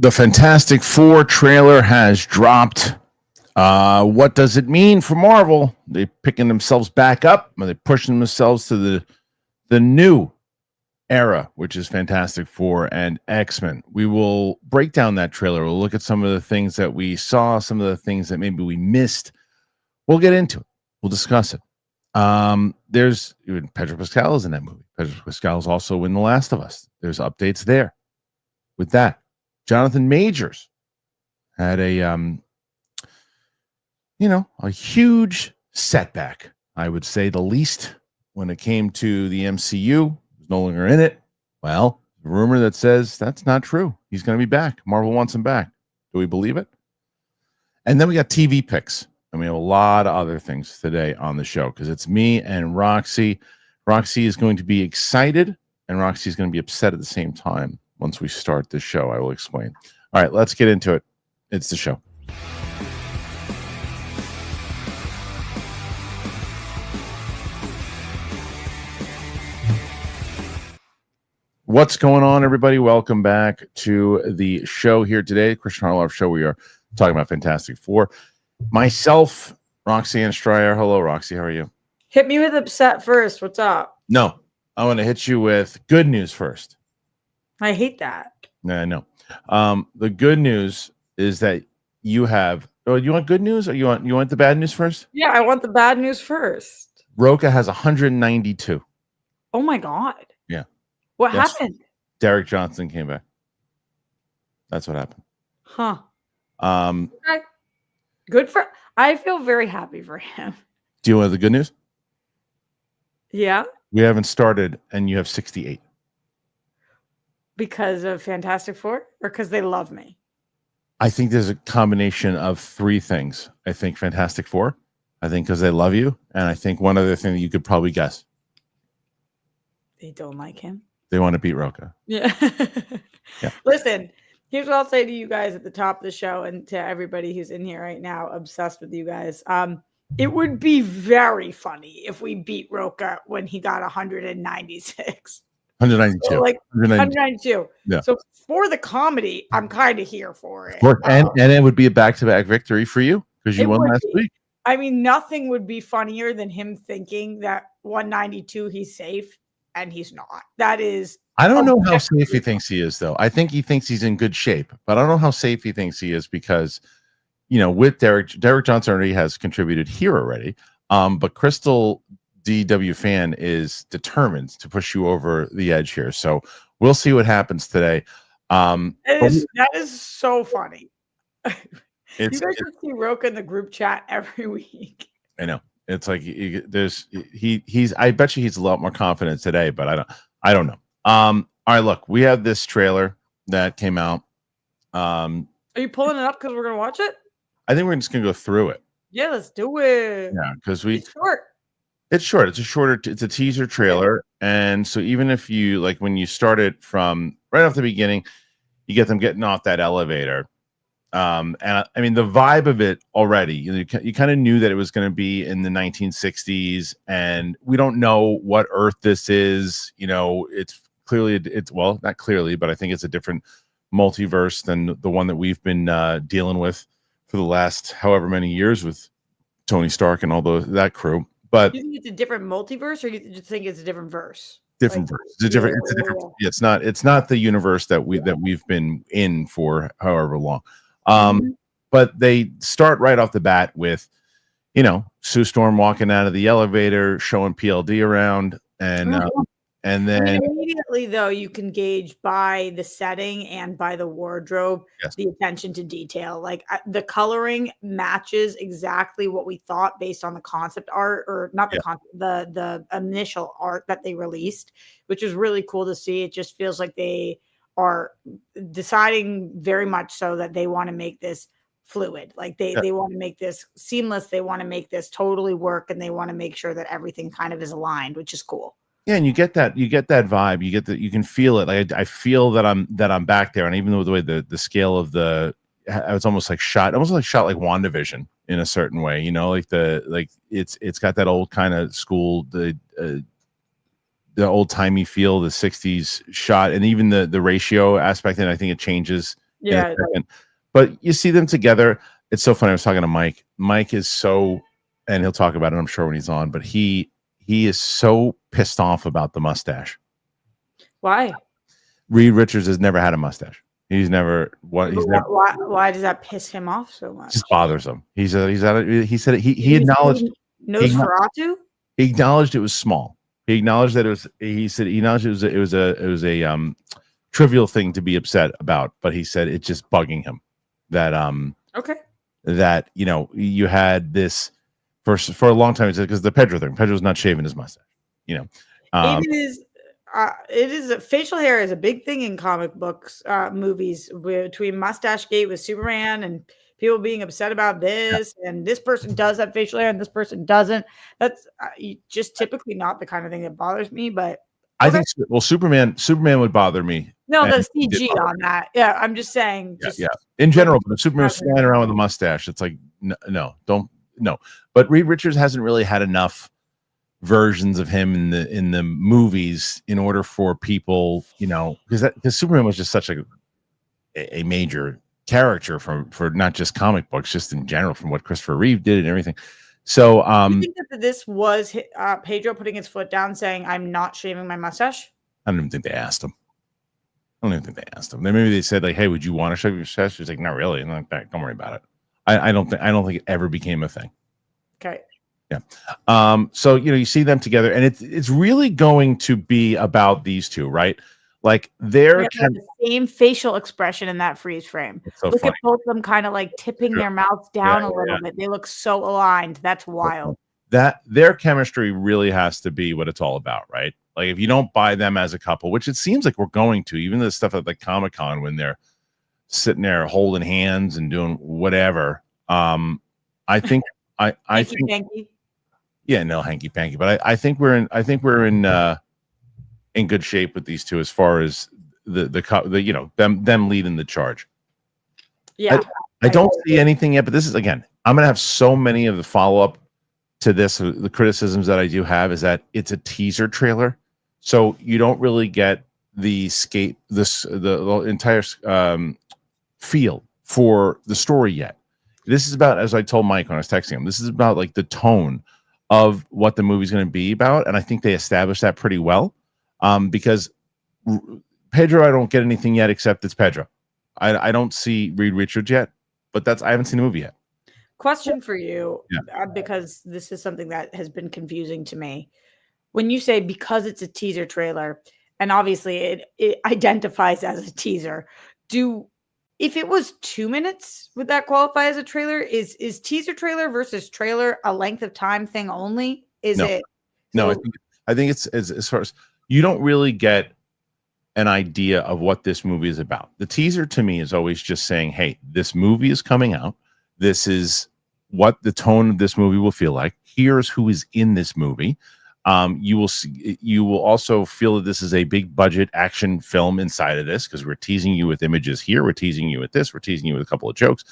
The Fantastic Four trailer has dropped. What does it mean for Marvel? They picking themselves back up? Are they pushing themselves to the new era, which is Fantastic Four and X-Men? We will break down that trailer. We'll look at some of the things that we saw, some of the things that maybe we missed. We'll get into it. We'll discuss it. There's even Pedro Pascal is in that movie. Pedro Pascal is also in The Last of Us. There's updates there. With that, Jonathan Majors had a huge setback, I would say the least, when it came to the MCU. He's no longer in it. Well, the rumor that says that's not true. He's going to be back. Marvel wants him back. Do we believe it? And then we got TV picks. And we have a lot of other things today on the show because it's me and Roxy. Roxy is going to be excited and Roxy is going to be upset at the same time. Once we start the show, I will explain. All right, let's get into it. It's the show. What's going on, everybody? Welcome back to the show here today. Kristian Harloff Show. We are talking about Fantastic Four. Myself, Roxy and Stryer. Hello, Roxy. How are you? Hit me with upset first. What's up? No, I want to hit you with good news first. I hate that. No, no. The good news is that you have. Oh, you want good news, or you want the bad news first? Yeah, I want the bad news first. Roca has 192. Oh my god. Yeah. What happened? Derek Johnson came back. That's what happened. Huh. Okay. Good for. I feel very happy for him. Do you want the good news? Yeah. We haven't started, and you have 68. Because of Fantastic Four, or because they love me? I think there's a combination of three things. I think Fantastic Four. I think because they love you, and I think one other thing that you could probably guess. They don't like him. They want to beat Roca. Yeah. Yeah. Listen. Here's what I'll say to you guys at the top of the show and to everybody who's in here right now, obsessed with you guys. It would be very funny if we beat Roca when he got 196. 192. So like 192. Yeah. So for the comedy, I'm kind of here for it. And it would be a back-to-back victory for you because you won last week. I mean, nothing would be funnier than him thinking that 192 he's safe and he's not. That is. I don't know how safe he thinks he is, though. I think he thinks he's in good shape, but I don't know how safe he thinks he is because, with Derek Johnson already has contributed here already. But Crystal DW Fan is determined to push you over the edge here. So we'll see what happens today. That is so funny. You guys should see Roca in the group chat every week. I know. It's like he's I bet you he's a lot more confident today, but I don't know. All right, look, we have this trailer that came out. Are you pulling it up because we're gonna watch it? I think we're just gonna go through it. Yeah, let's do it. Yeah, because it's short. It's short. It's a teaser trailer, and so even if you like when you start it from right off the beginning, you get them getting off that elevator. And I mean the vibe of it already. You kind of knew that it was going to be in the 1960s, and we don't know what Earth this is. It's clearly not clearly, but I think it's a different multiverse than the one that we've been dealing with for the last however many years with Tony Stark and all that crew. But you think it's a different multiverse, or you just think it's a different verse? Different verse. It's a different. It's not the universe that we've been in for however long. But they start right off the bat with, Sue Storm walking out of the elevator, showing PLD around, and then immediately though you can gauge by the setting and by the wardrobe, yes, the attention to detail. Like the coloring matches exactly what we thought based on the concept art, or not the concept, the initial art that they released, which is really cool to see. It just feels like they are deciding very much so that they want to make this fluid. Like they want to make this seamless. They want to make this totally work, and they want to make sure that everything kind of is aligned, which is cool. Yeah, and you get that vibe. You get that, you can feel it. Like I feel that I'm back there, and even though the way the scale of it's almost like shot like WandaVision in a certain way. It's got that old kind of school the old timey feel, the 60s shot, and even the ratio aspect. And I think it changes in a Yeah. second. But you see them together. It's so funny. I was talking to Mike. Mike is so, and he'll talk about it, I'm sure, when he's on, but he is so pissed off about the mustache. Why? Reed Richards has never had a mustache. He's never what he's never. Why does that piss him off so much? Just bothers him. He said he acknowledged Nosferatu. He acknowledged it was small. He acknowledged that it was. He said he acknowledged it was a trivial thing to be upset about, but he said it's just bugging him that okay, that you had this for a long time because the Pedro thing. Pedro's not shaving his mustache. It is facial hair is a big thing in comic books, movies, between Mustache Gate with Superman and people being upset about this, and this person does have facial hair and this person doesn't. That's just typically not the kind of thing that bothers me. But I think Superman would bother me. No, the CG on that. Yeah, I'm just saying. In general, but if Superman was flying around with a mustache, it's like no. But Reed Richards hasn't really had enough versions of him in the movies in order for people, because Superman was just such a major character for not just comic books, just in general, from what Christopher Reeve did and everything. So you think that this was Pedro putting his foot down saying, I'm not shaving my mustache? I don't even think they asked him. Maybe they said, like, hey, would you want to shave your mustache? He's like, not really. And I'm like, don't worry about it. I don't think it ever became a thing. Okay. Yeah. So you see them together, and it's really going to be about these two, right? Like they're the same facial expression in that freeze frame. So look funny. At both of them kind of like tipping their mouths down a little bit. They look so aligned. That's wild. That their chemistry really has to be what it's all about, right? Like if you don't buy them as a couple, which it seems like we're going to, even the stuff at the Comic-Con when they're sitting there holding hands and doing whatever. I think I think hanky. Yeah, no hanky panky, but I think we're in good shape with these two as far as the them leading the charge. Yeah, I don't see anything yet, but this is, again, I'm gonna have so many of the follow-up to this. The criticisms that I do have is that it's a teaser trailer, so you don't really get the entire feel for the story yet. This is about, as I told Mike when I was texting him, this is about like the tone of what the movie's going to be about, and I think they established that pretty well. Because Pedro, I don't get anything yet except it's Pedro. I don't see Reed Richards yet, but I haven't seen the movie yet. Question for you, because this is something that has been confusing to me. When you say because it's a teaser trailer, and obviously it identifies as a teaser, if it was 2 minutes, would that qualify as a trailer? Is teaser trailer versus trailer a length of time thing only? No, I think it's as far as you don't really get an idea of what this movie is about. The teaser to me is always just saying, hey, this movie is coming out. This is what the tone of this movie will feel like. Here's who is in this movie. You will also feel that this is a big budget action film inside of this, because we're teasing you with images here. We're teasing you with this. We're teasing you with a couple of jokes,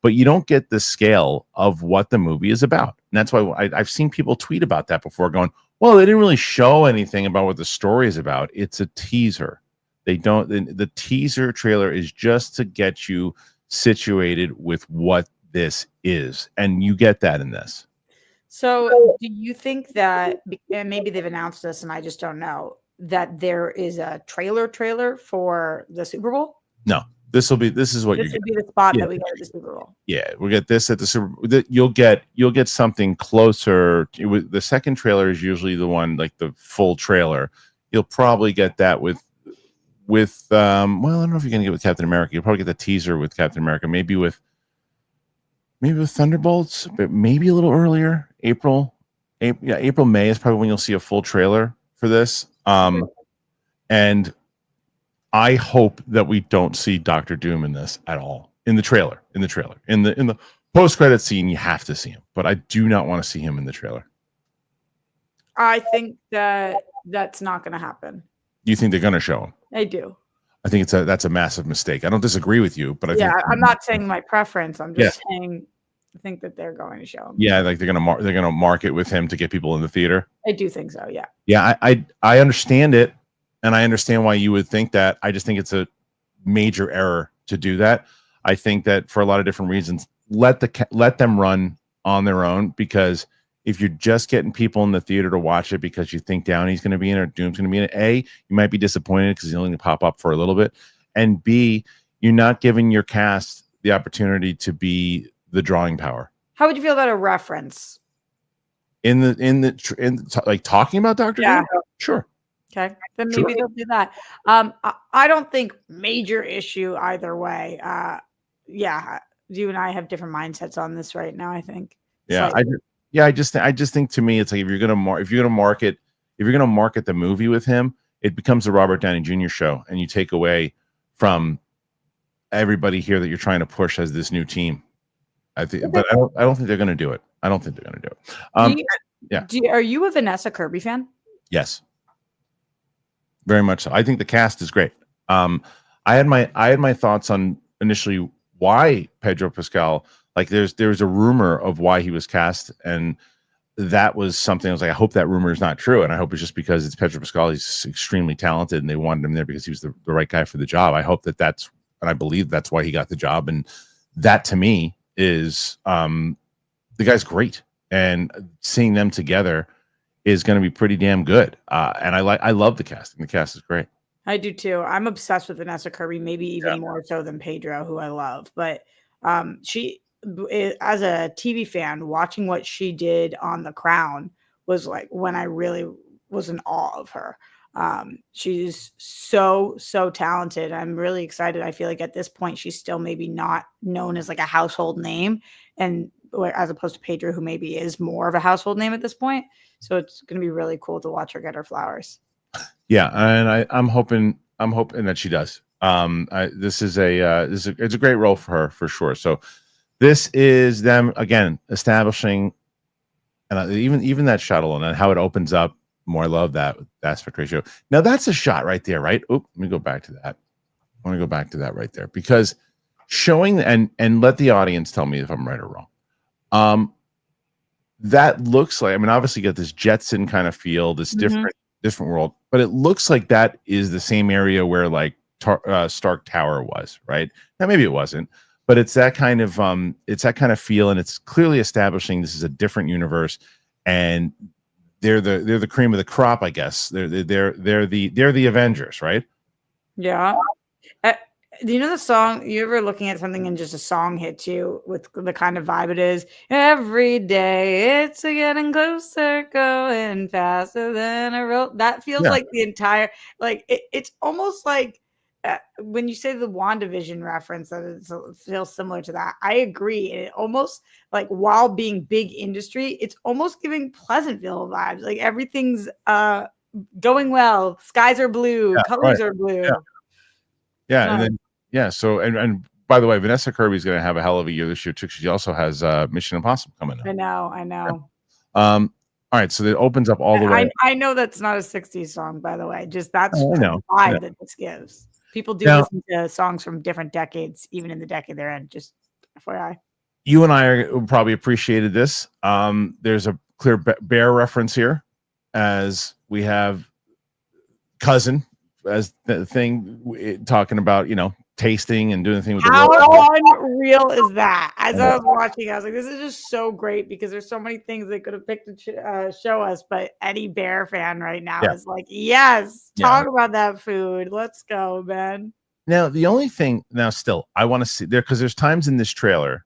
but you don't get the scale of what the movie is about. And that's why I've seen people tweet about that before going, well, they didn't really show anything about what the story is about. It's a teaser. The teaser trailer is just to get you situated with what this is. And you get that in this. So do you think that, and maybe they've announced this and I just don't know, that there is a trailer for the Super Bowl? No, this will be the spot that we get at the Super Bowl. Yeah, we'll get this at the Super Bowl. You'll get something closer. The second trailer is usually the one, like the full trailer. You'll probably get that with well, I don't know if you're gonna get with Captain America. You'll probably get the teaser with Captain America, maybe with Thunderbolts, but maybe a little earlier. April, May is probably when you'll see a full trailer for this. And I hope that we don't see Doctor Doom in this at all. In the trailer. In the post-credit scene, you have to see him, but I do not want to see him in the trailer. I think that's not going to happen. You think they're going to show him? I do. I think that's a massive mistake. I don't disagree with you, but I'm not saying my preference. I'm just saying I think that they're going to show him. Yeah, like they're gonna market with him to get people in the theater. I do think so. Yeah. Yeah, I understand it, and I understand why you would think that. I just think it's a major error to do that. I think that for a lot of different reasons, let them run on their own, because if you're just getting people in the theater to watch it because you think Downey's going to be in it or Doom's going to be in it, A, you might be disappointed because he's only going to pop up for a little bit, and B, you're not giving your cast the opportunity to be the drawing power. How would you feel about a reference in like talking about Dr. Yeah. Doom? Sure. Okay, then maybe they'll do that. I don't think major issue either way. Yeah, you and I have different mindsets on this right now, I think. Yeah, I just think to me, it's like if you're gonna market the movie with him, it becomes a Robert Downey Jr. show, and you take away from everybody here that you're trying to push as this new team. I think, but I don't think they're gonna do it. I don't think they're gonna do it. Are you a Vanessa Kirby fan? Yes, very much so. I think the cast is great. I had my thoughts on initially why Pedro Pascal. Like there's a rumor of why he was cast, and that was something I was like, I hope that rumor is not true, and I hope it's just because it's Pedro Pascal. He's extremely talented, and they wanted him there because he was the right guy for the job. I hope that's, and I believe that's why he got the job, and that to me is the guy's great, and seeing them together is going to be pretty damn good. And I love the casting. The cast is great. I do too. I'm obsessed with Vanessa Kirby, maybe even more so than Pedro, who I love. But she, as a TV fan, watching what she did on The Crown was like when I really was in awe of her. She's so talented. I'm really excited. I feel like at this point she's still maybe not known as like a household name, and as opposed to Pedro, who maybe is more of a household name at this point. So it's going to be really cool to watch her get her flowers. Yeah, and I'm hoping that she does. It's a great role for her for sure. So this is them again establishing, and even that shot alone and how it opens up more. I love that aspect ratio. Now that's a shot right there, right? Oh, let me go back to that. I want to go back to that right there, because showing and let the audience tell me if I'm right or wrong. That looks like, I mean, obviously you got this Jetson kind of feel, this different world, but it looks like that is the same area where like Stark Tower was, right? Now maybe it wasn't, but it's that kind of feel, and it's clearly establishing this is a different universe, and they're the cream of the crop, I guess. They're the Avengers, right? Yeah. Do you know the song? You ever looking at something and just a song hits you with the kind of vibe it is? Every day it's getting closer, going faster than a rope. That feels like the entire, like it's almost like when you say the WandaVision reference, that it feels similar to that. I agree. It almost like, while being big industry, it's almost giving Pleasantville vibes. Like everything's going well. Skies are blue. Colors are blue. Yeah. And then, so and by the way, Vanessa Kirby's going to have a hell of a year this year too. She also has Mission Impossible coming up. I know. All right, so it opens up all the way. I know that's not a 60s song, by the way. Just that's the vibe that this gives. People do listen to songs from different decades, even in the decade they're in. Just FYI. You and I probably appreciated this. There's a clear bear reference here, as we have cousin as the thing talking about, tasting and doing the thing with how the unreal is that? As I was watching, I was like, this is just so great, because there's so many things they could have picked to show us, but any Bear fan right now is like, yes, talk about that food. Let's go, man. Now, the only thing still I want to see there, because there's times in this trailer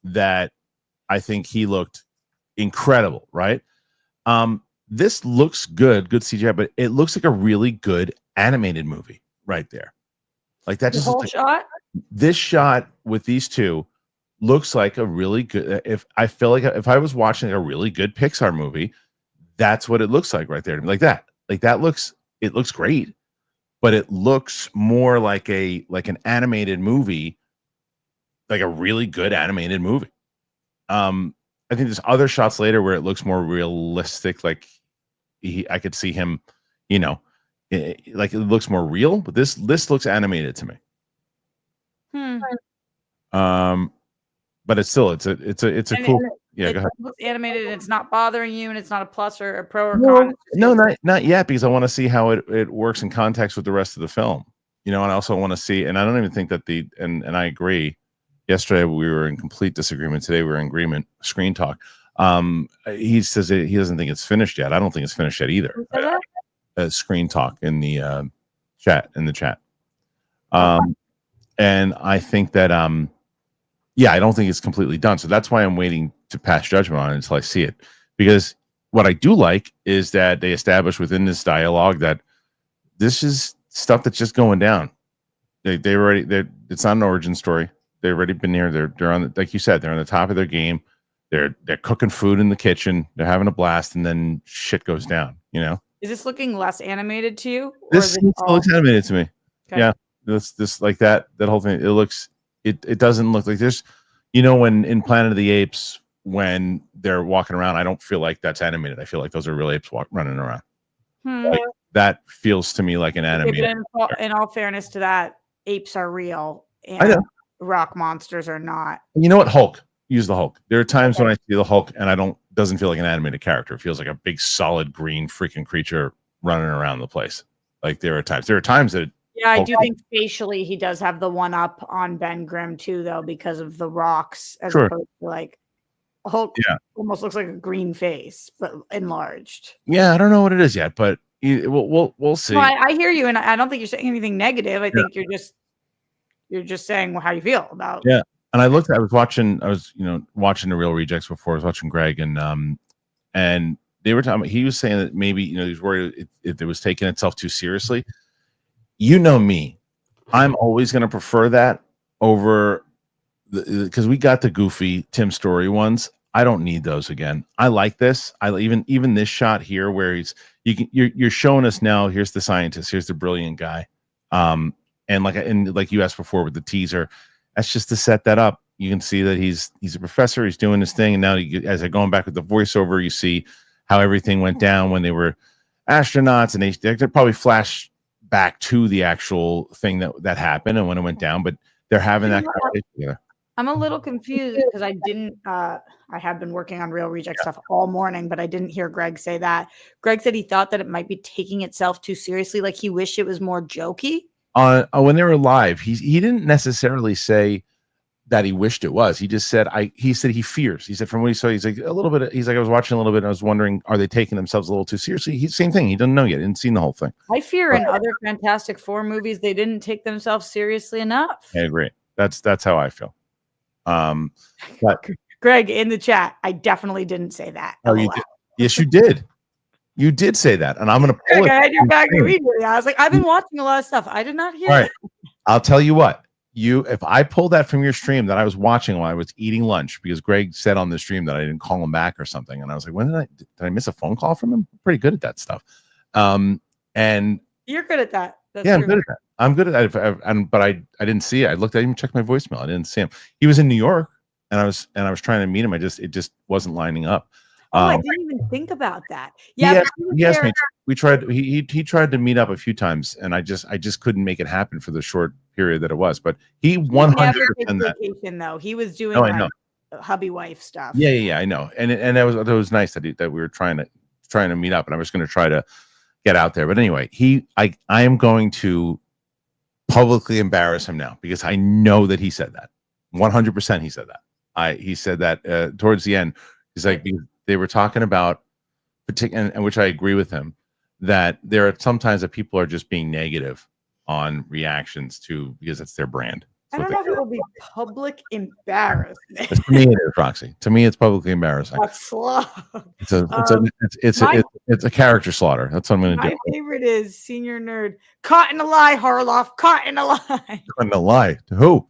that I think he looked incredible, right? This looks good CGI, but it looks like a really good animated movie right there. Like that, the whole shot. This shot with these two looks like a really good. If I feel like if I was watching a really good Pixar movie, that's what it looks like right there. Like that. It looks great, but it looks more like an animated movie, like a really good animated movie. I think there's other shots later where it looks more realistic. Like I could see him, like it looks more real, but this looks animated to me. But it's still it's a cool. Yeah, go ahead. It looks animated, and it's not bothering you, and it's not a plus or a pro or con. No, not yet, because I want to see how it works in context with the rest of the film. and I also want to see, and I don't even think that and I agree. Yesterday we were in complete disagreement. Today we're in agreement. Screen talk. He says he doesn't think it's finished yet. I don't think it's finished yet either. Screen talk in the chat. And I think that I don't think it's completely done. So that's why I'm waiting to pass judgment on it until I see it. Because what I do like is that they establish within this dialogue that this is stuff that's just going down. It's not an origin story. They've already been here. They're on, like you said, they're on the top of their game. They're cooking food in the kitchen. They're having a blast, and then shit goes down. Is this looking less animated to you? This looks animated to me. Okay. Yeah, this like that whole thing. It doesn't look like this. When in Planet of the Apes, when they're walking around, I don't feel like that's animated. I feel like those are real apes running around. Like, that feels to me like an animated. In all fairness to that, apes are real and rock monsters are not. You know what? Hulk. Use the Hulk. There are times when I see the Hulk and doesn't feel like an animated character. It feels like a big, solid green freaking creature running around the place. Like there are times that. Yeah, I do think facially he does have the one up on Ben Grimm too, though, because of the rocks as opposed to like Hulk. Yeah, almost looks like a green face, but enlarged. Yeah, I don't know what it is yet, but we'll see. No, I hear you, and I don't think you're saying anything negative. I think you're just saying how you feel about. Yeah, and I was watching the Real Rejects before. I was watching Greg and they were talking. He was saying that maybe he was worried if it was taking itself too seriously. You know me, I'm always going to prefer that over because we got the goofy Tim Story ones. I don't need those again. I like this. Even this shot here where you're showing us now. Here's the scientist. Here's the brilliant guy. And like you asked before with the teaser, that's just to set that up. You can see that he's a professor. He's doing this thing, and now as they're going back with the voiceover, you see how everything went down when they were astronauts, and they probably flash back to the actual thing that happened and when it went down, but they're having that conversation together. I'm a little confused because I have been working on Real Reject stuff all morning, but I didn't hear Greg say that. Greg said he thought that it might be taking itself too seriously, like he wished it was more jokey. When they were live, he didn't necessarily say that he wished it was. He just said he fears. He said from what he saw, he's like a little bit. He's like I was watching a little bit, and I was wondering, are they taking themselves a little too seriously? Same thing. He doesn't know yet. He didn't see the whole thing. I fear in other Fantastic Four movies they didn't take themselves seriously enough. I agree. That's how I feel. But Greg in the chat, I definitely didn't say that. Oh, you did. Yes, you did. You did say that, and I'm going to pull it. I had your back immediately. I was like, I've been watching a lot of stuff. I did not hear. All right, I'll tell you what. If I pulled that from your stream that I was watching while I was eating lunch, because Greg said on the stream that I didn't call him back or something, and I was like, when did I miss a phone call from him? I'm pretty good at that stuff. And you're good at that. I'm good at that. I'm good at that. But I didn't see it. I even checked my voicemail. I didn't see him. He was in New York, and I was trying to meet him. It just wasn't lining up. I didn't even think about that. Yeah, he asked me. We tried. He tried to meet up a few times, and I just couldn't make it happen for the short period that it was. But he 100% that though he was doing hubby wife stuff. Yeah, I know, and that was nice that we were trying to meet up, and I was going to try to get out there. But anyway, I am going to publicly embarrass him now because I know that he said that 100%. He said that. He said that towards the end. He's like, they were talking about and which I agree with him, that there are sometimes that people are just being negative on reactions because it's their brand. I don't know if it will be public embarrassment. To me, it is, Roxy. To me, it's publicly embarrassing. It's a character slaughter. That's what I'm going to do. My favorite is Senior Nerd. Caught in a lie, Harloff. Caught in a lie. Caught in a lie. To who?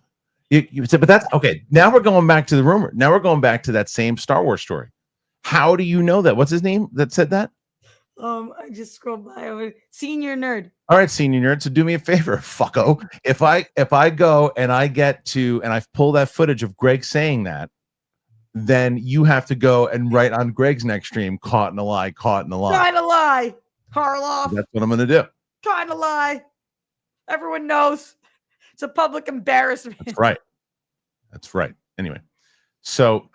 You said, but that's okay. Now we're going back to the rumor. Now we're going back to that same Star Wars story. How do you know that? What's his name that said that? I just scrolled by over Senior Nerd. All right, Senior Nerd. So do me a favor, fucko. If I go and I pull that footage of Greg saying that, then you have to go and write on Greg's next stream, caught in a lie, caught in a lie. Caught in a lie, Harloff. That's what I'm going to do. Caught in a lie. Everyone knows. It's a public embarrassment. That's right. Anyway, so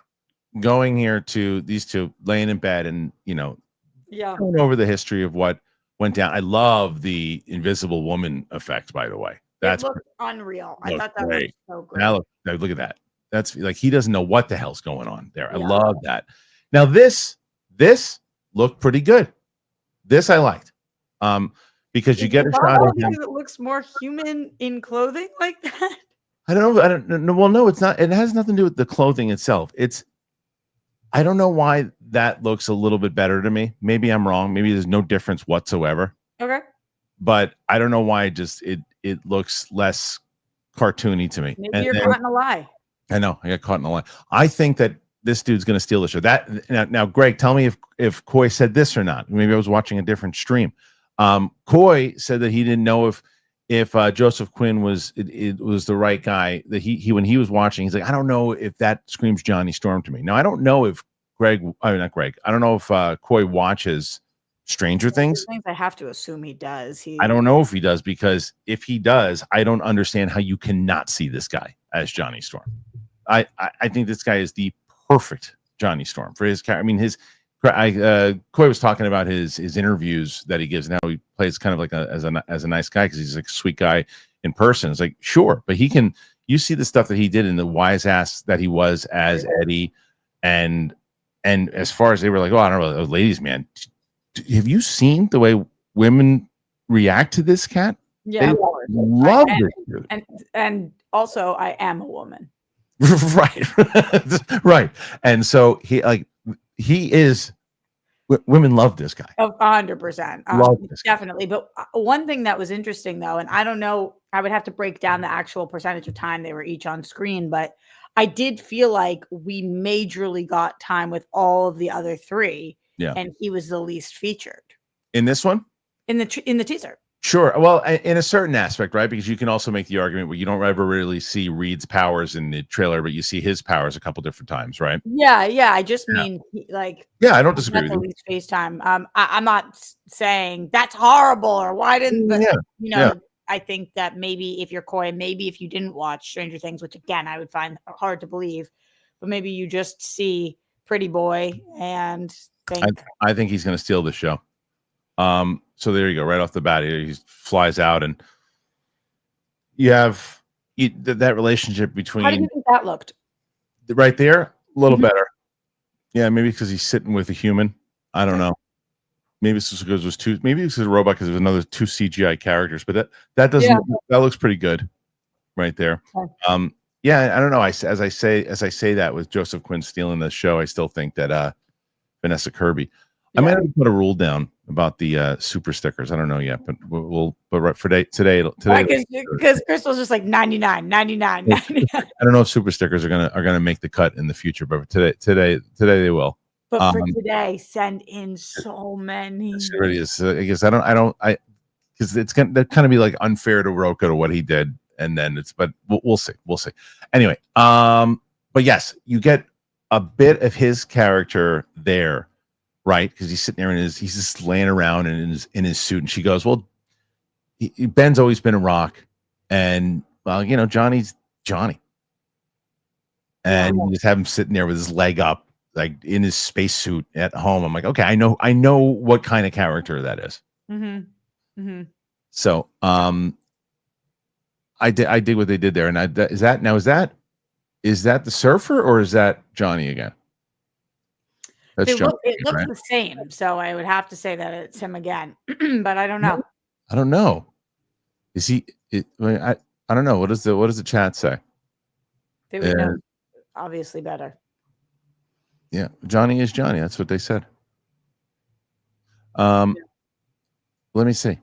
going here to these two laying in bed and, going over the history of what went down. I love the Invisible Woman effect, by the way. It looked unreal. I thought that was so great. Now look at that. That's like he doesn't know what the hell's going on there. I love that. Now this looked pretty good. This I liked. Because you get a shot of him. It looks more human in clothing like that. I don't know. Well, no, it's not. It has nothing to do with the clothing itself. I don't know why that looks a little bit better to me. Maybe I'm wrong. Maybe there's no difference whatsoever. Okay. But I don't know why it looks less cartoony to me. Maybe you're caught in a lie. I know. I got caught in a lie. I think that this dude's going to steal the show. Now, Greg, tell me if Coy said this or not. Maybe I was watching a different stream. Coy said that he didn't know if Joseph Quinn was the right guy. That he when he was watching, he's like, I don't know if that screams Johnny Storm to me. Now, I don't know if not Greg. I don't know if Coy watches Stranger Things. I have to assume he does. I don't know if he does, because if he does, I don't understand how you cannot see this guy as Johnny Storm. I think this guy is the perfect Johnny Storm for his character. I mean, Coy was talking about his interviews that he gives. Now he plays kind of like as a nice guy because he's like a sweet guy in person. It's like, sure, but you see the stuff that he did in the wise ass that he was as Eddie, and as far as they were like, oh, I don't know, ladies, man, have you seen the way women react to this cat? Yeah, they love it. And also, I am a woman. right. And so he is. Women love this guy. 100%. Definitely. But one thing that was interesting, though, and I don't know, I would have to break down the actual percentage of time they were each on screen, but I did feel like we majorly got time with all of the other three. Yeah. And he was the least featured. In this one? In the teaser. Sure. Well, in a certain aspect, right? Because you can also make the argument where you don't ever really see Reed's powers in the trailer, but you see his powers a couple different times, right? Yeah. I just mean, like, I don't disagree with you. Least FaceTime. I'm not saying that's horrible or why didn't, but I think that maybe if you're Coy, maybe if you didn't watch Stranger Things, which again I would find hard to believe, but maybe you just see Pretty Boy and think. I think he's going to steal the show. So there you go. Right off the bat, he flies out, and you have that relationship between. How do you think that looked? Right there, a little better. Yeah, maybe because he's sitting with a human. I don't know. Maybe it's just because it was two. Maybe it's a robot because there's another two CGI characters. But that doesn't. Yeah. That looks pretty good, right there. Okay. Yeah, I don't know. As I say that with Joseph Quinn stealing the show, I still think that Vanessa Kirby. Yeah. I might have to put a rule down about the super stickers. I don't know yet, but we'll. But right for today, because Crystal's just like 99. I don't know if super stickers are gonna make the cut in the future, but today they will. But for today, send in so many. It really is. I guess I because it's gonna kind of be like unfair to Roka to what he did, and then but we'll see. Anyway, but yes, you get a bit of his character there. Right, because he's sitting there and he's just laying around in his suit, and she goes, "Well, Ben's always been a rock, and well, Johnny's Johnny." And you just have him sitting there with his leg up, like in his spacesuit at home. I'm like, okay, I know what kind of character that is. So, I did what they did there, and is that the surfer or is that Johnny again? It looks the same, so I would have to say that it's him again, but I don't know. I don't know. Is he? I don't know. What does the chat say? They would know obviously better. Yeah, Johnny is Johnny. That's what they said. Let me see.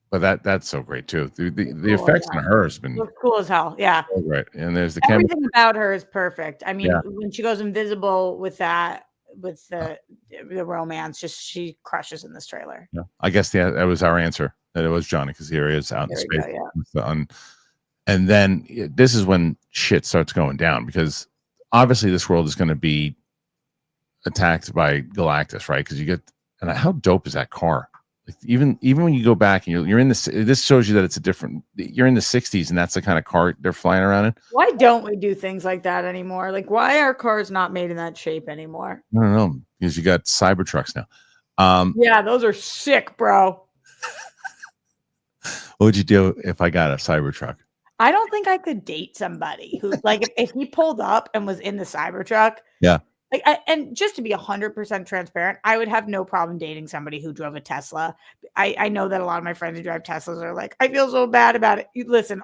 But that's so great too. The effects on her has been cool as hell. Yeah. So great. And there's everything about her is perfect. I mean, when she goes invisible with the romance, she crushes in this trailer. Yeah. I guess that was our answer. That it was Johnny because here he is out in space. And then this is when shit starts going down because obviously this world is going to be attacked by Galactus, right? Because and how dope is that car? Like even when you go back and you're in this shows you that it's you're in the 60s and that's the kind of car they're flying around in. Why don't we do things like that anymore? Like why are cars not made in that shape anymore? I don't know, because you got Cybertrucks now. Yeah, those are sick, bro. What would you do if I got a Cybertruck? I don't think I could date somebody who, like, if he pulled up and was in the Cybertruck. Yeah. Like, and just to be 100% transparent, I would have no problem dating somebody who drove a Tesla. I know that a lot of my friends who drive Teslas are like, I feel so bad about it. Listen,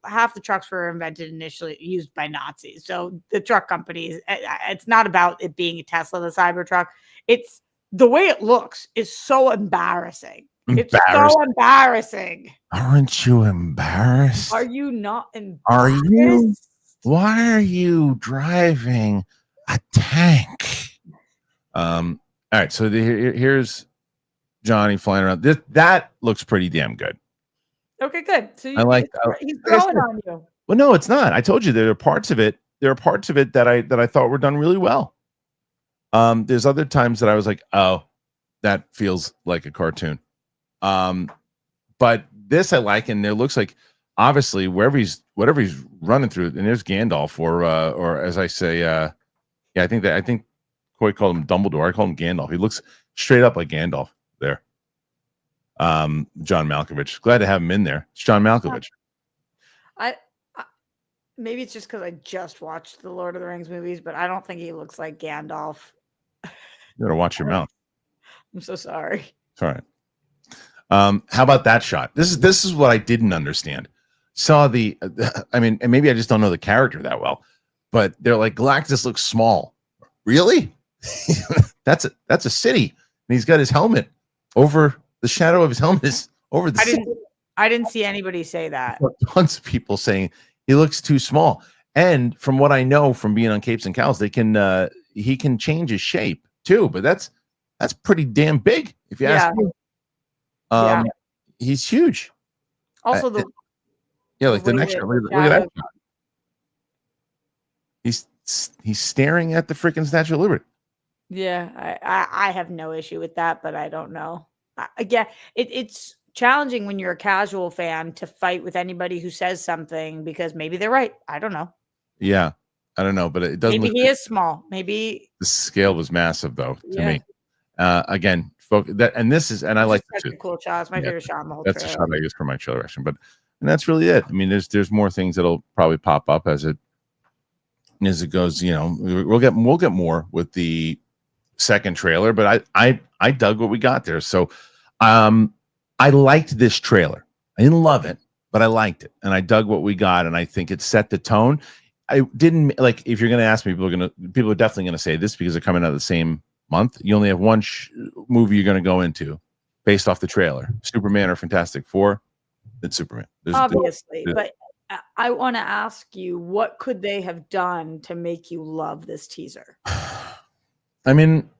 half the trucks were invented initially used by Nazis. So the truck companies, it's not about it being a Tesla, the Cybertruck. It's the way it looks is so embarrassing. It's so embarrassing. Aren't you embarrassed? Are you not embarrassed? Are you? Why are you driving a tank? All right, so here's Johnny flying around. That looks pretty damn good. Okay, good. So I like he's throwing on you. Well, no, it's not. I told you there are parts of it. There are parts of it that I thought were done really well. There's other times that I was like, oh, that feels like a cartoon. But this I like, and it looks like obviously whatever he's running through, and there's Gandalf, or as I say, yeah, I think Coy called him Dumbledore. I call him Gandalf. He looks straight up like Gandalf there. John Malkovich. Glad to have him in there. It's John Malkovich. I maybe it's just because I just watched the Lord of the Rings movies, but I don't think he looks like Gandalf. You gotta watch your mouth. I'm so sorry. It's all right. How about that shot? This is what I didn't understand. Saw I mean, and maybe I just don't know the character that well, but they're like, Galactus looks small. Really? That's a city, and he's got his helmet over the shadow of his helmet is over the city. I didn't see anybody say that. Tons of people saying he looks too small. And from what I know from being on Capes and Cowls, he can change his shape too, but that's pretty damn big if you ask me. He's huge. Also, like the next shot. Look at that shot. He's staring at the freaking Statue of Liberty. Yeah, I have no issue with that, but I don't know. Again, it's challenging when you're a casual fan to fight with anybody who says something because maybe they're right. I don't know. Yeah, I don't know, but it doesn't. Maybe he is small. Maybe the scale was massive though to me. Again, I like the cool shot. It's my favorite shot in the whole That's the shot I use for my trailer reaction, and that's really it. I mean, there's more things that'll probably pop up as it goes. You know, we'll get more with the second trailer, but I dug what we got there. So, I liked this trailer. I didn't love it, but I liked it, and I dug what we got, and I think it set the tone. I didn't like. If you're going to ask me, people are definitely going to say this because they're coming out of the same month. You only have one movie you're going to go into based off the trailer. Superman or Fantastic Four. It's Superman. Obviously, but I want to ask you, what could they have done to make you love this teaser? I mean,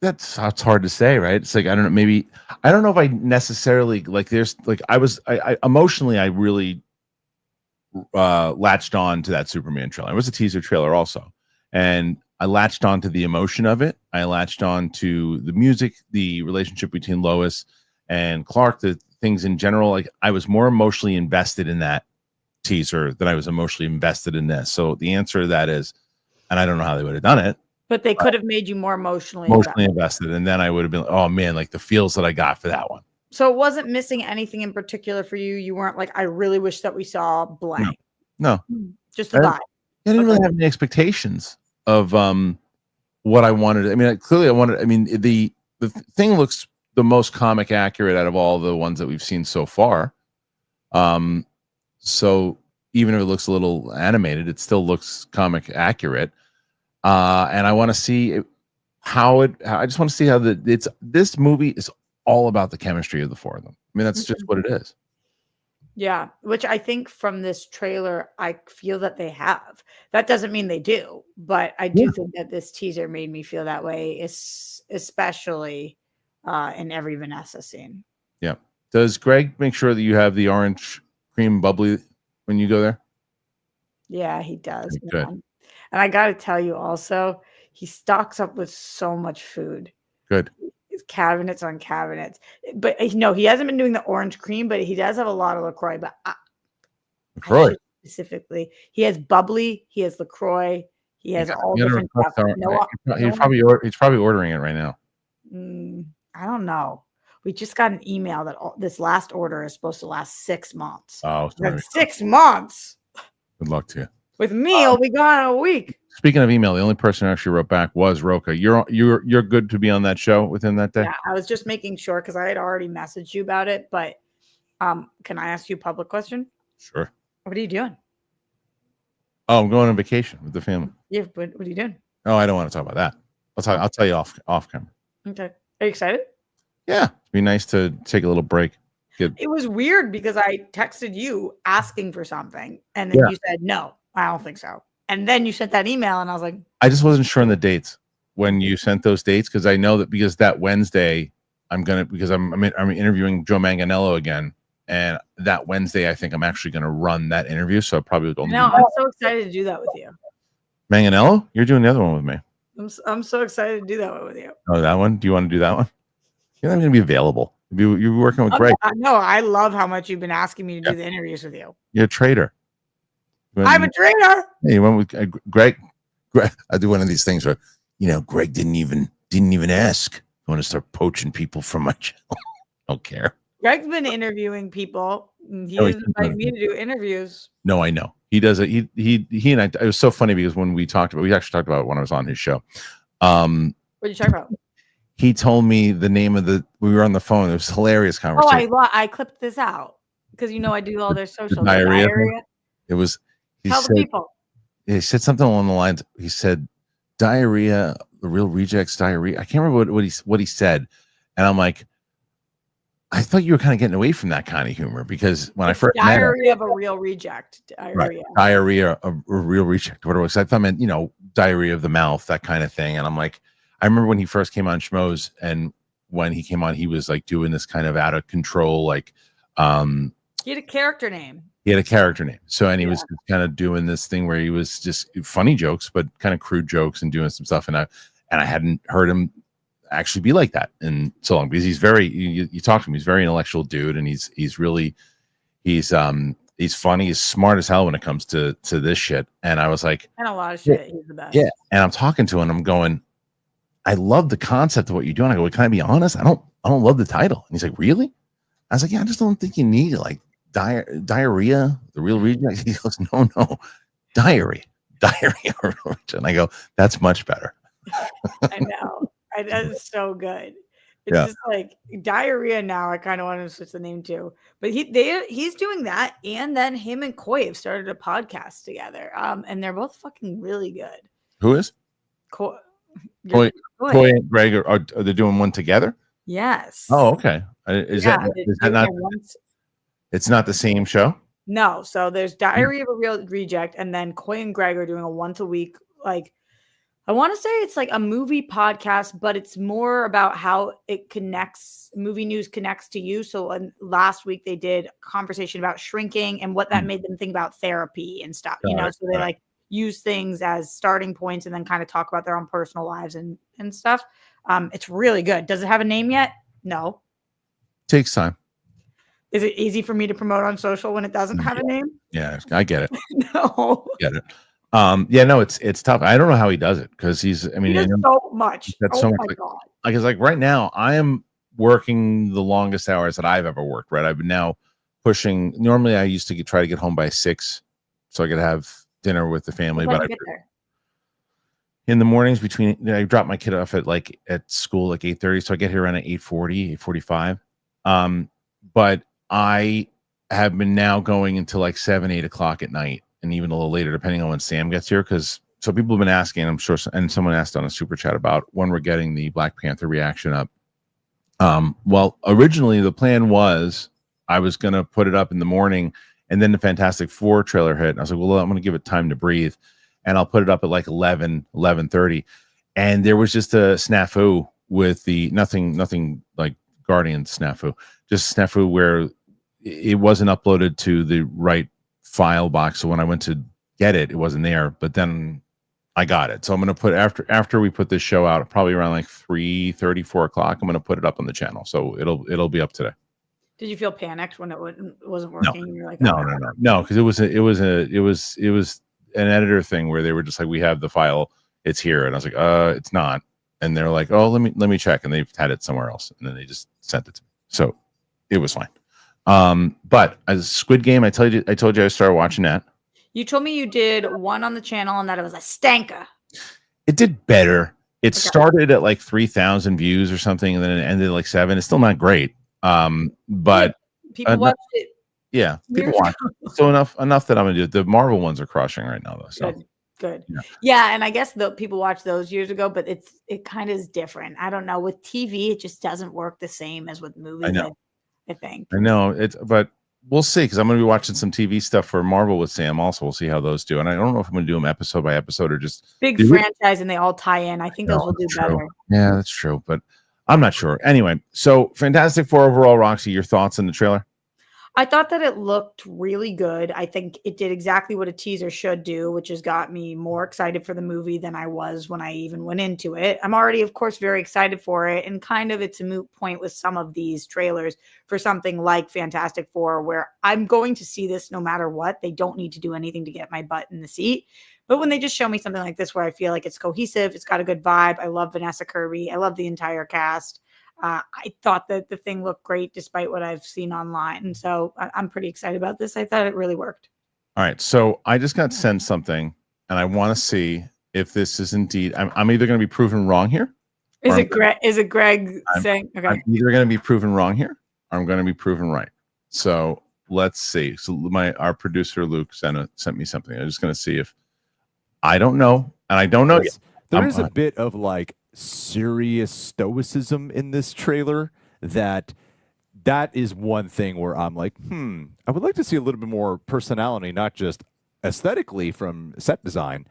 that's hard to say, right? It's like, I don't know, maybe I don't know if I necessarily like. There's like I emotionally I really latched on to that Superman trailer. It was a teaser trailer also, and I latched on to the emotion of it. I latched on to the music, the relationship between Lois and Clark, the things in general. Like I was more emotionally invested in that teaser than I was emotionally invested in this. So the answer to that is, and I don't know how they would have done it, but they could have made you more emotionally invested. And then I would have been, oh man, like the feels that I got for that one. So it wasn't missing anything in particular for you. You weren't like, I really wish that we saw blank. No. Just the vibe. I didn't really have any expectations of what I wanted. I mean, clearly I wanted. I mean, the thing looks the most comic accurate out of all the ones that we've seen so far. So even if it looks a little animated, it still looks comic accurate. And I want to see I just want to see how this movie is all about the chemistry of the four of them. I mean, that's just what it is. Yeah, which I think from this trailer, I feel that they have. That doesn't mean they do, but I do think that this teaser made me feel that way, especially in every Vanessa scene. Yeah. Does Greg make sure that you have the orange cream bubbly when you go there? Yeah, he does. Good. And I got to tell you also, he stocks up with so much food. Good. Cabinets on cabinets, but no, he hasn't been doing the orange cream, but he does have a lot of LaCroix. But LaCroix specifically, he has bubbly, he has LaCroix, he has all different stuff. He's probably ordering it right now. I don't know. We just got an email that this last order is supposed to last 6 months. Oh, sorry. 6 months. Good luck to you. With me, it'll be gone in a week. Speaking of email, the only person who actually wrote back was Roka. You're good to be on that show within that day? Yeah, I was just making sure because I had already messaged you about it. But can I ask you a public question? Sure. What are you doing? Oh, I'm going on vacation with the family. Yeah, what are you doing? Oh, I don't want to talk about that. I'll tell you off camera. Okay. Are you excited? Yeah, it'd be nice to take a little break. It was weird because I texted you asking for something, and then you said no, I don't think so. And then you sent that email, and I was like, I just wasn't sure on the dates when you sent those dates because I know that because that Wednesday I'm interviewing Joe Manganiello again, and that Wednesday I think I'm actually going to run that interview. So I probably will. No, I'm so excited to do that with you. Manganiello, you're doing the other one with me. I'm so excited to do that one with you. Oh, that one? Do you want to do that one? You're not going to be available. You're working with Greg. No, I love how much you've been asking me to do the interviews with you. You're a traitor. I'm a traitor. Hey, you went with Greg. I do one of these things where, Greg didn't even ask. I want to start poaching people from my channel. I don't care. Greg's been interviewing people. He doesn't invite me to do interviews. No, I know. He does it. He and I. It was so funny because when we actually talked about it when I was on his show. What did you talk about? He told me the name of we were on the phone. It was a hilarious conversation. Oh, I clipped this out because I do all their social diarrhea. It was. Tell the people. He said something along the lines. He said, "Diarrhea, the real rejects diarrhea." I can't remember what he said, and I'm like, I thought you were kind of getting away from that kind of humor because when I first diarrhea of a real reject, diarrhea of a real reject, whatever. I thought meant diarrhea of the mouth, that kind of thing, and I'm like. I remember when he first came on Schmoes, and when he came on, he was like doing this kind of out of control, like he had a character name. So, and he was kind of doing this thing where he was just funny jokes, but kind of crude jokes and doing some stuff. And I hadn't heard him actually be like that in so long because he's very. You talk to him, he's a very intellectual dude, and he's funny, he's smart as hell when it comes to this shit. And I was like, and a lot of shit. He's the best. Yeah, and I'm talking to him, and I'm going. I love the concept of what you're doing. I go, can I be honest? I don't love the title. And he's like, really? I was like, yeah, I just don't think you need it. Like diarrhea, the real reject. He goes, no, diarrhea. And I go, that's much better. I know. That's so good. It's just like diarrhea now. I kind of want to switch the name too. But he's doing that. And then him and Coy have started a podcast together. And they're both fucking really good. Who is? Coy and Greg are they doing one together? Yes. Oh, okay. Is that not? It's not the same show. No. So there's Diary of a Real Reject, and then Coy and Greg are doing a once a week. Like I want to say it's like a movie podcast, but it's more about how it connects. Movie news connects to you. So last week they did a conversation about shrinking and what that made them think about therapy and stuff. So they like. Use things as starting points and then kind of talk about their own personal lives and stuff. It's really good. Does it have a name yet? No. Takes time. Is it easy for me to promote on social when it doesn't have a name? Yeah, I get it. No. Get it. No, it's tough. I don't know how he does it because he does so much. That's so much. God. Like it's like right now I am working the longest hours that I've ever worked. Right. I've been now pushing. Normally I used to try to get home by 6 so I could have dinner with the family, but in the mornings I drop my kid off at school like 8:30, so I get here around at 8:40, 8:45. But I have been now going until like 7, 8 o'clock at night, and even a little later, depending on when Sam gets here. So people have been asking, I'm sure, and someone asked on a super chat about when we're getting the Black Panther reaction up. Well, originally the plan was I was going to put it up in the morning. And then the Fantastic Four trailer hit. And I was like, well, I'm going to give it time to breathe. And I'll put it up at like 11:30. And there was just a snafu with the nothing like Guardian snafu. Just snafu where it wasn't uploaded to the right file box. So when I went to get it, it wasn't there. But then I got it. So I'm going to put after we put this show out, probably around like 3:30, 4 o'clock, I'm going to put it up on the channel. So it'll be up today. Did you feel panicked when it wasn't working? No, You're like, no, because it was an editor thing where they were just like, we have the file, it's here, and I was like, it's not, and they're like, oh, let me check, and they've had it somewhere else, and then they just sent it to me. So it was fine. But as Squid Game, I told you I started watching that. You told me you did one on the channel and that it was a stanker. It did better. It started at like 3,000 views or something, and then it ended at like 7. It's still not great. But people watched it. Yeah, people watch it. So enough that I'm gonna do it. The Marvel ones are crushing right now, though. So good. Yeah, and I guess people watched those years ago, but it kind of is different. I don't know. With TV, it just doesn't work the same as with movies. I know. I think. I know but we'll see, because I'm going to be watching some TV stuff for Marvel with Sam. Also, we'll see how those do, and I don't know if I'm going to do them episode by episode or just big franchise and they all tie in. I think those will do better. Yeah, that's true, but I'm not sure. Anyway, so Fantastic Four overall, Roxy, your thoughts on the trailer? I thought that it looked really good. I think it did exactly what a teaser should do, which has got me more excited for the movie than I was when I even went into it. I'm already, of course, very excited for it. And kind of it's a moot point with some of these trailers for something like Fantastic Four, where I'm going to see this no matter what. They don't need to do anything to get my butt in the seat. But when they just show me something like this, where I feel like it's cohesive, it's got a good vibe. I love Vanessa Kirby. I love the entire cast. I thought that the thing looked great despite what I've seen online. And so I'm pretty excited about this. I thought it really worked. All right. So I just got sent something, and I want to see if this is indeed, I'm either going to be proven wrong here. Is it Greg saying, okay. I'm either going to be proven wrong here, or I'm going to be proven right. So let's see. So our producer, Luke, sent me something. I'm just going to see if I don't know. And I don't know yet. There is a bit of like serious stoicism in this trailer that is one thing where I'm like, I would like to see a little bit more personality, not just aesthetically from set design,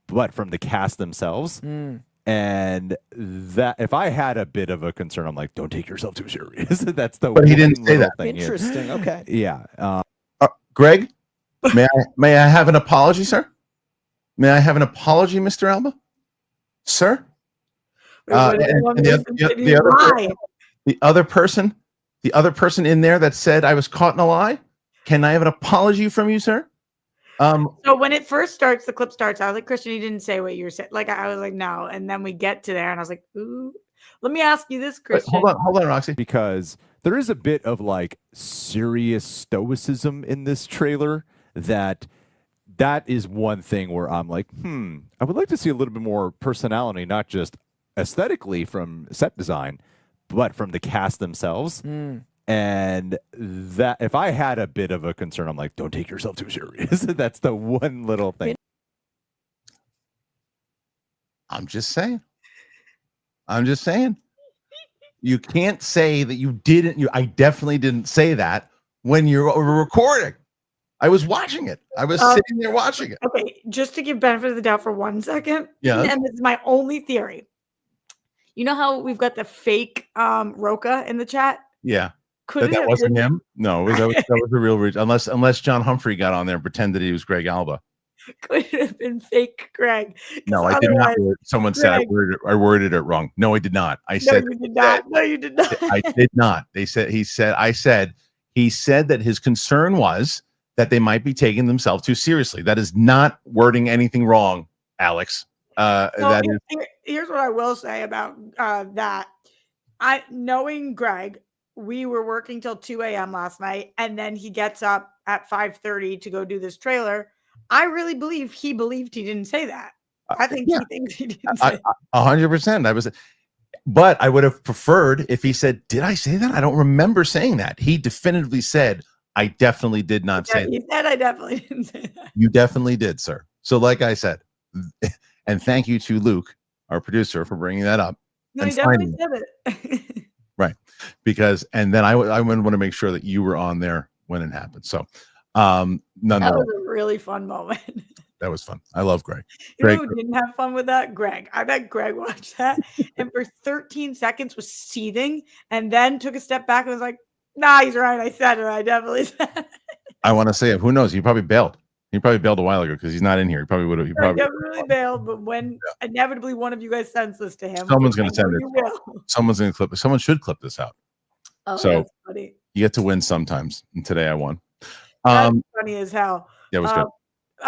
but from the cast themselves. And that if I had a bit of a concern, I'm like, don't take yourself too serious. That's the but he didn't say that thing. Interesting. Here. Okay. Yeah. Greg, may I have an apology, sir? May I have an apology, Mr. Alba? Sir? The other person in there that said I was caught in a lie. Can I have an apology from you, sir? So when it first starts, the clip starts, I was like, Kristian, you didn't say what you were saying. Like, I was like, no. And then we get to there and I was like, ooh, let me ask you this, Kristian. Hold on, Roxy. Because there is a bit of like serious stoicism in this trailer that is one thing where I'm like, I would like to see a little bit more personality, not just aesthetically from set design, but from the cast themselves. And that if I had a bit of a concern, I'm like, don't take yourself too serious. That's the one little thing. I'm just saying. You can't say that you didn't. I definitely didn't say that when you're recording. I was watching it. I was sitting there watching it. Okay, just to give benefit of the doubt for 1 second. Yeah. And this is my only theory. You know how we've got the fake Roca in the chat? Yeah. That wasn't him? No, that was the real reason. Unless John Humphrey got on there and pretended he was Greg Alba. Could it have been fake Greg? No, I did not. Someone said I worded it wrong. No, I did not. I said you did not. No, you did not. I did not. He said that his concern was that they might be taking themselves too seriously. That is not wording anything wrong, Alex. Here's what I will say about that. Knowing Greg, we were working till 2 a.m. last night, and then he gets up at 5:30 to go do this trailer. I really believe he believed he didn't say that. I think he thinks he didn't say that. 100%. But I would have preferred if he said, did I say that? I don't remember saying that. He definitively said, I definitely did not say that. He said I definitely didn't say that. You definitely did, sir. So like I said, and thank you to Luke, our producer, for bringing that up. No, he definitely said it. Right. Because, and then I would want to make sure that you were on there when it happened. So that was a really fun moment. That was fun. I love Greg. You know who didn't have fun with that? Greg. I bet Greg watched that and for 13 seconds was seething and then took a step back and was like, nah, he's right. I said it. I definitely said it. I want to say it. Who knows? He probably bailed. He probably bailed a while ago because he's not in here. He probably would have. He definitely bailed. But when inevitably one of you guys sends this to him, someone's going to send it. Someone's going to clip it. Someone should clip this out. Oh, so that's funny. You get to win sometimes. And today I won. That's funny as hell. Yeah, it was good.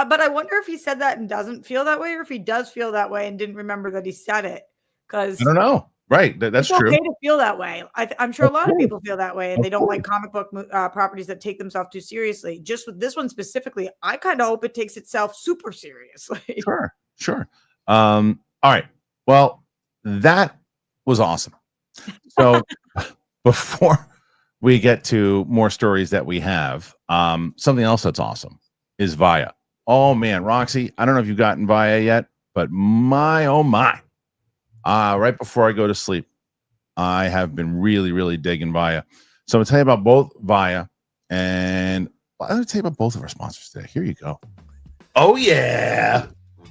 But I wonder if he said that and doesn't feel that way, or if he does feel that way and didn't remember that he said it. Because I don't know. Right. That's It's true. okay to feel that way. I'm sure Of a lot of course. people feel that way, and Of they don't like course. comic book properties that take themselves too seriously. Just with this one specifically, I kind of hope it takes itself super seriously. Sure. All right. Well, that was awesome. So before we get to more stories that we have, something else that's awesome is Via. Oh man, Roxy, I don't know if you've gotten Via yet, but my oh my. Right before I go to sleep, I have been really, really digging Via. So I'm gonna tell you about both Via and I'm gonna tell you about both of our sponsors today. Here you go. Oh yeah.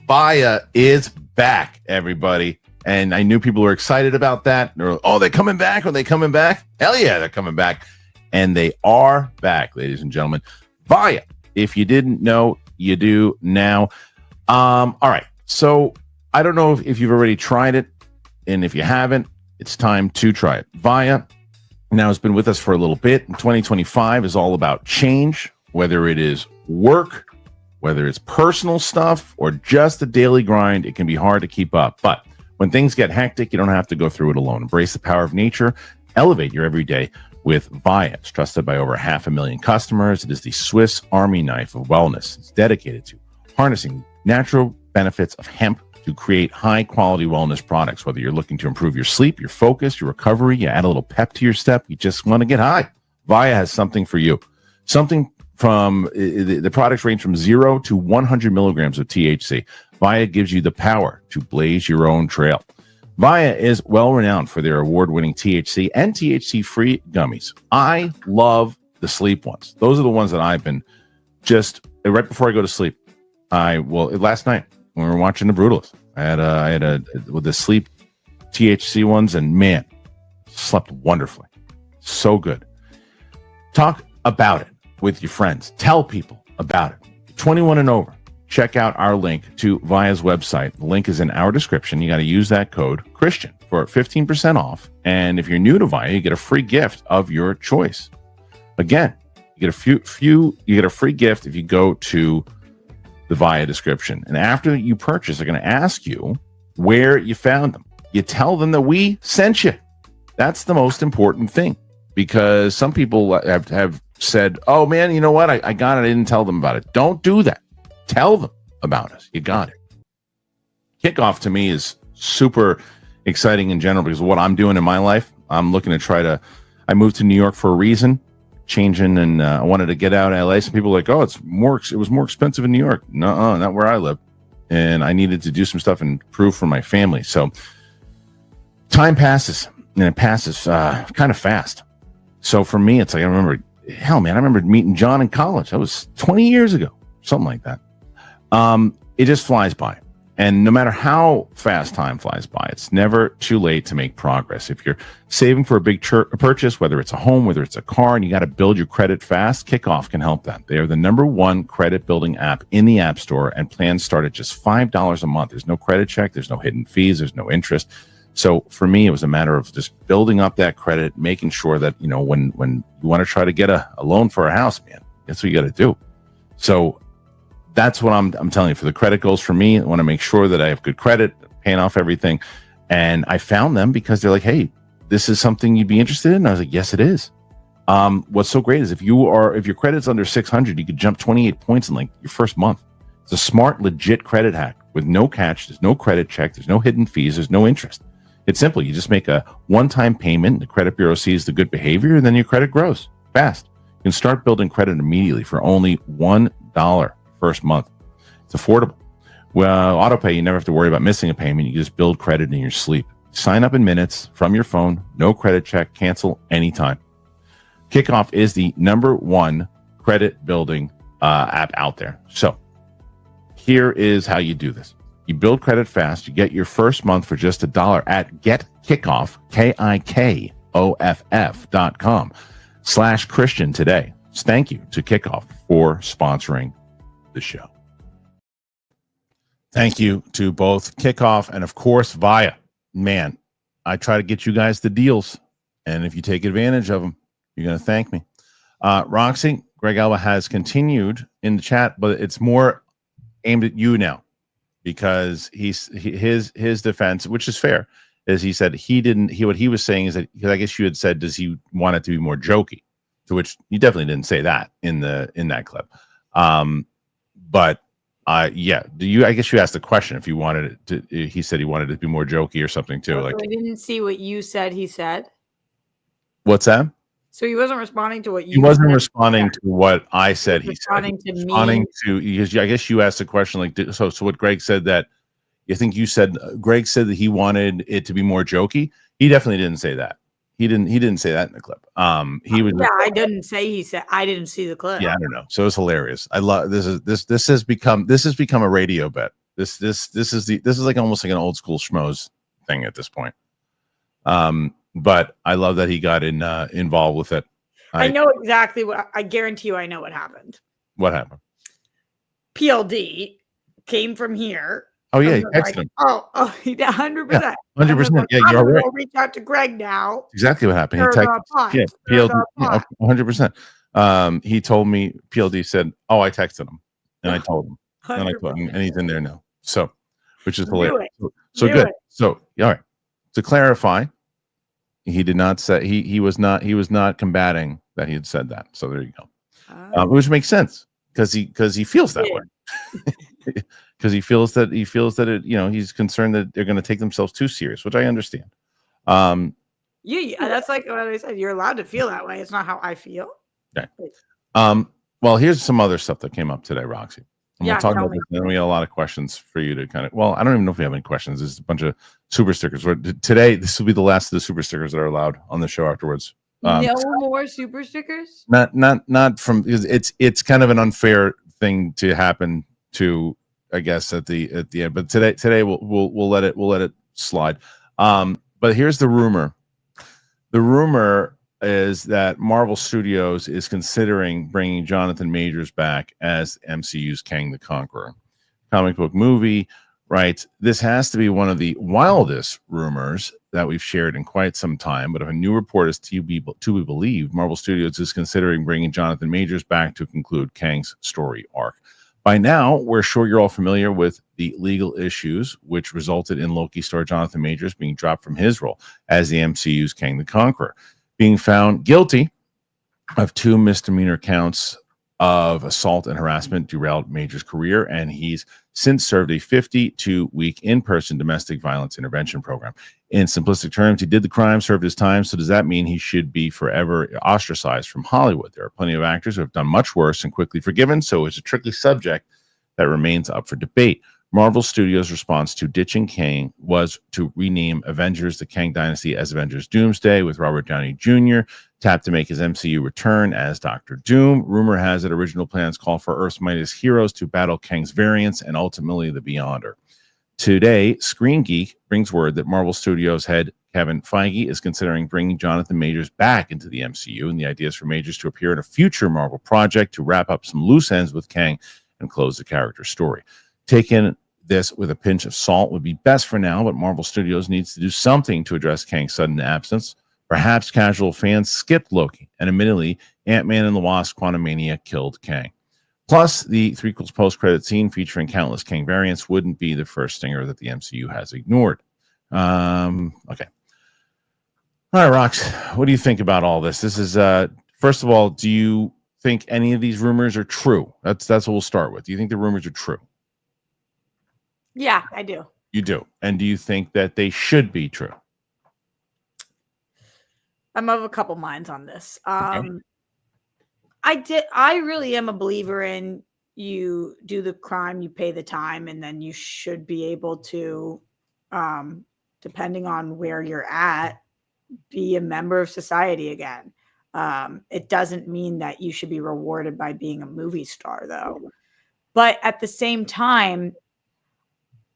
Via is back, everybody. And I knew people were excited about that. They're, oh, they're coming back. Are they coming back? Hell yeah, they're coming back. And they are back, ladies and gentlemen. Via, if you didn't know, you do now. All right. So I don't know if you've already tried it. And if you haven't, it's time to try it. Via now has been with us for a little bit. 2025 is all about change, whether it is work, whether it's personal stuff, or just the daily grind. It can be hard to keep up. But when things get hectic, you don't have to go through it alone. Embrace the power of nature. Elevate your everyday with Via. It's trusted by over 500,000 customers. It is the Swiss Army knife of wellness. It's dedicated to harnessing natural benefits of hemp to create high-quality wellness products. Whether you're looking to improve your sleep, your focus, your recovery, you add a little pep to your step, you just want to get high, Via has something for you. Something from the products range from 0 to 100 milligrams of THC. Via gives you the power to blaze your own trail. Via is well renowned for their award-winning THC and THC-free gummies. I love the sleep ones. Those are the ones that I've been just right before I go to sleep. Last night when we were watching The Brutalist, I had with the sleep THC ones, and man, slept wonderfully. So good. Talk about it with your friends. Tell people about it. 21 and over. Check out our link to Via's website. The link is in our description. You got to use that code Kristian for 15% off. And if you're new to Via, you get a free gift of your choice. Again, you get you get a free gift if you go to the Via description. And after you purchase, they're going to ask you where you found them. You tell them that we sent you. That's the most important thing, because some people have said, oh man, you know what? I got it. I didn't tell them about it. Don't do that. Tell them about us. You got it. Kickoff to me is super exciting in general, because of what I'm doing in my life. I'm looking to I moved to New York for a reason, changing, and I wanted to get out of LA. Some people are like, oh, it was more expensive in New York. No, not where I live. And I needed to do some stuff and prove for my family. So time passes, and it passes kind of fast. So for me, it's like, I remember meeting John in college. That was 20 years ago, something like that. It just flies by. And no matter how fast time flies by, it's never too late to make progress. If you're saving for a big purchase, whether it's a home, whether it's a car, and you got to build your credit fast, Kickoff can help that. They are the #1 credit building app in the App Store, and plans start at just $5 a month. There's no credit check. There's no hidden fees. There's no interest. So for me, it was a matter of just building up that credit, making sure that, when you want to try to get a loan for a house, man, that's what you got to do. So that's what I'm telling you. For the credit goals for me, I want to make sure that I have good credit, paying off everything. And I found them because they're like, hey, this is something you'd be interested in. And I was like, yes, it is. What's so great is if your credit's under 600, you could jump 28 points in like your first month. It's a smart, legit credit hack with no catch. There's no credit check. There's no hidden fees. There's no interest. It's simple. You just make a one-time payment. The credit bureau sees the good behavior, and then your credit grows fast. You can start building credit immediately for only $1 first month. It's affordable. Well, autopay, you never have to worry about missing a payment. You just build credit in your sleep. Sign up in minutes from your phone. No credit check. Cancel anytime. Kickoff is the #1 credit building app out there. So here is how you do this. You build credit fast. You get your first month for just $1 at GetKickoff, KIKOFF.com/Kristian today. Thank you to Kickoff for sponsoring the show. Thank you to both Kickoff and, of course, Via. Man, I try to get you guys the deals, and if you take advantage of them, you're going to thank me. Roxy, Greg Alba has continued in the chat, but it's more aimed at you now, because his defense, which is fair, is he said what he was saying is that, because I guess you had said, does he want it to be more jokey? To which you definitely didn't say that in that clip. But yeah, I guess you asked the question if you wanted it to, he said he wanted it to be more jokey or something too. So like, I didn't see what you said he said. what's that? So he wasn't responding to what you He wasn't said. responding to what I said. He said responding to responding me. to, because I guess you asked the question like, so what Greg said, that you think you said Greg said that he wanted it to be more jokey. He definitely didn't say that. He didn't say that in the clip. He was. Yeah, I didn't say he said. I didn't see the clip. Yeah, I don't know. So it's hilarious. I love this has become a radio bet. This is like almost like an old school schmoes thing at this point. But I love that he got involved with it. I know exactly what, I guarantee you I know what happened. What happened? PLD came from here. Oh yeah, he texted him. Oh, he 100%. 100%. Yeah, you're right. Reach out to Greg now. Exactly what happened. He texted. Yeah, PLD. 100%. He told me, PLD said, "Oh, I texted him," and I told him, and I told him, and he's in there now. So, which is hilarious. So good. So, all right. To clarify, he did not say he was not combating that he had said that. So there you go. Which makes sense because he feels that way. Because he feels that it, he's concerned that they're going to take themselves too serious, which I understand. Yeah, that's like what I said. You're allowed to feel that way. It's not how I feel. Okay. Well, here's some other stuff that came up today, Roxy. And we'll talk about this. And then we had a lot of questions for you to kind of. Well, I don't even know if we have any questions. There's a bunch of super stickers. Today, this will be the last of the super stickers that are allowed on the show afterwards. No more super stickers. Not from, because it's kind of an unfair thing to happen to, I guess, at the end. But today we'll let it slide. But here's the rumor. The rumor is that Marvel Studios is considering bringing Jonathan Majors back as MCU's Kang the Conqueror. Comic book movie, right? This has to be one of the wildest rumors that we've shared in quite some time. But if a new report is to be believed, Marvel Studios is considering bringing Jonathan Majors back to conclude Kang's story arc. By now, we're sure you're all familiar with the legal issues which resulted in Loki star Jonathan Majors being dropped from his role as the MCU's Kang the Conqueror, being found guilty of 2 misdemeanor counts of assault and harassment derailed Majors' career, and he's since served a 52-week in-person domestic violence intervention program. In simplistic terms, he did the crime, served his time, so does that mean he should be forever ostracized from Hollywood? There are plenty of actors who have done much worse and quickly forgiven, so it's a tricky subject that remains up for debate. Marvel Studios' response to ditching Kang was to rename Avengers the Kang Dynasty as Avengers Doomsday, with Robert Downey Jr. tapped to make his MCU return as Doctor Doom. Rumor has it original plans call for Earth's mightiest heroes to battle Kang's variants and ultimately the Beyonder. Today, Screen Geek brings word that Marvel Studios head Kevin Feige is considering bringing Jonathan Majors back into the MCU, and the idea is for Majors to appear in a future Marvel project to wrap up some loose ends with Kang and close the character's story. Taking this with a pinch of salt would be best for now, but Marvel Studios needs to do something to address Kang's sudden absence. Perhaps casual fans skipped Loki, and admittedly, Ant-Man and the Wasp: Quantumania killed Kang. Plus, the threequels post-credit scene featuring countless Kang variants wouldn't be the first stinger that the MCU has ignored. Okay. All right, Rox, what do you think about all this? This is, first of all, do you think any of these rumors are true? That's what we'll start with. Do you think the rumors are true? Yeah, I do. You do. And do you think that they should be true? I'm of a couple minds on this. Okay. I really am a believer in you do the crime, you pay the time, and then you should be able to, depending on where you're at, be a member of society again. It doesn't mean that you should be rewarded by being a movie star, though. But at the same time,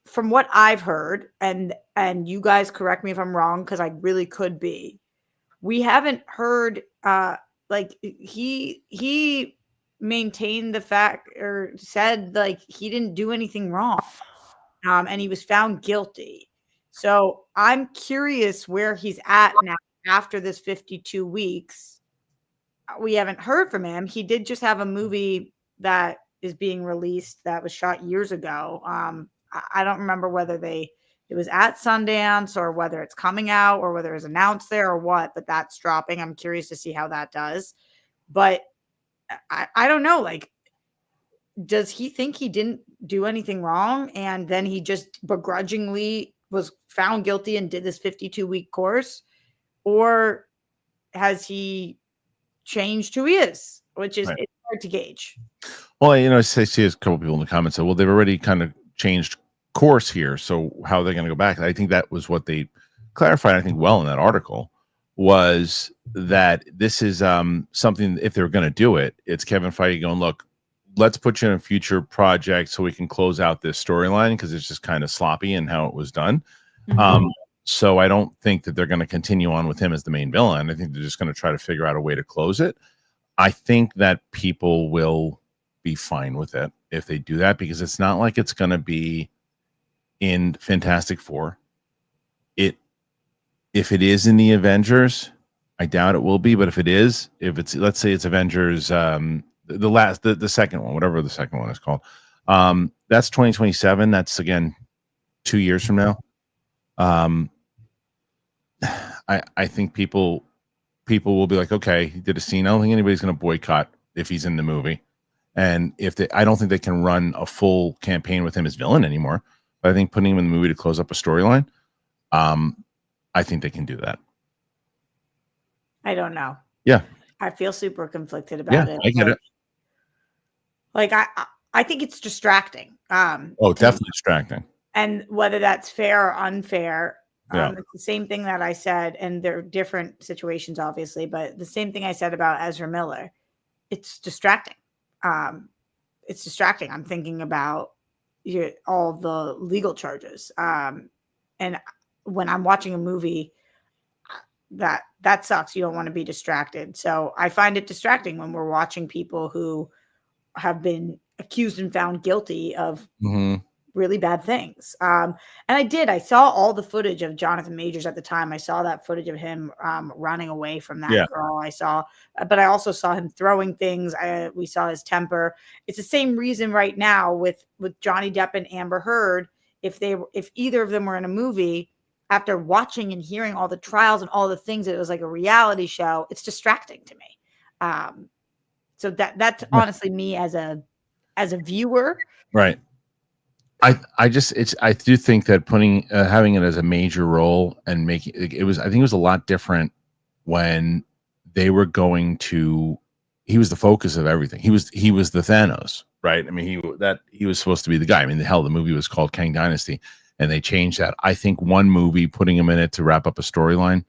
from what I've heard, and you guys correct me if I'm wrong, because I really could be, we haven't heard like he maintained the fact, or said like he didn't do anything wrong, and he was found guilty. So I'm curious where he's at now after this 52 weeks. We haven't heard from him. He did just have a movie that is being released that was shot years ago. I don't remember whether they it was at Sundance or whether it's coming out or whether it's announced there or what, but that's dropping. I'm curious to see how that does. But I don't know. Like, does he think he didn't do anything wrong and then he just begrudgingly was found guilty and did this 52-week course? Or has he changed who he is, which is it's hard to gauge. Well, I see a couple people in the comments said, well, they've already kind of changed course here. So how are they going to go back? I think that was what they clarified, I think, well in that article, was that this is something, if they're going to do it, it's Kevin Feige going, look, let's put you in a future project so we can close out this storyline because it's just kind of sloppy in how it was done. So I don't think that they're going to continue on with him as the main villain. I think they're just going to try to figure out a way to close it. I think that people will be fine with it if they do that, because it's not like it's going to be in Fantastic Four. If it is in the Avengers, I doubt it will be, but if it's, let's say it's Avengers, the second one, whatever the second one is called, that's 2027. That's again 2 years from now. I think people will be like, okay, he did a scene. I don't think anybody's going to boycott if he's in the movie. And I don't think they can run a full campaign with him as villain anymore. But I think putting him in the movie to close up a storyline, I think they can do that. I don't know. Yeah. I feel super conflicted about it. I get it. Like, I think it's distracting. Definitely distracting. And whether that's fair or unfair, Yeah. it's the same thing that I said, and they're different situations, obviously, but the same thing I said about Ezra Miller. It's distracting. It's distracting. I'm thinking about all the legal charges. And when I'm watching a movie, that sucks. You don't want to be distracted. So I find it distracting when we're watching people who have been accused and found guilty of really bad things. And I saw all the footage of Jonathan Majors at the time. I saw that footage of him running away from that girl. But I also saw him throwing things. We saw his temper. It's the same reason right now with Johnny Depp and Amber Heard. If either of them were in a movie, after watching and hearing all the trials and all the things, it was like a reality show. It's distracting to me. So that's honestly me as a viewer. Right. I do think that having it as a major role and making I think it was a lot different when they were he was the focus of everything. He was the Thanos, right? I mean, he was supposed to be the guy. I mean, the movie was called Kang Dynasty, and they changed that. I think one movie, putting him in it to wrap up a storyline,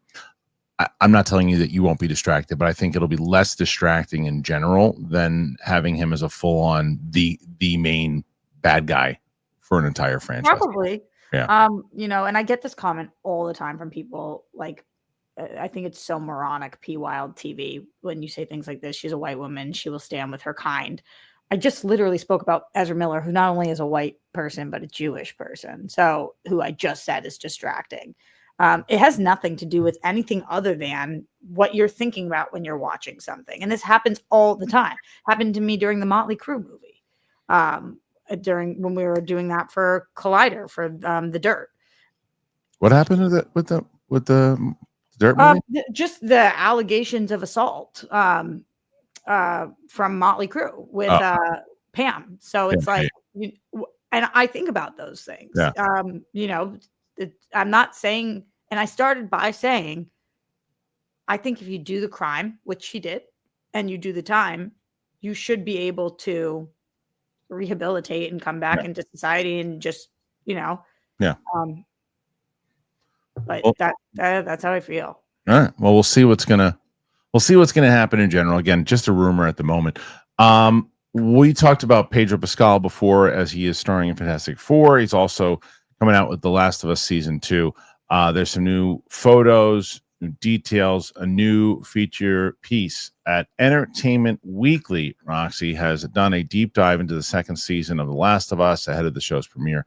I'm not telling you that you won't be distracted, but I think it'll be less distracting in general than having him as a full-on the main bad guy for an entire franchise. Probably. Yeah. And I get this comment all the time from people like, I think it's so moronic, P Wild TV, when you say things like this. She's a white woman. She will stand with her kind. I just literally spoke about Ezra Miller, who not only is a white person, but a Jewish person. So who I just said is distracting. It has nothing to do with anything other than what you're thinking about when you're watching something. And this happens all the time. Happened to me during the Motley Crue movie. When we were doing that for Collider for The Dirt. What happened to with the Dirt movie? Just the allegations of assault from Motley Crue with Pam. So it's like, and I think about those things. Yeah. I'm not saying, and I started by saying, I think if you do the crime, which he did, and you do the time, you should be able to rehabilitate and come back into society and just, but that's how I feel. All right. Well, we'll see what's gonna happen in general. Again, just a rumor at the moment. We talked about Pedro Pascal before, as he is starring in Fantastic Four. He's also coming out with The Last of Us Season 2. There's some new photos, new details, a new feature piece at Entertainment Weekly. Roxy has done a deep dive into the second season of The Last of Us ahead of the show's premiere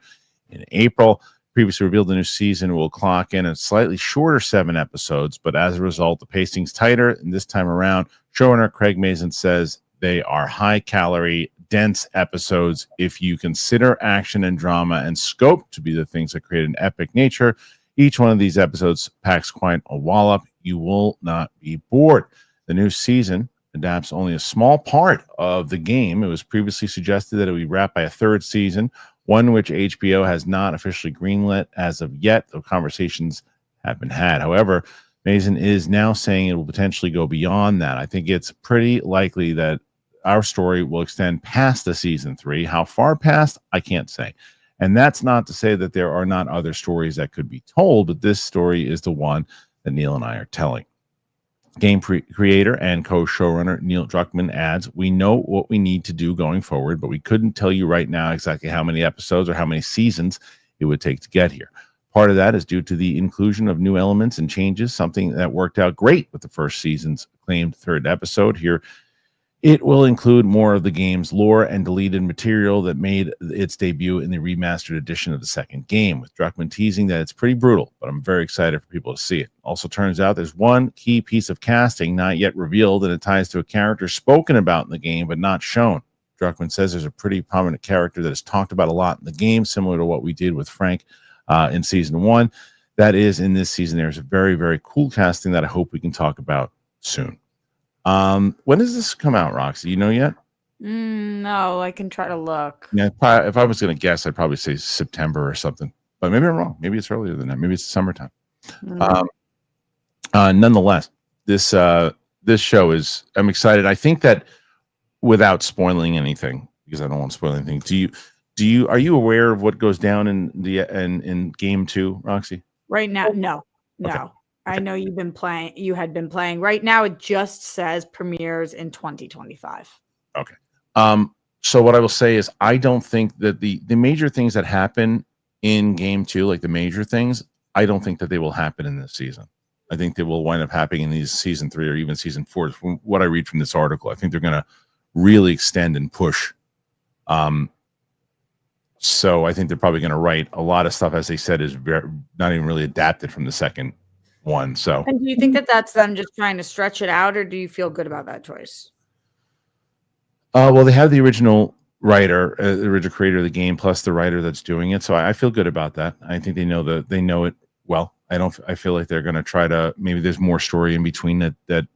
in April. Previously revealed the new season will clock in at slightly shorter 7 episodes, but as a result, the pacing's tighter. And this time around, showrunner Craig Mazin says they are high-calorie, dense episodes. If you consider action and drama and scope to be the things that create an epic nature, each one of these episodes packs quite a wallop. You will not be bored. The new season adapts only a small part of the game. It was previously suggested that it would be wrapped by a third season, one which HBO has not officially greenlit as of yet, though conversations have been had. However, Mason is now saying it will potentially go beyond that. I think it's pretty likely that our story will extend past the season 3. How far past, I can't say. And that's not to say that there are not other stories that could be told, but this story is the one that Neil and I are telling. Game creator and co-showrunner Neil Druckmann adds, "We know what we need to do going forward, but we couldn't tell you right now exactly how many episodes or how many seasons it would take to get here. Part of that is due to the inclusion of new elements and changes, something that worked out great with the first season's acclaimed third episode. Here, it will include more of the game's lore and deleted material that made its debut in the remastered edition of the second game, with Druckmann teasing that it's pretty brutal, but I'm very excited for people to see it. Also turns out there's one key piece of casting not yet revealed, and it ties to a character spoken about in the game but not shown. Druckmann says there's a pretty prominent character that is talked about a lot in the game, similar to what we did with Frank in season 1. That is, in this season, there's a very, very cool casting that I hope we can talk about soon." When does this come out, Roxy? You know yet? No, I can try to look. Yeah, if I was going to guess, I'd probably say September or something. But maybe I'm wrong. Maybe it's earlier than that. Maybe it's summertime. Nonetheless, this show is. I'm excited. I think that without spoiling anything, because I don't want to spoil anything. Are you aware of what goes down in game 2, Roxy? Right now, no. Okay. I know you had been playing. Right now it just says premieres in 2025. Okay. So what I will say is I don't think that the major things that happen in game 2, like the major things, I don't think that they will happen in this season. I think they will wind up happening in these season 3 or even season 4. From what I read from this article, I think they're going to really extend and push. So I think they're probably going to write a lot of stuff, as they said, is not even really adapted from the second one. So, and do you think that that's them just trying to stretch it out, or do you feel good about that choice? Well, they have the original writer, the original creator of the game, plus the writer that's doing it. So I feel good about that. I think they know it well. I feel like they're going to try to, maybe there's more story in between that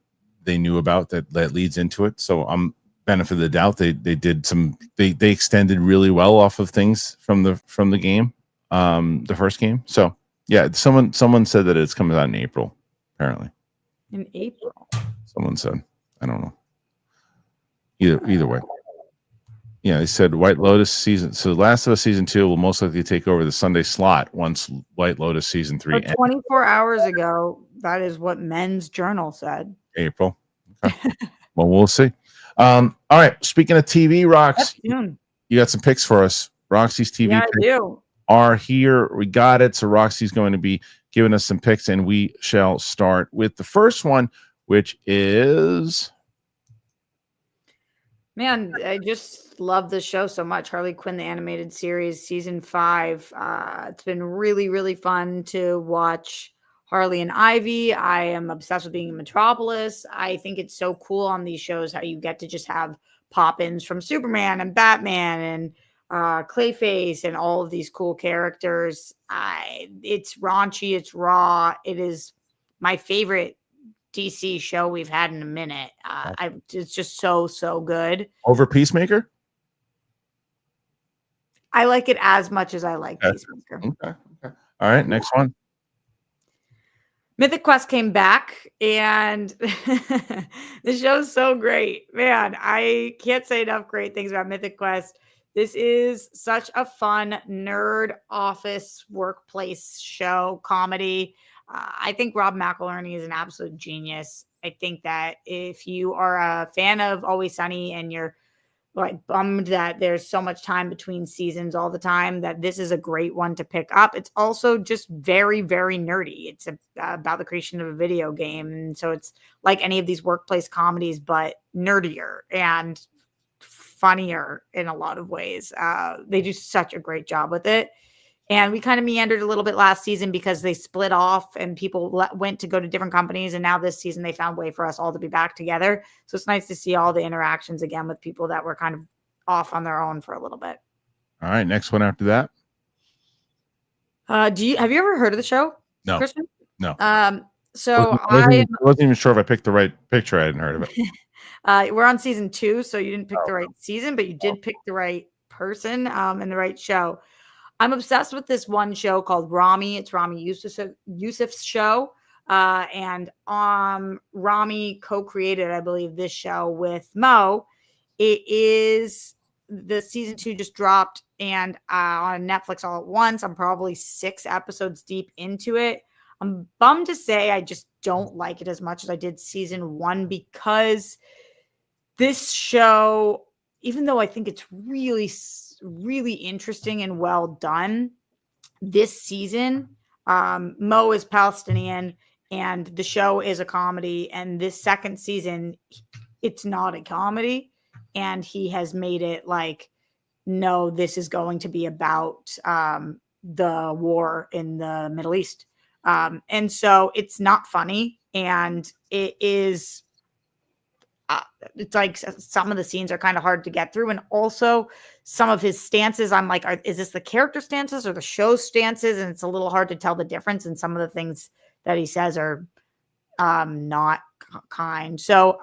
they knew about that leads into it. So I'm benefit of the doubt. They extended really well off of things from the game, the first game. So yeah, someone said that it's coming out in April, apparently. In April? Someone said. I don't know. Either way. Yeah, they said White Lotus season. So Last of Us season 2 will most likely take over the Sunday slot once White Lotus season 3 ends. 24 hours ago, that is what Men's Journal said. April. Okay. Well, we'll see. All right. Speaking of TV, Rox, you got some picks for us. Roxy's TV picks I do. Are here. We got it. So Roxy's going to be giving us some picks, and we shall start with the first one, which is... Man, I just love this show so much. Harley Quinn, the animated series, season 5. It's been really, really fun to watch Harley and Ivy. I am obsessed with being in Metropolis. I think it's so cool on these shows how you get to just have pop-ins from Superman and Batman and Clayface and all of these cool characters. It's raunchy. It's raw. It is my favorite DC show we've had in a minute. It's just so good. Over Peacemaker? I like it as much as I like Peacemaker. Okay. All right, next one. Mythic Quest came back, and the show's so great. Man, I can't say enough great things about Mythic Quest. This is such a fun nerd office workplace show comedy. I think Rob McElhenney is an absolute genius. I think that if you are a fan of Always Sunny and you're like bummed that there's so much time between seasons all the time, that this is a great one to pick up. It's also just very, very nerdy. It's about the creation of a video game. And so it's like any of these workplace comedies, but nerdier and funnier in a lot of ways. They do such a great job with it. And we kind of meandered a little bit last season because they split off and people went to go to different companies. And now this season, they found a way for us all to be back together. So it's nice to see all the interactions again with people that were kind of off on their own for a little bit. All right, next one after that. Have you ever heard of the show? No. Kristian? No. So I wasn't even sure if I picked the right picture. I hadn't heard of it. We're on season 2, so you didn't pick the right season, but you did pick the right person and the right show. I'm obsessed with this one show called Rami. It's Rami Youssef's show. And Rami co-created, I believe, this show with Mo. The season 2 just dropped and on Netflix all at once. I'm probably 6 episodes deep into it. I'm bummed to say I just don't like it as much as I did season 1 because this show, even though I think it's really, really interesting and well done, this season, Mo is Palestinian and the show is a comedy. And this second season, it's not a comedy. And he has made it like, no, this is going to be about the war in the Middle East. And so it's not funny. And it is, it's like some of the scenes are kind of hard to get through. And also some of his stances, I'm like, is this the character stances or the show stances? And it's a little hard to tell the difference. And some of the things that he says are not kind. So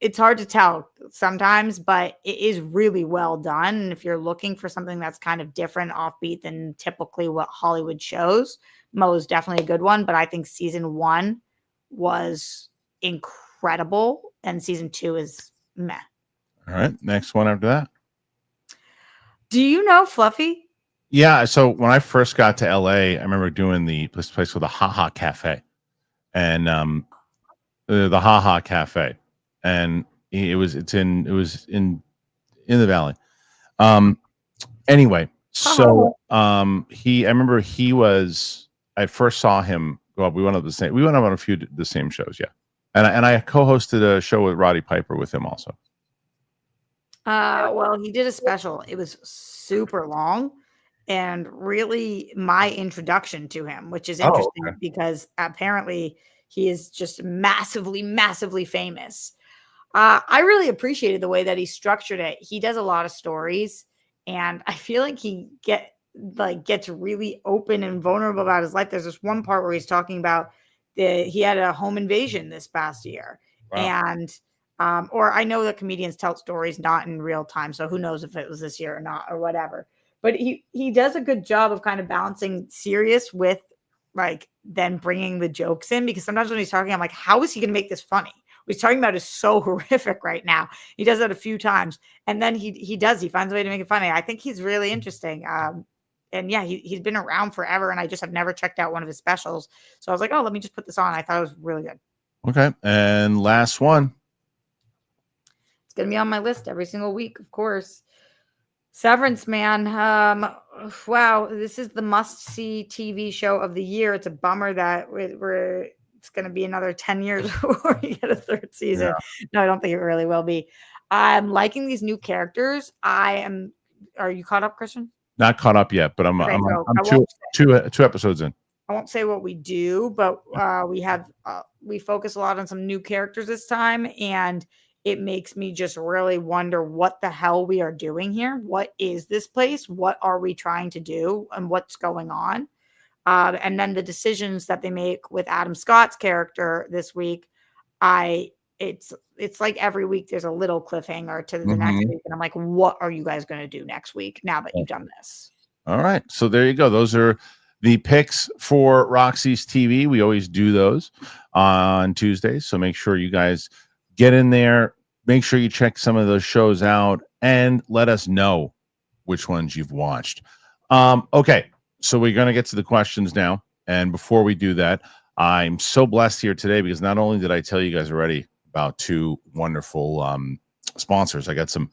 it's hard to tell sometimes, but it is really well done. And if you're looking for something that's kind of different, offbeat than typically what Hollywood shows, Mo is definitely a good one. But I think season 1 was incredible and season 2 is meh. All right, next one after that. Do you know Fluffy? Yeah, so when I first got to LA, I remember doing this place called the Ha Ha Cafe, and the Ha Ha Cafe, and it was in the Valley. Anyway, so I first saw him go up. We went up on a few the same shows, yeah. And I co-hosted a show with Roddy Piper with him also. Well, he did a special. It was super long and really my introduction to him, which is interesting because apparently he is just massively, massively famous. I really appreciated the way that he structured it. He does a lot of stories and I feel like he gets really open and vulnerable about his life. There's this one part where he's talking about he had a home invasion this past year. Wow. And or I know that comedians tell stories not in real time, so who knows if it was this year or not or whatever. But he does a good job of kind of balancing serious with like then bringing the jokes in, because sometimes when he's talking, I'm like, how is he going to make this funny? What he's talking about is so horrific right now. He does that a few times, and then he finds a way to make it funny. I think he's really interesting. And yeah, he's been around forever, and I just have never checked out one of his specials. So I was like, oh, let me just put this on. I thought it was really good. Okay, and last one. It's going to be on my list every single week, of course. Severance, man. Wow, this is the must-see TV show of the year. It's a bummer that it's going to be another 10 years before we get a third season. Yeah. No, I don't think it really will be. I'm liking these new characters. Are you caught up, Kristian? Not caught up yet, but I'm 2 episodes in. I won't say what we do, but we focus a lot on some new characters this time, and it makes me just really wonder what the hell we are doing here. What is this place? What are we trying to do? And what's going on? And then the decisions that they make with Adam Scott's character this week, it's like every week there's a little cliffhanger to the next week. And I'm like, what are you guys going to do next week now that you've done this? All right. So there you go. Those are the picks for Roxy's TV. We always do those on Tuesdays. So make sure you guys get in there. Make sure you check some of those shows out and let us know which ones you've watched. Okay. So we're going to get to the questions now. And before we do that, I'm so blessed here today because not only did I tell you guys already about 2 wonderful sponsors, I got some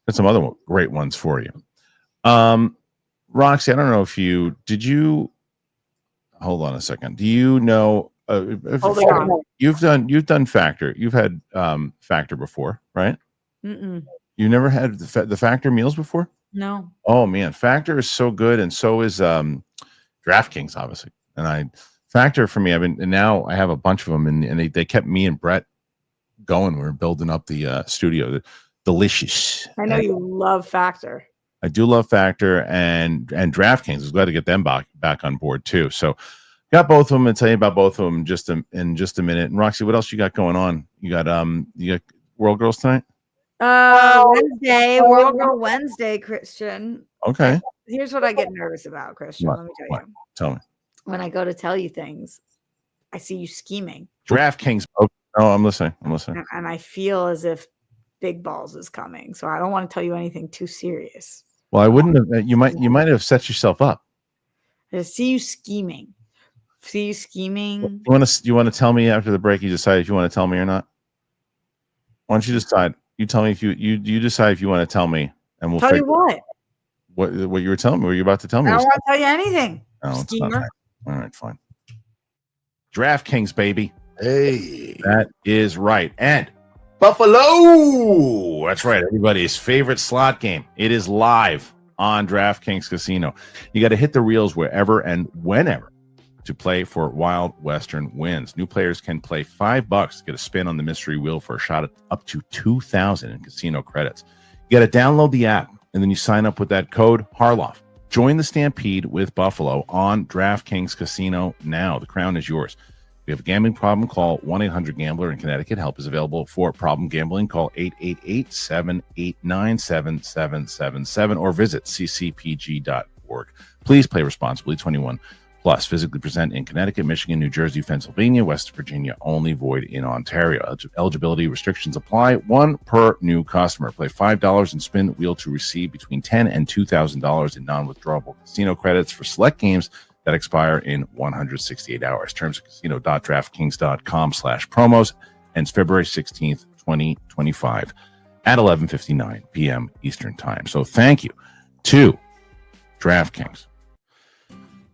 other great ones for you. Roxy, I don't know if hold on a second. Do you know, you've done Factor. You've had Factor before, right? Mm-mm. You never had the Factor meals before? No. Oh man, Factor is so good, and so is DraftKings, obviously. And Factor for me, and now I have a bunch of them, and they kept me and Brett going. We were building up the studio. delicious. I know you love Factor. I do love Factor and DraftKings. I was glad to get them back on board too. So got both of them and tell you about both of them in just a minute. And Roxy, what else you got going on? You got World Girls tonight? Wednesday, World Girl Wednesday, Kristian. Okay. Here's what I get nervous about, Kristian. What? Let me tell What? you. Tell me. When I go to tell you things, I see you scheming. DraftKings. Oh, I'm listening. And I feel as if Big Balls is coming. So I don't want to tell you anything too serious. Well, I wouldn't have. You might have set yourself up. I see you scheming. See you scheming. You want to tell me after the break? You decide if you want to tell me or not. Why don't you decide? You tell me if you decide if you want to tell me, and we'll tell you what. What you were telling me? What you about to tell me? I don't want to tell you anything. Oh, Schemer. All right, fine. DraftKings, baby. Hey, that is right. And Buffalo. That's right. Everybody's favorite slot game. It is live on DraftKings Casino. You got to hit the reels wherever and whenever to play for Wild Western wins. New players can play $5 to get a spin on the mystery wheel for a shot at up to 2,000 in casino credits. You got to download the app, and then you sign up with that code Harloff. Join the Stampede with Buffalo on DraftKings Casino now. The crown is yours. If you have a gambling problem, call 1-800-GAMBLER in Connecticut. Help is available for problem gambling. Call 888-789-7777 or visit ccpg.org. Please play responsibly. 21 plus. Physically present in Connecticut, Michigan, New Jersey, Pennsylvania, West Virginia. Only void in Ontario. Eligibility restrictions apply. One per new customer. Play $5 and spin wheel to receive between $10 and $2,000 in non-withdrawable casino credits for select games that expire in 168 hours. Terms at casino.draftkings.com/promos. Ends February 16th, 2025 at 11:59 p.m. Eastern Time. So thank you to DraftKings.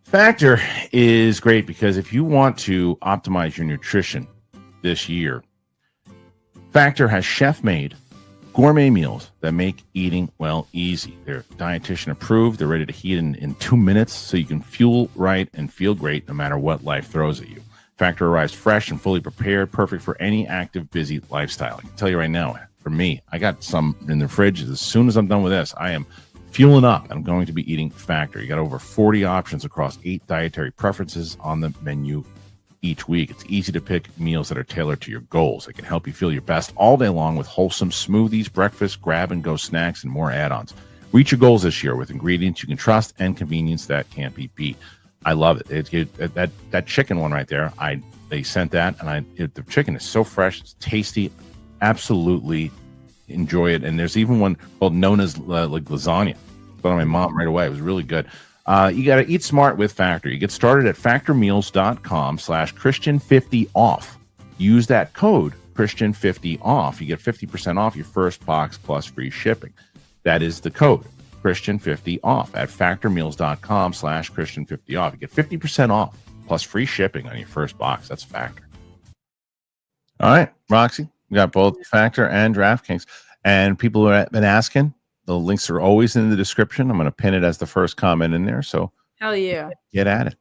Factor is great because if you want to optimize your nutrition this year, Factor has chef-made gourmet meals that make eating, well, easy. They're dietitian approved. They're ready to heat in 2 minutes so you can fuel right and feel great no matter what life throws at you. Factor arrives fresh and fully prepared, perfect for any active, busy lifestyle. I can tell you right now, for me, I got some in the fridge. As soon as I'm done with this, I am fueling up. I'm going to be eating Factor. You got over 40 options across 8 dietary preferences on the menu each week. It's easy to pick meals that are tailored to your goals. It can help you feel your best all day long with wholesome smoothies, breakfast, grab-and-go snacks, and more add-ons. Reach your goals this year with ingredients you can trust and convenience that can't be beat. I love it. That chicken one right there, they sent that, and the chicken is so fresh, it's tasty. Absolutely enjoy it. And there's even one called known as like lasagna. Put on my mom right away. It was really good. You got to eat smart with Factor. You get started at factormeals.com/Kristian50off. Use that code Kristian50off. You get 50% off your first box plus free shipping. That is the code Kristian50off at factormeals.com/Kristian50off. You get 50% off plus free shipping on your first box. That's Factor. All right, Roxy, we got both Factor and DraftKings. And people have been asking. The links are always in the description. I'm going to pin it as the first comment in there. So hell yeah, get at it.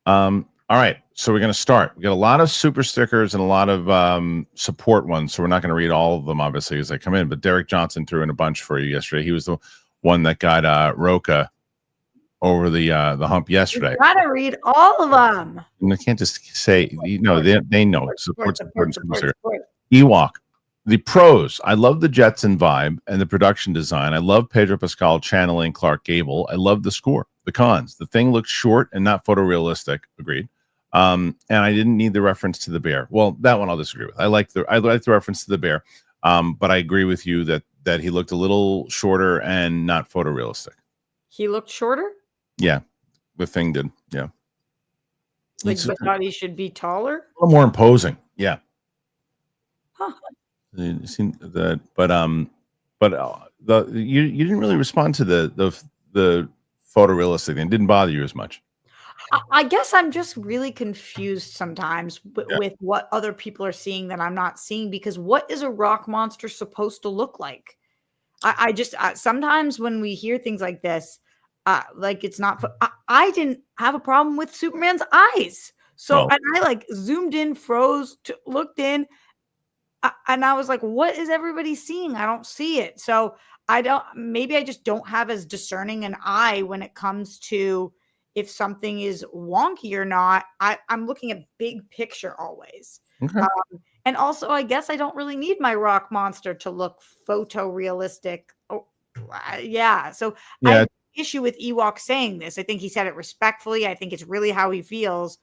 All right. So we're going to start. We got a lot of super stickers and a lot of support ones. So we're not going to read all of them, obviously, as they come in. But Derek Johnson threw in a bunch for you yesterday. He was the one that got Roca over the hump yesterday. You got to read all of them. And I can't just say, they know. Support. Ewok. The pros, I love the Jetson vibe and the production design. I love Pedro Pascal channeling Clark Gable. I love the score. The cons, the thing looked short and not photorealistic. Agreed. And I didn't need the reference to the bear. Well, that one I'll disagree with. I like the reference to the bear. But I agree with you that he looked a little shorter and not photorealistic. He looked shorter? Yeah, the thing did. Yeah. Like, I thought he should be taller? A little more imposing. Yeah. Huh. You didn't really respond to the photorealistic thing. It didn't bother you as much. I guess I'm just really confused sometimes with what other people are seeing that I'm not seeing, because what is a rock monster supposed to look like? I just sometimes when we hear things like this, like it's not. I didn't have a problem with Superman's eyes, so and I like zoomed in, froze, looked in. And I was like, what is everybody seeing? I don't see it. So maybe I just don't have as discerning an eye when it comes to if something is wonky or not. I'm looking at big picture always. Okay. And also, I guess I don't really need my rock monster to look photorealistic. Oh, yeah. So I have an issue with Ewok saying this. I think he said it respectfully. I think it's really how he feels,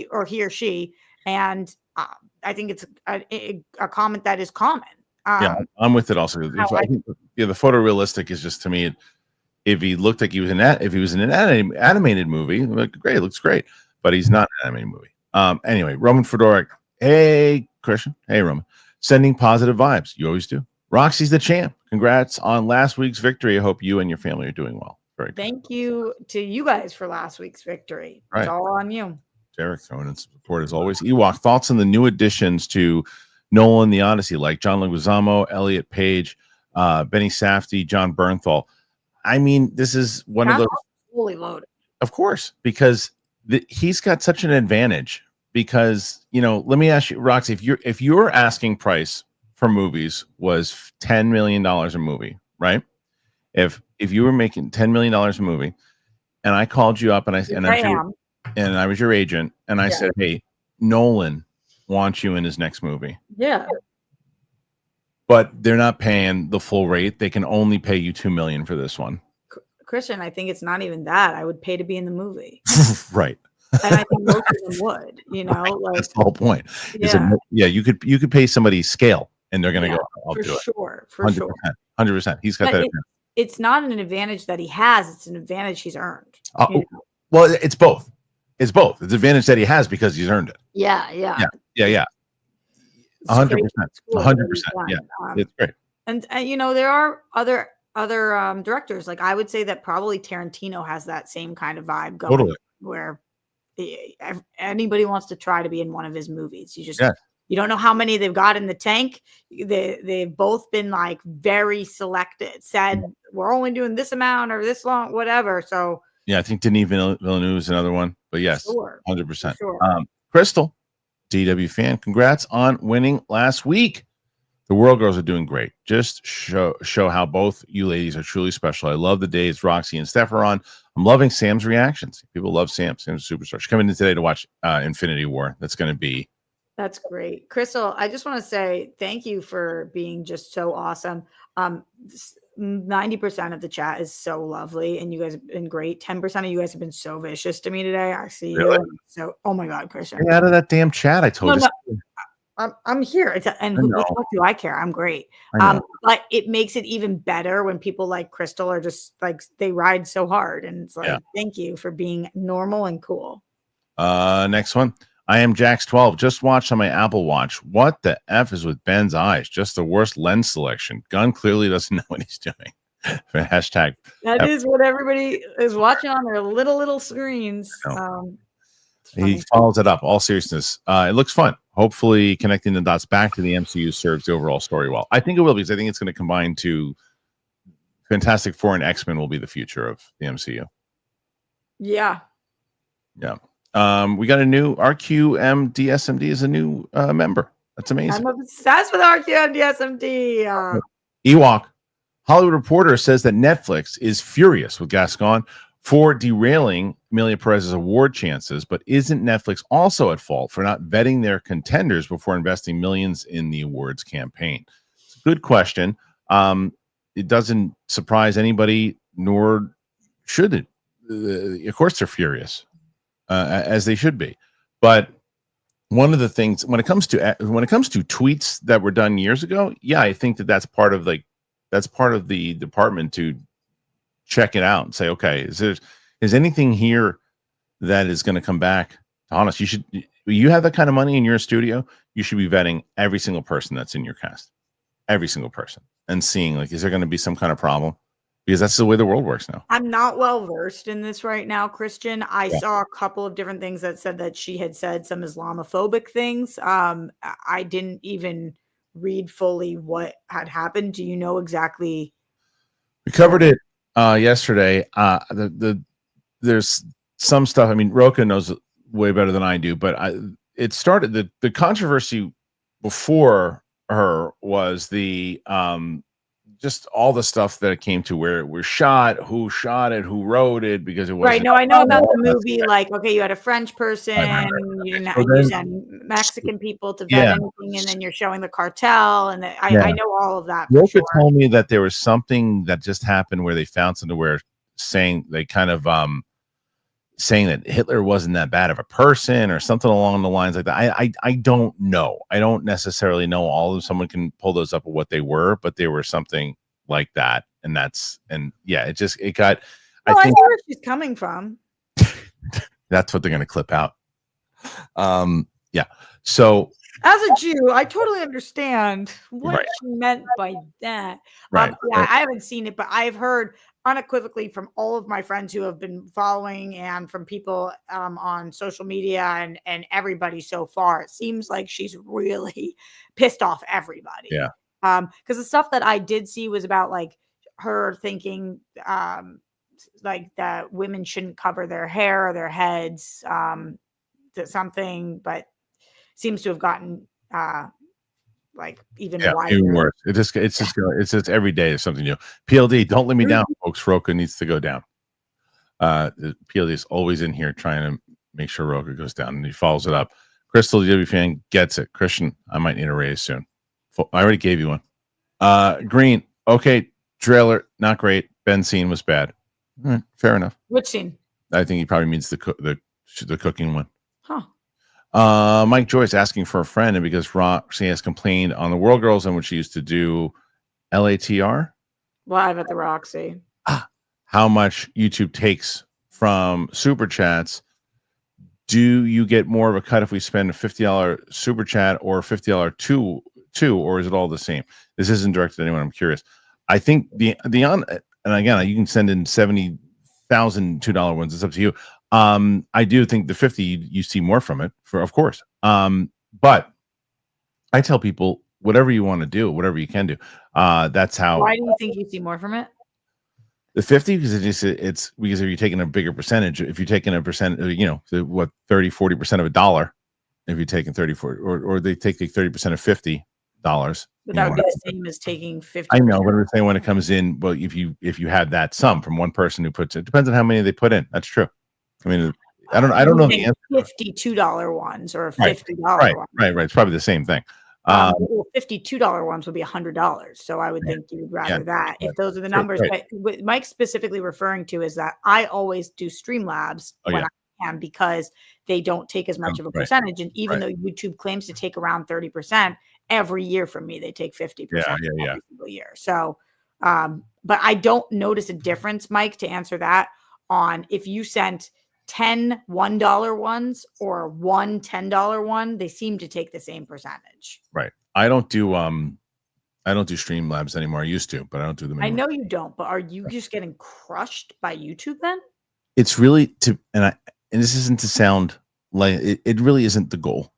or he or she. And I think it's a comment that is common. I'm with it also. I think the photorealistic is just, to me, if he looked like he was in an animated movie, like, great, it looks great, but he's not an animated movie. Anyway, Roman Fedoric, hey Kristian, hey Roman, sending positive vibes. You always do. Roxy's the champ. Congrats on last week's victory. I hope you and your family are doing well. Very good. Thank you to you guys for last week's victory. It's all on you. Derek throwing in support as always. Ewok, thoughts on the new additions to Nolan the Odyssey, like John Leguizamo, Elliot Page, Benny Safdie, John Bernthal. I mean, this is one of those fully loaded. Of course, because he's got such an advantage. Because, let me ask you, Roxy, if your asking price for movies was $10 million a movie, right? If you were making $10 million a movie, and I called you up and I was your agent, and I said, hey, Nolan wants you in his next movie. Yeah. But they're not paying the full rate. They can only pay you $2 million for this one. Kristian, I think it's not even that. I would pay to be in the movie. Right. And I think most of them would, right. Like, that's the whole point. You could pay somebody scale and they're going to go, I'll do it. For 100%, sure. 100%. He's got that. It's not an advantage that he has. It's an advantage he's earned. Well, it's both. It's both. It's an advantage that he has because he's earned it. Yeah. 100%. 100%. Yeah. It's great. And there are other directors. Like, I would say that probably Tarantino has that same kind of vibe going. Totally. Where anybody wants to try to be in one of his movies. You don't know how many they've got in the tank. They've both been like very selected, said we're only doing this amount or this long, whatever. So yeah, I think Denis Villeneuve is another one, but yes, 100%. Sure. Crystal, DW fan, congrats on winning last week. The World Girls are doing great. Just show how both you ladies are truly special. I love the days Roxy and Steph are on. I'm loving Sam's reactions. People love Sam. Sam's a superstar. She's coming in today to watch Infinity War. That's great. Crystal, I just want to say thank you for being just so awesome. 90% of the chat is so lovely, and you guys have been great. 10% of you guys have been so vicious to me today. I see you. So, oh my God, Kristian. Get out of that damn chat. I told you. I'm here, and who do I care? I'm great. But it makes it even better when people like Crystal are just like, they ride so hard, and it's like, thank you for being normal and cool. Next one. I am Jax12. Just watched on my Apple Watch. What the F is with Ben's eyes? Just the worst lens selection. Gunn clearly doesn't know what he's doing. Hashtag. That is what everybody is watching on their little screens. He follows it up. All seriousness. It looks fun. Hopefully connecting the dots back to the MCU serves the overall story well. I think it will, because I think it's going to combine to Fantastic Four and X-Men will be the future of the MCU. Yeah. We got a new RQMDSMD is a new member. That's amazing. I'm obsessed with RQMDSMD. Ewok, Hollywood Reporter says that Netflix is furious with Gascon for derailing Amelia Perez's award chances, but isn't Netflix also at fault for not vetting their contenders before investing millions in the awards campaign? It's a good question. It doesn't surprise anybody, nor should it. Of course, they're furious. As they should be. But one of the things when it comes to tweets that were done years ago, I think that's part of the department to check it out and say, okay, is anything here that is going to come back to honest? You have that kind of money in your studio, you should be vetting every single person that's in your cast, every single person, and seeing, like, is there going to be some kind of problem? Because that's the way the world works now. I'm not well versed in this right now, Kristian. I saw a couple of different things that said that she had said some Islamophobic things. I didn't even read fully what had happened. Do you know exactly? We covered it yesterday. There's some stuff. I mean, Roka knows way better than I do, but it started the controversy before her was the just all the stuff that it came to, where it was shot, who shot it, who wrote it, because it was right. No, I know about the movie. Like, okay, you had a French person, you didn't So use Mexican people to vet anything, and then you're showing the cartel, and I know all of that. Roka told me that there was something that just happened where they found something where saying they kind of saying that Hitler wasn't that bad of a person or something along the lines like that. I don't know. I don't necessarily know all of them. Someone can pull those up of what they were, but they were something like that. And it got, I think where she's coming from. That's what they're going to clip out. So as a Jew, I totally understand what she meant by that. I haven't seen it, but I've heard unequivocally from all of my friends who have been following and from people on social media and everybody so far. It seems like she's really pissed off everybody. Yeah. Because the stuff that I did see was about like her thinking like that women shouldn't cover their hair or their heads, something, but seems to have gotten like even wider. Even worse. It's just every day is something new. PLD, don't let me down, folks. Roka needs to go down. PLD is always in here trying to make sure Roka goes down, and he follows it up. Crystal, the W fan, gets it. Christian, I might need a raise soon. I already gave you one. Green, okay. Trailer, not great. Ben scene was bad. All right, fair enough. Which scene? I think he probably means the cooking one. Huh. Mike Joyce asking for a friend, and because Roxy has complained on the World Girls and what she used to do, LATR live at the Roxy. How much YouTube takes from super chats? Do you get more of a cut if we spend a $50 super chat or $50 two, or is it all the same? This isn't directed to anyone. I'm curious. I think the on, and again, you can send in 70,000 $2 ones. It's up to you. I do think the 50 you see more from it, of course. But I tell people whatever you want to do, whatever you can do. That's how. Why do you think you see more from it? The 50, because it's because if you're taking a bigger percentage, if you're taking a percent, 30-40% of a dollar, if you're taking 30-40, or they take the 30% of $50. But that would be the same as taking 50. I know, but I'm saying when it comes in, well, if you had that sum from one person who puts it, depends on how many they put in. That's true. I mean, I don't know the answer. $52 ones or $50 ones. Right. It's probably the same thing. $52 ones would be $100. So I would think you would rather that if those are the numbers. Right. But what Mike's specifically referring to is that I always do Streamlabs when I can, because they don't take as much of a percentage. And even though YouTube claims to take around 30%, every year from me, they take 50% every single year. So, but I don't notice a difference, Mike, to answer that, on if you sent 10 $1 ones or one $10 one, they seem to take the same percentage. Right. I don't do Streamlabs anymore. I used to, but I don't do them anymore. I know you don't, but are you just getting crushed by YouTube then? It's really and this isn't to sound like it really isn't the goal.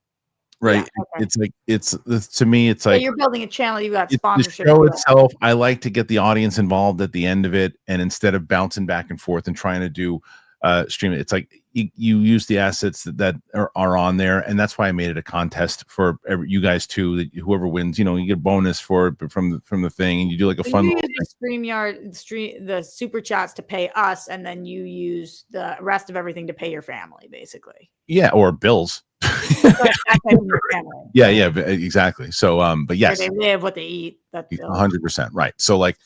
Right. Yeah, okay. It's to me, it's like you're building a channel, you got sponsorship. The show itself, I like to get the audience involved at the end of it, and instead of bouncing back and forth and trying to do stream it, it's like you use the assets that are on there, and that's why I made it a contest for you guys too. That whoever wins, you get a bonus for it from the thing, and you do like a fun. You use the StreamYard, the super chats to pay us, and then you use the rest of everything to pay your family, basically. Yeah, or bills. Yeah, exactly. So, but yes, where they live, what they eat. That's 100% right. So, like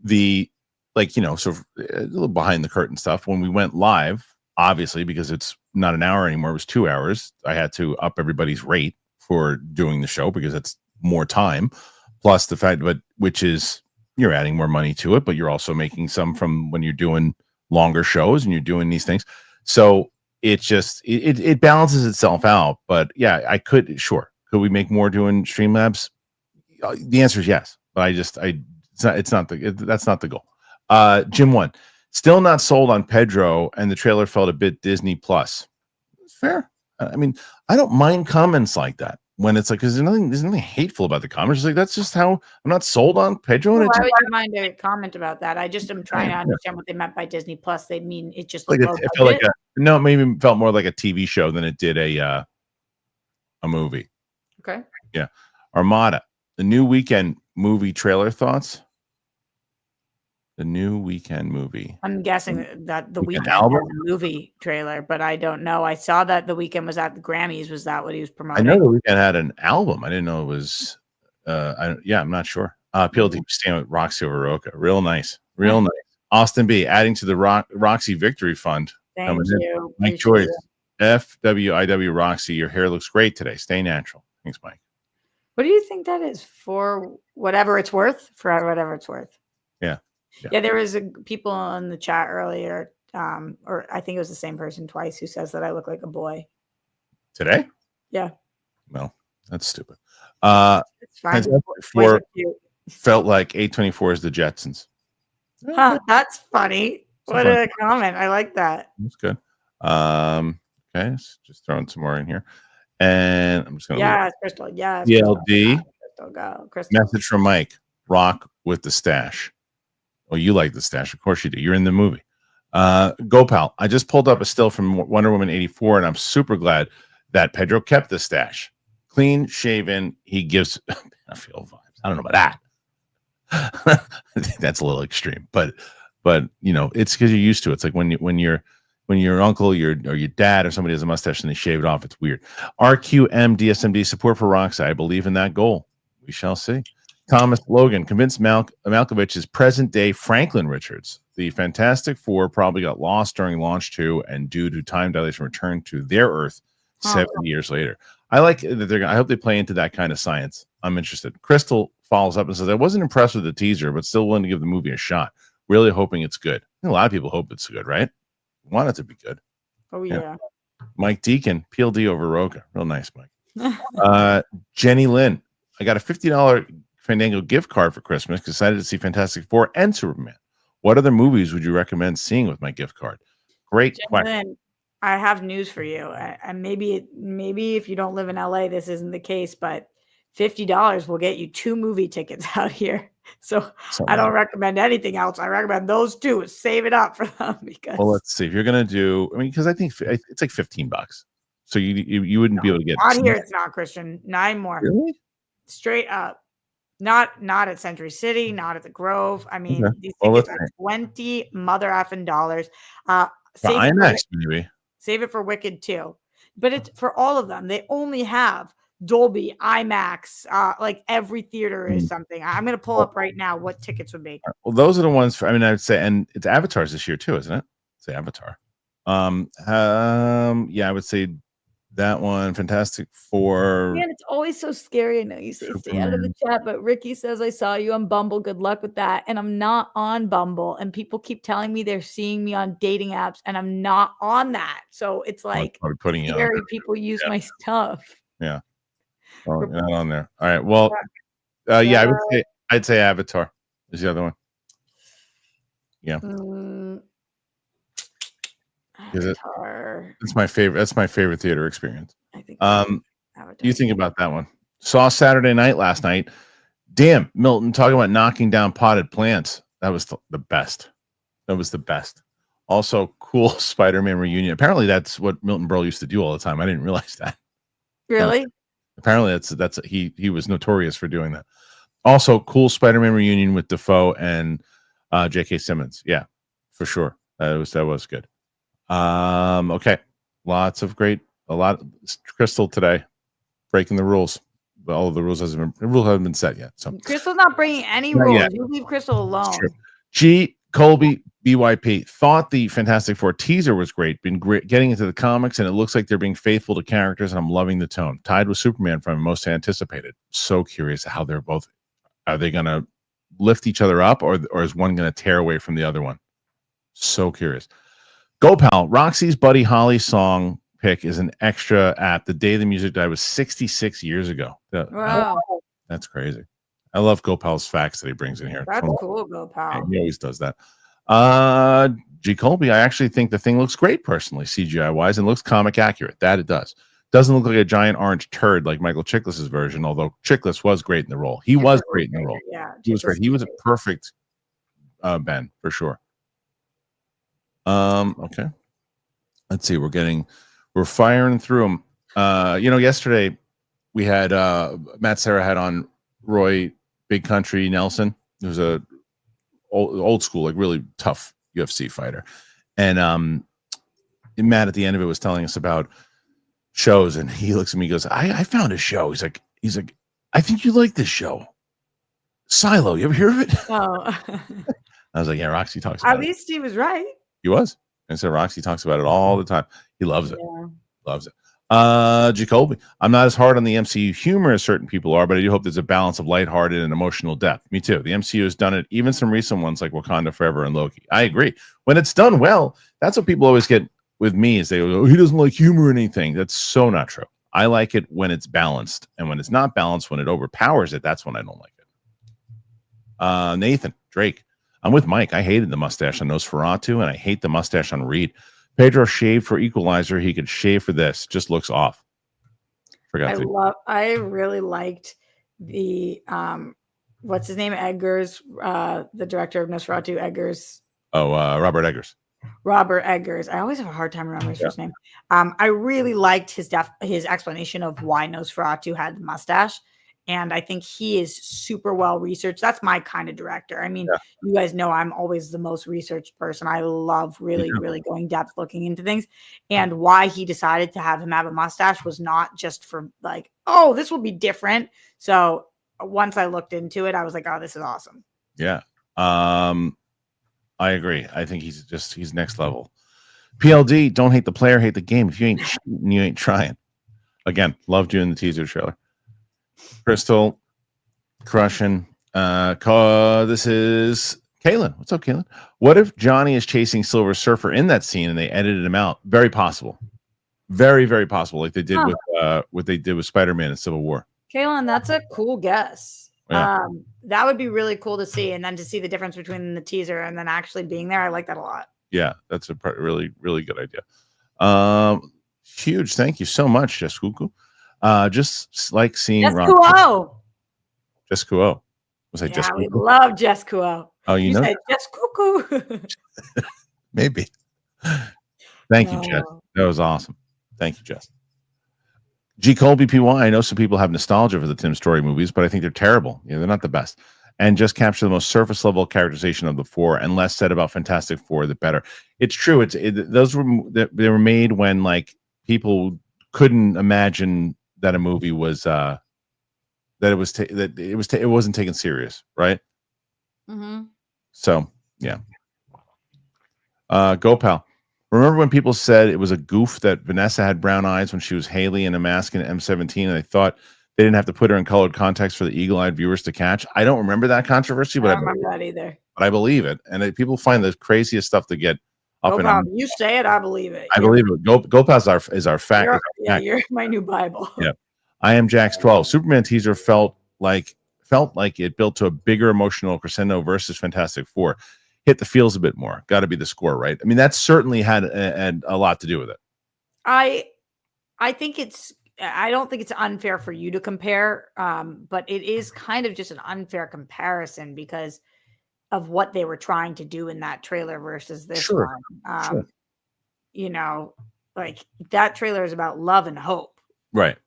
sort of a little behind the curtain stuff. When we went live, obviously, because it's not an hour anymore, it was 2 hours. I had to up everybody's rate for doing the show because it's more time. Plus the fact, which is you're adding more money to it, but you're also making some from when you're doing longer shows and you're doing these things. So it's just it balances itself out. But yeah, could we make more doing Streamlabs? The answer is yes, but that's not the goal. Jim 1 still not sold on Pedro, and the trailer felt a bit Disney Plus. Fair. I mean, I don't mind comments like that when it's like, because there's nothing hateful about the comments. It's like, that's just how I'm not sold on Pedro. Why would you mind a comment about that? I just am trying to understand what they meant by Disney Plus. They mean it just like it felt like it maybe felt more like a TV show than it did a movie. Okay. Yeah. Armada. The new weekend movie trailer thoughts. The new weekend movie. I'm guessing that the Weekend weekend album? has a movie trailer, but I don't know. I saw that the weekend was at the Grammys. Was that what he was I promoting? know the weekend had an album. I didn't know it was. I'm not sure. PLD stand with Roxy over Roca. Real nice. Real nice. Austin B adding to the Roxy Victory Fund. Thank you. Mike Appreciate Joyce. it. FWIW Roxy. Your hair looks great today. Stay natural. Thanks, Mike. What do you think that is for? Whatever it's worth. For whatever it's worth. Yeah. Yeah, there was people in the chat earlier, or I think it was the same person twice who says that I look like a boy. Today? Yeah. Well, that's stupid. It's fine. Boys are cute. Felt like A24 is the Jetsons. Huh, that's funny. What a comment. I like that. That's good. Okay, so just throwing some more in here. And I'm just going to Yes, Crystal. Yes. ELD. Crystal, go. Crystal. Message from Mike. Rock with the stash. Oh, you like the stash. Of course you do. You're in the movie. Gopal, I just pulled up a still from Wonder Woman 84, and I'm super glad that Pedro kept the stash. Clean shaven. He gives I feel vibes. I don't know about that. I think that's a little extreme, but you know, it's because you're used to it. It's like when your uncle, or your dad or somebody has a mustache and they shave it off. It's weird. RQM DSMD support for Roxy. I believe in that goal. We shall see. Thomas Logan convinced Malkovich is present day Franklin Richards. The Fantastic Four probably got lost during launch 2 and due to time dilation returned to their Earth 70 years later. I like that I hope they play into that kind of science. I'm interested. Crystal follows up and says, I wasn't impressed with the teaser, but still willing to give the movie a shot. Really hoping it's good. A lot of people hope it's good, right? Want it to be good. Oh, yeah. Mike Deacon, PLD over Roca. Real nice, Mike. Jenny Lynn, I got a $50 Fandango gift card for Christmas. Decided to see Fantastic Four and Superman. What other movies would you recommend seeing with my gift card? Great question. I have news for you. And maybe if you don't live in LA, this isn't the case, but $50 will get you 2 movie tickets out here. So I don't recommend anything else. I recommend those 2. Save it up for them because. Well, let's see if you're gonna do. I mean, because I think it's like $15. So you wouldn't be able to get. Out here, it's not, Christian. 9 more. Really? Straight up. Not at Century City, not at the Grove. I mean, these tickets are $20 mother effing dollars. IMAX maybe. Save it for Wicked too, but it's for all of them. They only have Dolby, IMAX, like every theater is something. I'm going to pull up right now what tickets would be. Well, those are the ones for, I mean, I would say, and it's Avatars this year too, isn't it? It's Avatar. Yeah, I would say that one, Fantastic Four. Man, it's always so scary. I know you say stay out of the chat, but Ricky says, I saw you on Bumble. Good luck with that. And I'm not on Bumble. And people keep telling me they're seeing me on dating apps, and I'm not on that. So it's like putting scary people use my stuff. Yeah. Oh, you're not on there. All right. Well, yeah, I'd say Avatar is the other one. Yeah. Avatar. It's my favorite. That's my favorite theater experience. I think. You think about that one. Saw Saturday Night last night. Damn, Milton, talking about knocking down potted plants. That was the best. That was the best. Also, cool Spider-Man reunion. Apparently, that's what Milton Berle used to do all the time. I didn't realize that. Really? Apparently, he was notorious for doing that. Also, cool Spider-Man reunion with Defoe and J.K. Simmons. Yeah, for sure. That was good. Okay, a lot of Crystal today breaking the rules. All of the rules haven't been set yet. So Crystal's not breaking any rules. You leave Crystal alone. G. Colby BYP thought the Fantastic Four teaser was great. Been great getting into the comics, and it looks like they're being faithful to characters, and I'm loving the tone. Tied with Superman from most anticipated. So curious how they're both. Are they going to lift each other up, or is one going to tear away from the other one? So curious. Gopal, Roxy's Buddy Holly song pick is an extra app. The day the music died was 66 years ago. Wow. That's crazy. I love Gopal's facts that he brings in here. That's cool, Gopal. He always does that. G. Colby, I actually think the thing looks great personally, CGI wise, and looks comic accurate. That it does. Doesn't look like a giant orange turd like Michael Chiklis's version, although Chiklis was great in the role. He was great in the role. Yeah, he was great. He was a perfect Ben for sure. Okay. Let's see. We're firing through them. Yesterday we had Matt Serra had on Roy Big Country Nelson, who's a old school, like really tough UFC fighter. And Matt at the end of it was telling us about shows, and he looks at me and goes, I found a show. He's like, I think you like this show. Silo, you ever hear of it? Oh. I was like, yeah, Roxy talks about it. At least he was right. He was. And so Roxy talks about it all the time. He loves it. Yeah. Loves it. Jacoby, I'm not as hard on the MCU humor as certain people are, but I do hope there's a balance of lighthearted and emotional depth. Me too. The MCU has done it, even some recent ones like Wakanda Forever and Loki. I agree. When it's done well, that's what people always get with me is they go, oh, he doesn't like humor or anything. That's so not true. I like it when it's balanced, and when it's not balanced, when it overpowers it, that's when I don't like it. Nathan Drake, I'm with Mike. I hated the mustache on Nosferatu, and I hate the mustache on Reed. Pedro shaved for Equalizer. He could shave for this. Just looks off. I really liked the what's his name? Eggers, the director of Nosferatu, Eggers. Oh, Robert Eggers. Robert Eggers. I always have a hard time remembering his first name. I really liked his explanation of why Nosferatu had the mustache. And I think he is super well researched. That's my kind of director. I mean, you guys know I'm always the most researched person. I love really going depth looking into things. And why he decided to have him have a mustache was not just for like, oh, this will be different. So once I looked into it, I was like, oh, this is awesome. Yeah. I agree. I think he's next level. PLD, don't hate the player, hate the game. If you ain't cheating, you ain't trying. Again, loved you in the teaser trailer. Crystal, crushing. This is Kaylin. What's up, Kaylin? What if Johnny is chasing Silver Surfer in that scene and they edited him out? Very possible. Very, very possible. Like they did with what they did with Spider-Man in Civil War. Kaylin, that's a cool guess. Yeah. That would be really cool to see, and then to see the difference between the teaser and then actually being there. I like that a lot. Yeah, that's a really, really good idea. Huge thank you so much, Jess Cuckoo. Just like seeing Jess Cuckoo. Was I Jess we Cuckoo? love Jess Cuckoo. Oh, you know said Jess Cuckoo. Maybe. Thank you, Jess. That was awesome. Thank you, Jess. G. Colby PY, I know some people have nostalgia for the Tim Story movies, but I think they're terrible. Yeah, they're not the best. And just capture the most surface level characterization of the four, and less said about Fantastic Four, the better. It's true. They were made when like people couldn't imagine that a movie was it wasn't taken serious, right? Mm-hmm. So yeah. Go pal. Remember when people said it was a goof that Vanessa had brown eyes when she was Haley in a mask in M17, and they thought they didn't have to put her in colored context for the eagle-eyed viewers to catch? I don't remember that controversy, but I don't remember that either. But I believe it, and people find the craziest stuff to get up and up. You say it, I believe it. I believe it. Gopal is our fact. You're my new Bible. Yeah. I am Jax 12. Superman teaser felt like it built to a bigger emotional crescendo versus Fantastic Four. Hit the feels a bit more. Got to be the score, right? I mean, that certainly had a lot to do with it. I think I don't think it's unfair for you to compare, but it is kind of just an unfair comparison because of what they were trying to do in that trailer versus this one. Sure. You know, like that trailer is about love and hope. Right.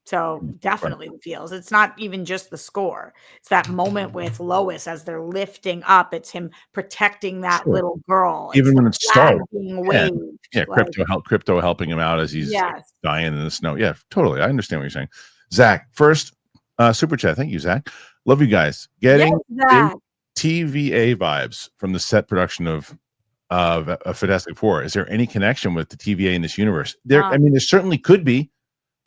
So definitely the feels. It's not even just the score. It's that moment with Lois as they're lifting up. It's him protecting that little girl. Even when it's started. Yeah, like, crypto helping him out as he's dying in the snow. Yeah, totally. I understand what you're saying. Zach, first super chat. Thank you, Zach. Love you guys. Getting TVA vibes from the set production of Fantastic Four. Is there any connection with the TVA in this universe? There certainly could be.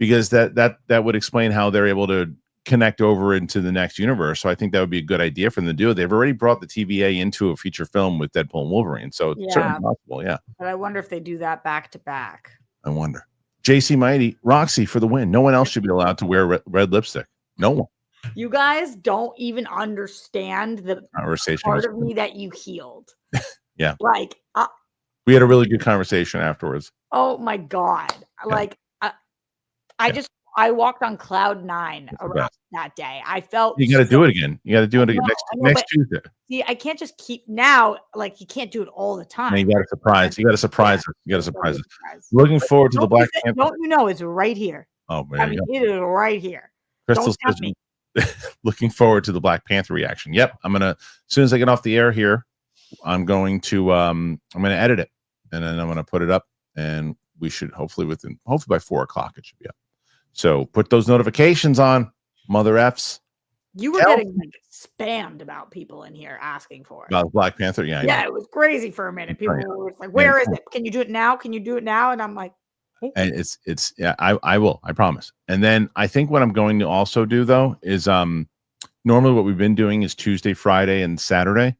Because that would explain how they're able to connect over into the next universe. So I think that would be a good idea for them to do. They've already brought the TVA into a feature film with Deadpool and Wolverine. So it's certainly possible, yeah. But I wonder if they do that back to back. I wonder. JC Mighty, Roxy for the win. No one else should be allowed to wear red lipstick. No one. You guys don't even understand the conversation part of me that you healed. Yeah. Like we had a really good conversation afterwards. Oh my God. Yeah. Like I walked on cloud 9 around that day. I felt you got to do it again. You got to do it again next Tuesday. See, I can't just keep now. Like you can't do it all the time. You got to surprise. You got to surprise us. You got to surprise us. Looking forward to the Black Panther. Don't you know it's right here? Oh man, I mean, it is right here. Crystal says looking forward to the Black Panther reaction. Yep, I'm gonna, as soon as I get off the air here, I'm going to edit it, and then I'm gonna put it up, and we should hopefully by 4 o'clock it should be up. So put those notifications on, mother effs. You were getting like spammed about people in here asking for it. About Black Panther, yeah, it was crazy for a minute. People were like, "Where is it? Can you do it now? Can you do it now?" And I'm like, oh. And it's yeah, I will, I promise. And then I think what I'm going to also do though is normally what we've been doing is Tuesday, Friday, and Saturday,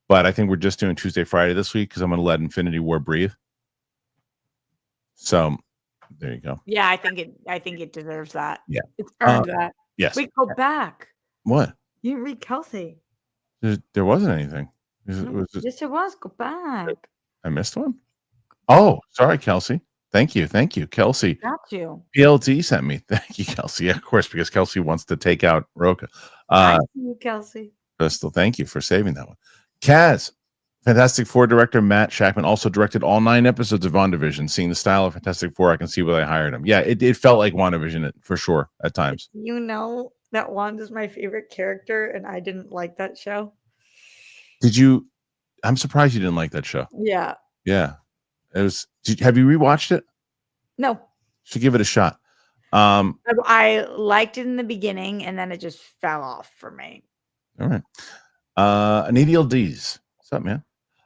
but I think we're just doing Tuesday, Friday this week because I'm going to let Infinity War breathe. So there you go. Yeah, I think it deserves that. Yeah, it's earned that. Yes. We go back. What? You didn't read Kelsey. There wasn't anything. Yes, it was. Go back. I missed one. Oh, sorry, Kelsey. Thank you, Kelsey. Got you. PLT sent me. Thank you, Kelsey. Yeah, of course, because Kelsey wants to take out Roka. Thank you, Kelsey. Crystal, thank you for saving that one. Kaz, Fantastic Four director Matt Shackman also directed all 9 episodes of WandaVision. Seeing the style of Fantastic Four, I can see why they hired him. Yeah, it felt like WandaVision for sure at times. You know that Wanda's my favorite character, and I didn't like that show. Did you? I'm surprised you didn't like that show. Yeah. Yeah. It was. Have you rewatched it? No. Should give it a shot. I liked it in the beginning, and then it just fell off for me. All right. Anadiel D's. What's up, man?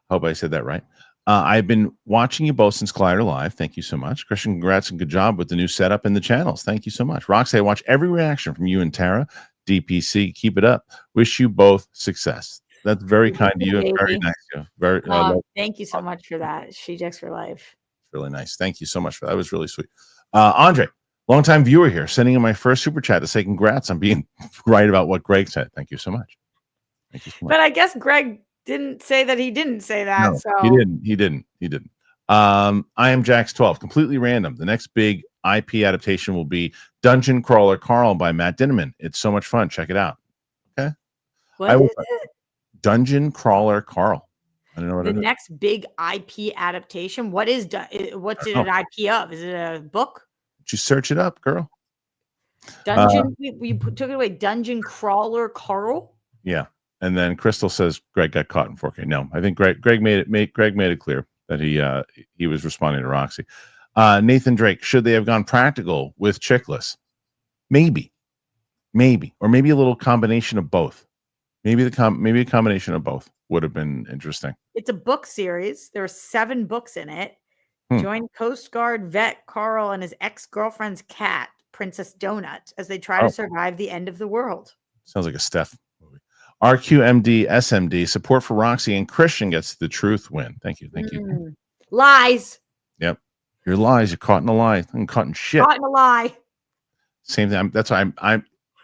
Hope I said that right. I've been watching you both since Collider Live. Thank you so much. Kristian, congrats and good job with the new setup and the channels. Thank you so much. Roxy, I watch every reaction from you and Tara. DPC, keep it up. Wish you both success. That's very kind of you and very nice. Very. Thank you so much for that. She Jacks for life. Really nice. Thank you so much for that. That was really sweet. Andre, longtime viewer here, sending in my first super chat to say congrats on being right about what Greg said. Thank you so much. Thank you so much. But I guess Greg didn't say that he didn't say that. No, so he didn't. I am Jax 12. Completely random. The next big IP adaptation will be Dungeon Crawler Carl by Matt Dinneman. It's so much fun. Check it out. Okay. What is it? Dungeon Crawler Carl. I don't know what the next big IP adaptation. What is what's it an IP of? Is it a book? Did you search it up, girl? Dungeon. We took it away. Dungeon Crawler Carl. Yeah. And then Crystal says Greg got caught in 4K. No, I think Greg made it clear that he was responding to Roxy. Nathan Drake, should they have gone practical with Chickless? Maybe, or maybe a little combination of both. Maybe a combination of both would have been interesting. It's a book series. There are 7 books in it. Join Coast Guard vet Carl and his ex-girlfriend's cat, Princess Donut, as they try to survive the end of the world. Sounds like a Steph movie. RQMD SMD, support for Roxy and Kristian gets the truth win. Thank you. Lies. Yep. Your lies. You're caught in a lie. I'm caught in shit. Caught in a lie. Same thing. That's why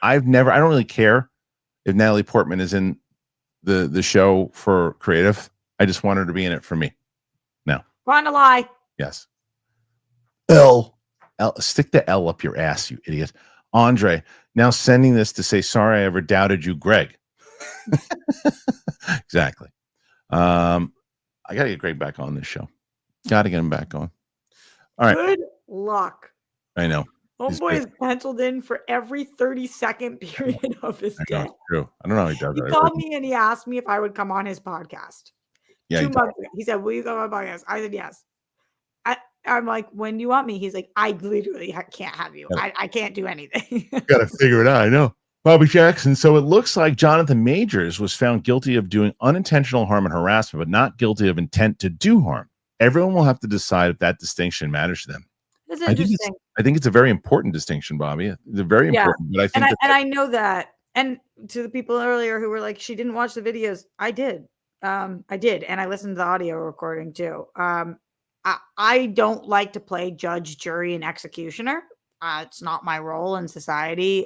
I don't really care if Natalie Portman is in the show for creative. I just want her to be in it for me. Now. Caught in a lie. Yes. L. Stick the L up your ass, you idiot. Andre, now sending this to say, sorry I ever doubted you, Greg. Exactly. I got to get Greg back on this show. Got to get him back on. All right. Good luck. I know. Homeboy is penciled in for every 30-second period of his day. It's true. I don't know how he does it. He called me and he asked me if I would come on his podcast. Yeah, 2 months ago. He said, will you come on my podcast? I said, yes. I'm like, when do you want me? He's like, I literally can't have you. I can't do anything. Got to figure it out. I know. Bobby Jackson. So it looks like Jonathan Majors was found guilty of doing unintentional harm and harassment, but not guilty of intent to do harm. Everyone will have to decide if that distinction matters to them. That's interesting. I think it's a very important distinction, Bobby. It's very important. But I think I know that. And to the people earlier who were like, she didn't watch the videos. I did. I did. And I listened to the audio recording too. I don't like to play judge, jury, and executioner. It's not my role in society.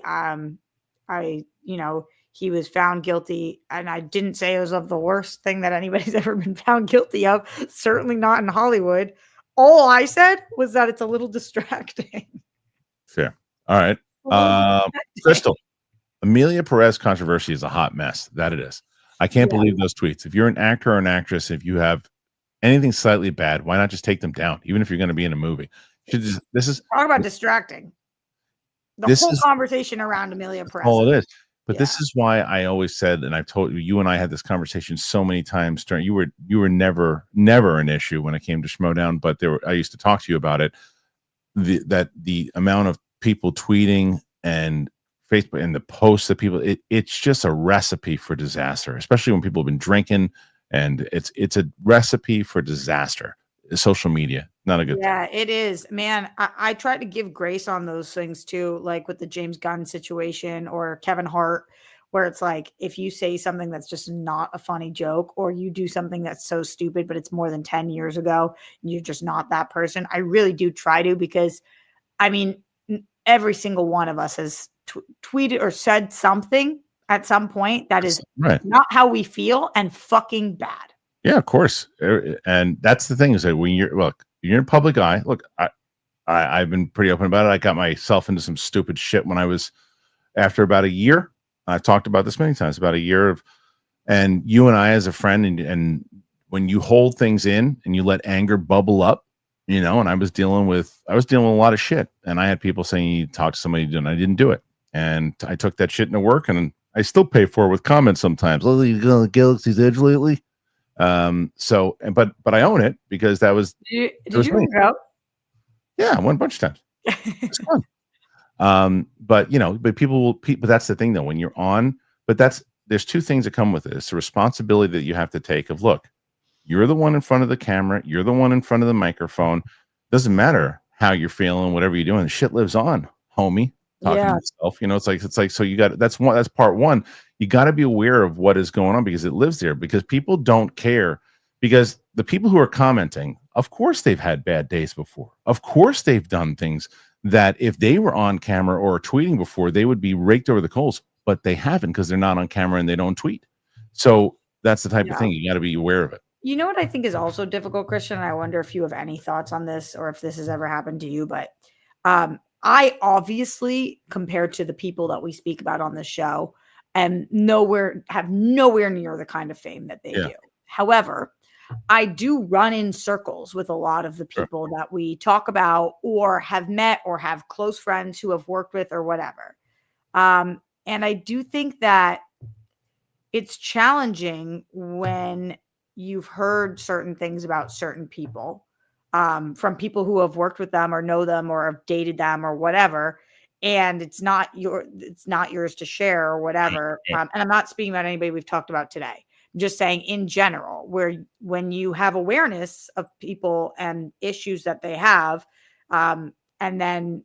He was found guilty, and I didn't say it was of the worst thing that anybody's ever been found guilty of. Certainly not in Hollywood. All I said was that it's a little distracting. Fair. All right. Crystal, Amelia Perez controversy is a hot mess. That it is. I can't believe those tweets. If you're an actor or an actress, if you have anything slightly bad, why not just take them down? Even if you're going to be in a movie. This is talk about distracting. The whole conversation around Amelia Perez. All it is. But this is why I always said, and I've told you and I had this conversation so many times during, you were never an issue when it came to Schmodown, but I used to talk to you about it. The amount of people tweeting and Facebook and the posts that people, it's just a recipe for disaster, especially when people have been drinking, and it's a recipe for disaster. Social media, not a good thing. Yeah, it is, man. I try to give grace on those things too, like with the James Gunn situation or Kevin Hart, where it's like, if you say something that's just not a funny joke, or you do something that's so stupid, but it's more than 10 years ago, and you're just not that person. I really do try to, because I mean, every single one of us has tweeted or said something at some point that is not how we feel and fucking bad. Yeah, of course. And that's the thing, is that when you're in a public eye, I've been pretty open about it. I got myself into some stupid shit when I was, after about a year. I've talked about this many times, about a year of, and you and I as a friend, and when you hold things in and you let anger bubble up, and I was dealing with a lot of shit, and I had people saying you talk to somebody, and I didn't do it. And I took that shit into work, and I still pay for it with comments sometimes. Oh, you going to Galaxy's Edge lately? But I own it, because that was, did you work out? Yeah, I went a bunch of times. It's fun. But that's the thing though, when you're on, there's two things that come with it. It's the responsibility that you have to take of, look, you're the one in front of the camera, you're the one in front of the microphone. Doesn't matter how you're feeling, whatever you're doing, the shit lives on, homie. Talking to yourself, it's like, so you got, that's part one. You got to be aware of what is going on, because it lives there, because people don't care, because the people who are commenting, of course they've had bad days before. Of course they've done things that if they were on camera or tweeting before, they would be raked over the coals, but they haven't, because they're not on camera and they don't tweet. So that's the type of thing. You got to be aware of it. You know what I think is also difficult, Kristian? I wonder if you have any thoughts on this, or if this has ever happened to you, but I obviously, compared to the people that we speak about on the show, have nowhere near the kind of fame that they do. However, I do run in circles with a lot of the people that we talk about, or have met, or have close friends who have worked with, or whatever. And I do think that it's challenging when you've heard certain things about certain people, from people who have worked with them, or know them, or have dated them, or whatever, and it's not yours to share, or whatever. And I'm not speaking about anybody we've talked about today. I'm just saying in general, when you have awareness of people and issues that they have, and then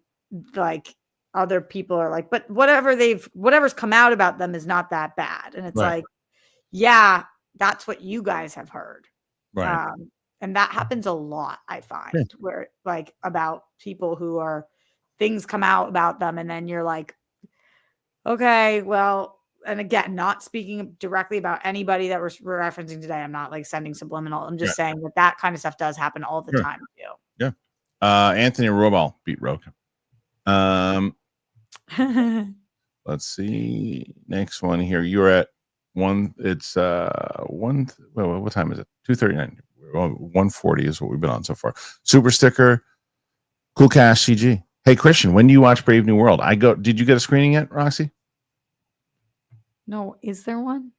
like other people are like, but whatever's come out about them is not that bad, and it's like, yeah, that's what you guys have heard, right? And that happens a lot, I find, where like about people who are, things come out about them, and then you're like, okay, well, and again, not speaking directly about anybody that we're referencing today. I'm not like sending subliminal. I'm just saying that kind of stuff does happen all the time too. Yeah. Anthony Robal beat Roka. Let's see. Next one here. You're at one. It's one. Well, what time is it? 2:39. 140 is what we've been on so far. Super sticker, cool cash, CG. Hey, Kristian, when do you watch Brave New World? Did you get a screening yet, Roxy? No, is there one?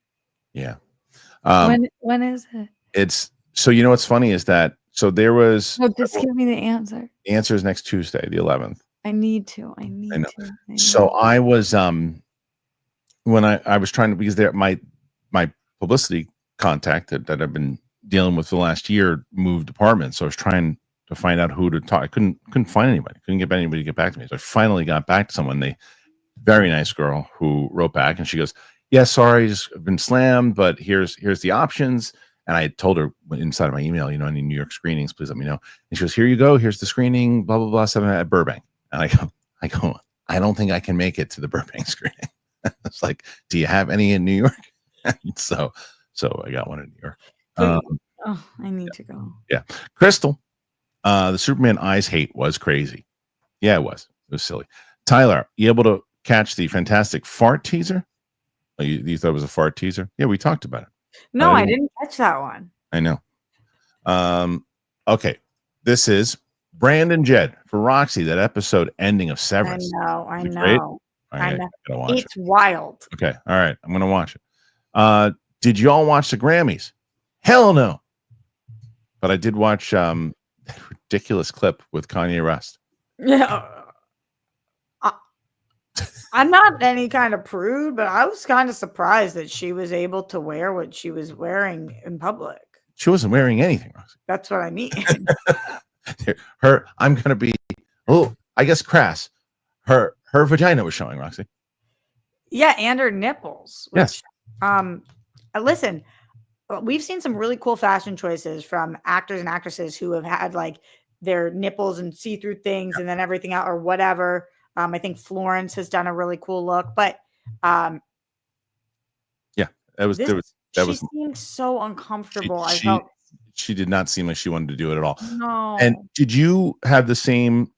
Yeah. When is it? It's so, what's funny is that, so there was. No, just give me the answer. The answer is next Tuesday, the 11th. I need to. So I was when I was trying to, because my publicity contact that I've been dealing with for the last year moved departments, so I was trying to find out who to talk. I couldn't find anybody. Couldn't get anybody to get back to me. So I finally got back to someone. Very nice girl who wrote back, and she goes, "Yeah, sorry, I've been slammed, but here's the options." And I told her inside of my email, any New York screenings, please let me know. And she goes, "Here you go. Here's the screening. Blah blah blah. 7 at Burbank." And I go, "I don't think I can make it to the Burbank screening." It's like, "Do you have any in New York?" so I got one in New York. I need to go. Yeah, Crystal. The Superman eyes hate was crazy. Yeah, it was silly. Tyler, you able to catch the fantastic fart teaser? Oh, you thought it was a fart teaser? Yeah, we talked about it. No, I didn't catch that one. I know. Okay, this is Brandon Jed for Roxy. That episode ending of Severance. I know. I know. gotta watch It's wild. Okay. All right. I'm going to watch it. Did you all watch the Grammys? Hell no. But I did watch that ridiculous clip with Kanye West. Yeah. I'm not any kind of prude, but I was kind of surprised that she was able to wear what she was wearing in public. She wasn't wearing anything, Roxy. That's what I mean. I'm going to be, I guess crass. Her vagina was showing, Roxy. Yeah, and her nipples. Yes. Listen, we've seen some really cool fashion choices from actors and actresses who have had like their nipples and see-through things and then everything out or whatever. I think Florence has done a really cool look, but she seemed so uncomfortable. She did not seem like she wanted to do it at all. No. And did you have the same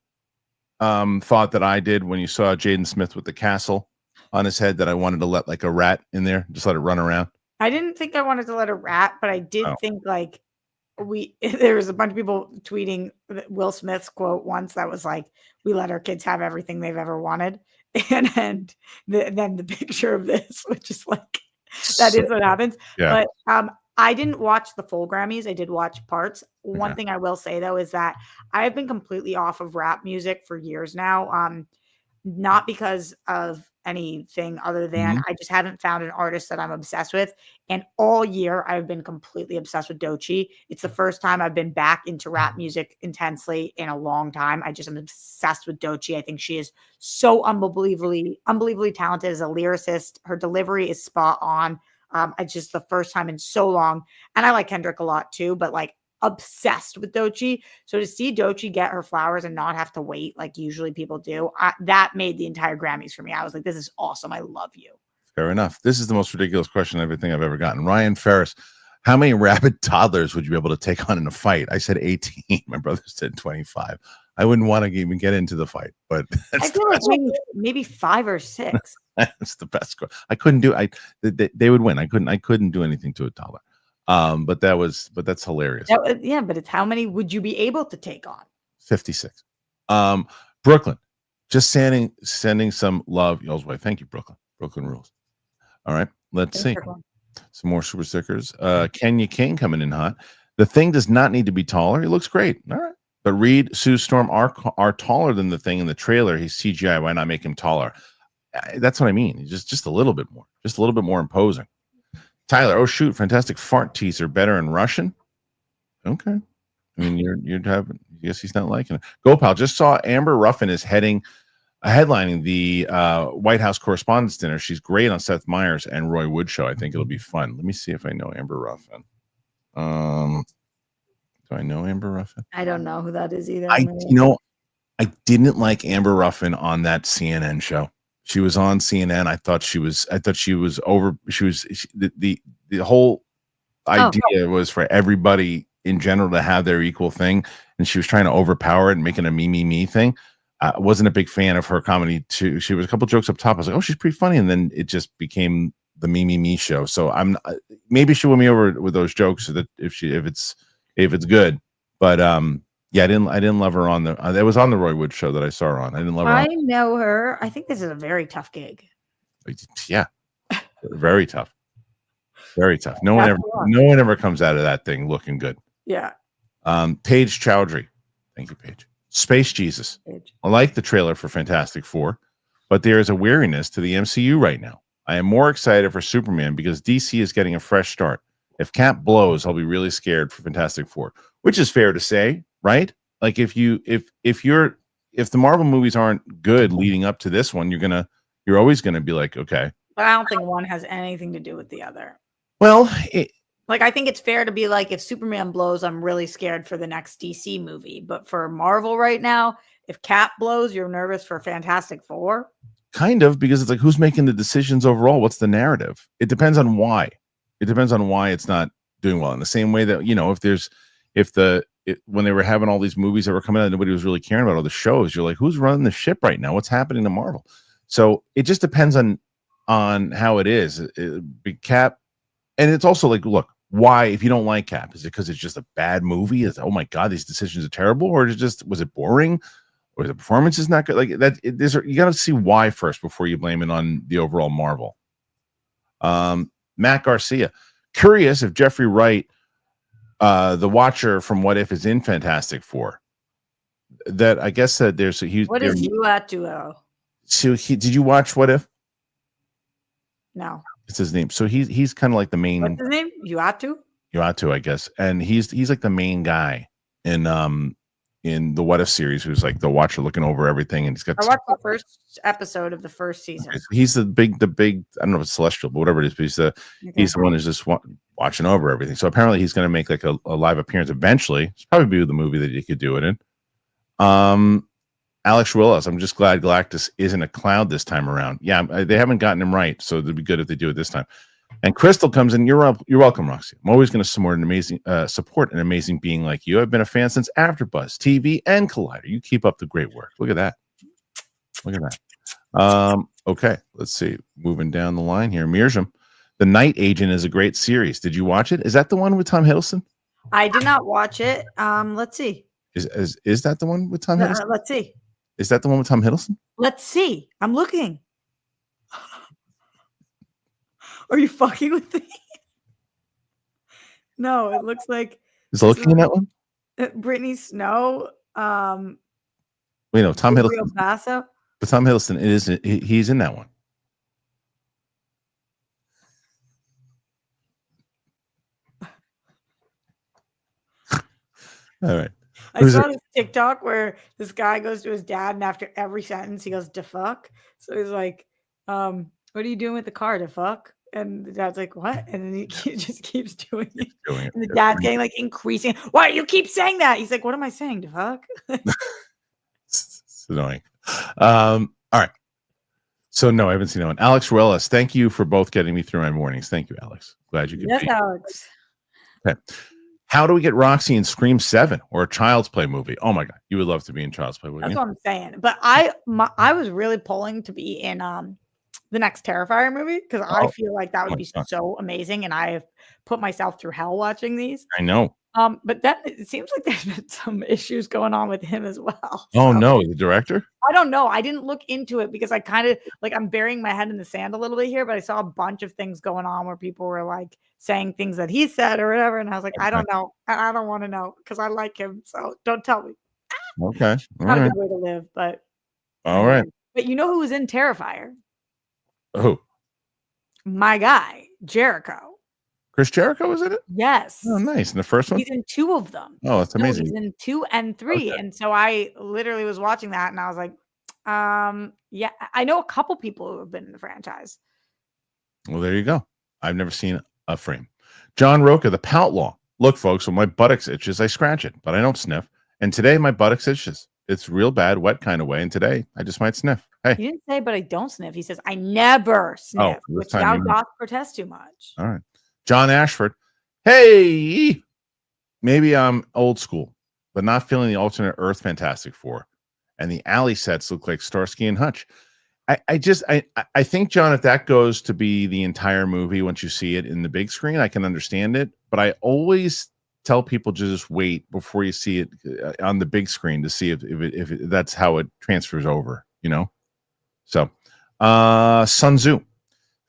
thought that I did when you saw Jaden Smith with the castle on his head, that I wanted to let like a rat in there, just let it run around? I didn't think I wanted to let a rat, but I did think like there was a bunch of people tweeting Will Smith's quote once that was like, "We let our kids have everything they've ever wanted," and then the picture of this, which is like that is what happens. Yeah. But I didn't watch the full Grammys. I did watch parts. One thing I will say though is that I have been completely off of rap music for years now. Not because of anything other than I just haven't found an artist that I'm obsessed with. And all year I've been completely obsessed with Doechii. It's the first time I've been back into rap music intensely in a long time. I just am obsessed with Doechii. I think she is so unbelievably talented as a lyricist. Her delivery is spot on. It's just the first time in so long. And I like Kendrick a lot too, but like obsessed with Doechii. So to see Doechii get her flowers and not have to wait like usually people do, that made the entire Grammys for me. I was like, this is awesome. I love you. Fair enough. This is the most ridiculous question I've ever gotten. Ryan Ferris, how many rabid toddlers would you be able to take on in a fight? I said 18. My brother said 25. I wouldn't want to even get into the fight, but I feel like maybe 5 or 6. That's the best. I couldn't do. They would win. I couldn't do anything to a toddler. But that's hilarious. But it's how many would you be able to take on? 56. Brooklyn, just sending some love y'all's way. Thank you, Brooklyn. Brooklyn rules. All right, let's see some more super stickers. Kenya King coming in hot. The Thing does not need to be taller. He looks great. All right, but Reed, Sue Storm are taller than the Thing in the trailer. He's CGI. Why not make him taller? That's what I mean. Just a little bit more imposing. Tyler, oh shoot, fantastic fart teaser, better in Russian. Okay. I mean, you'd have, I guess he's not liking it. Gopal, just saw Amber Ruffin is headlining the White House Correspondents' Dinner. She's great on Seth Meyers and Roy Wood show. I think it'll be fun. Let me see if I know Amber Ruffin. Do I know Amber Ruffin? I don't know who that is either. I didn't like Amber Ruffin on that CNN show. She was on CNN. I thought she was over. The whole idea was for everybody in general to have their equal thing, and she was trying to overpower it and making a me thing. I wasn't a big fan of her comedy too. She was a couple jokes up top. I was like, oh, she's pretty funny, and then it just became the me show. So maybe she won me over with those jokes so that if it's good, but yeah, I didn't love her on the. It was on the Roy Wood show that I saw her on. I didn't love her. I know her. I think this is a very tough gig. Yeah, very tough. Very tough. No one ever comes out of that thing looking good. Yeah. Paige Chowdhury, thank you, Paige. Space Jesus. Paige. I like the trailer for Fantastic Four, but there is a weariness to the MCU right now. I am more excited for Superman because DC is getting a fresh start. If Cap blows, I'll be really scared for Fantastic Four, which is fair to say, right? Like if the Marvel movies aren't good leading up to this one, you're always gonna be like, okay. But I don't think one has anything to do with the other. Well, I think it's fair to be like, if Superman blows, I'm really scared for the next DC movie. But for Marvel right now, if Cap blows, you're nervous for Fantastic Four? Kind of, because it's like, who's making the decisions overall? What's the narrative? It depends on why. It depends on why it's not doing well. In the same way that, when they were having all these movies that were coming out, nobody was really caring about all the shows. You're like, who's running the ship right now? What's happening to Marvel? So it just depends on how it is. Cap, and it's also like, look, why, if you don't like Cap, is it because it's just a bad movie? Oh my God, these decisions are terrible, or was it boring? or the performance is not good. Like that, you got to see why first before you blame it on the overall Marvel. Matt Garcia, curious if Jeffrey Wright, the Watcher from What If, is in Fantastic Four. That I guess that there's a huge. What is Uatu? So did you watch What If? No, it's his name. So he's kind of like the main. What's his name? Uatu, I guess, and he's like the main guy in the What If series, who's like the Watcher looking over everything, and he's got. I watched the first episode of the first season. He's the big. I don't know if it's Celestial, but whatever it is. But he's the one who's just watching over everything. So apparently he's going to make like a live appearance eventually. It's probably be the movie that you could do it in. Alex Willis, I'm just glad Galactus isn't a cloud this time around. Yeah, they haven't gotten him right, so it'd be good if they do it this time. And Crystal comes in. You're welcome, Roxy. I'm always going to support an amazing being like you. I've been a fan since AfterBuzz TV and Collider. You keep up the great work. Look at that. Okay, let's see. Moving down the line here, Mirjam. The Night Agent is a great series. Did you watch it? Is that the one with Tom Hiddleston? I did not watch it. Let's see. Is that the one with Tom Hiddleston? Let's see. Is that the one with Tom Hiddleston? Let's see. I'm looking. Are you fucking with me? No, it looks like. Is looking in that one? Brittany Snow. Wait, no, Tom Hiddleston. Basso. But Tom Hiddleston he's in that one. All right. I saw this TikTok where this guy goes to his dad, and after every sentence, he goes, "Da fuck." So he's like, "What are you doing with the car? Da fuck?" And the dad's like, "What?" And then he just keeps doing it. And the dad's getting like increasing. Why you keep saying that? He's like, "What am I saying? Da fuck?" It's annoying. All right. So no, I haven't seen that one. Alex Ruelas, thank you for both getting me through my mornings. Thank you, Alex. Glad you could. Yes, Alex. Okay. How do we get Roxy in Scream 7 or a Child's Play movie? Oh my God, you would love to be in Child's Play, wouldn't That's you? what I'm saying. But I was really pulling to be in the next Terrifier movie because I feel like that would be so amazing, and I have put myself through hell watching these. I know. But then it seems like there's been some issues going on with him as well. Oh no, the director? I don't know. I didn't look into it because I kind of like I'm burying my head in the sand a little bit here, but I saw a bunch of things going on where people were like saying things that he said or whatever, and I was like, I don't know, and I don't want to know because I like him, so don't tell me. Okay, not a good way to live, but all right. But you know who was in Terrifier? Who? My guy, Jericho. Chris Jericho was in it? Yes. Oh, nice. In the first one? He's in 2 of them. Oh, that's amazing. He's in 2 and 3. Okay. And so I literally was watching that and I was like, yeah, I know a couple people who have been in the franchise. Well, there you go. I've never seen a frame. John Roca, the Pout Law. Look, folks, when my buttocks itches, I scratch it, but I don't sniff. And today my buttocks itches. It's real bad, wet kind of way. And today I just might sniff. Hey. He didn't say, but I don't sniff. He says, I never sniff, which thou doth protest too much. All right. John Ashford. Hey, maybe I'm old school, but not feeling the alternate Earth Fantastic Four. And the alley sets look like Starsky and Hutch. I think, John, if that goes to be the entire movie, once you see it in the big screen, I can understand it. But I always tell people to just wait before you see it on the big screen to see if that's how it transfers over, you know? So, Sun Tzu.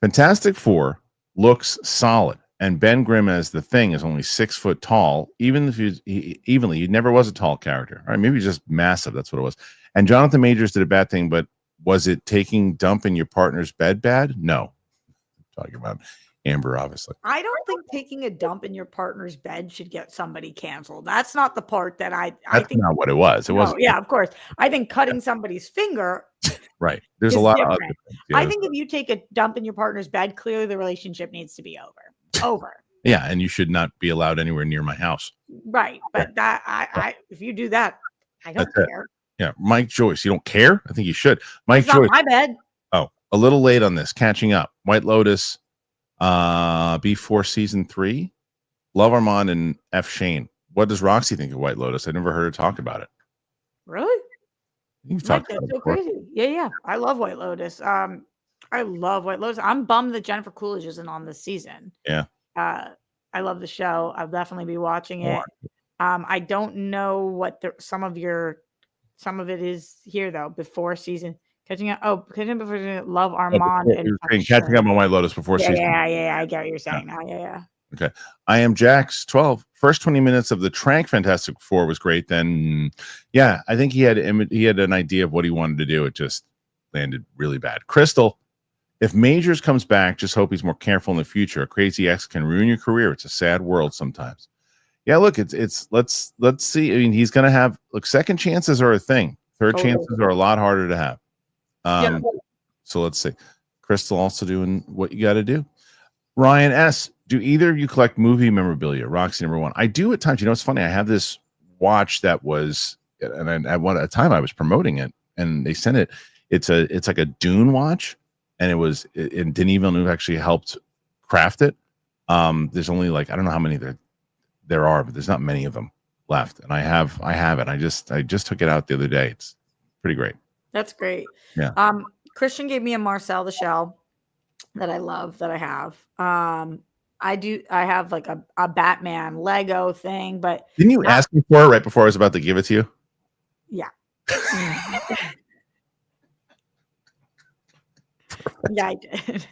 Fantastic Four looks solid. And Ben Grimm as the Thing is only 6 foot tall. Even if he never was a tall character. All right, maybe just massive. That's what it was. And Jonathan Majors did a bad thing, but was it taking dump in your partner's bed bad? No. I'm talking about Amber, obviously. I don't think taking a dump in your partner's bed should get somebody canceled. That's not the part that I think. Not what it was. It wasn't. Yeah, of course. I think cutting somebody's finger. Right. There's a lot of. I think if you take a dump in your partner's bed, clearly the relationship needs to be over. Yeah, and you should not be allowed anywhere near my house. Right, but that I if you do that, I don't care. Yeah, Mike Joyce, you don't care? I think you should. Mike it's Joyce. Not my bed. Oh, a little late on this. Catching up. White Lotus, B4 season 3. Love Armand and F. Shane. What does Roxy think of White Lotus? I never heard her talk about it. Really? You've talked about it so before. Crazy. Yeah. I love White Lotus. I love White Lotus. I'm bummed that Jennifer Coolidge isn't on this season. Yeah. I love the show. I'll definitely be watching it. I don't know what some of your Some of it is here though. Before season, catching up. Oh, catching up before season, Love Armand and catching up on White Lotus before season. Yeah. I get what you're saying now. Yeah. Okay. I am Jax 12. First 20 minutes of the Trank Fantastic Four was great. Then, yeah, I think he had an idea of what he wanted to do. It just landed really bad. Crystal, if Majors comes back, just hope he's more careful in the future. A crazy ex can ruin your career. It's a sad world sometimes. Yeah, look, it's let's see. I mean, he's gonna have second chances are a thing. Third chances are a lot harder to have. So let's see. Crystal also doing what you got to do. Ryan S. Do either of you collect movie memorabilia? Roxy number 1. I do at times. You know, it's funny. I have this watch that was, and at one time I was promoting it, and they sent it. It's like a Dune watch, and and Denis Villeneuve actually helped craft it. There's only I don't know how many there are, but there's not many of them left, and I have it. I just took it out the other day. It's pretty great. That's great. Yeah. Kristian gave me a Marcel the Shell that I love, that I have. I have a Batman Lego thing, but didn't you ask me for it right before I was about to give it to you? Yeah. Yeah, I did.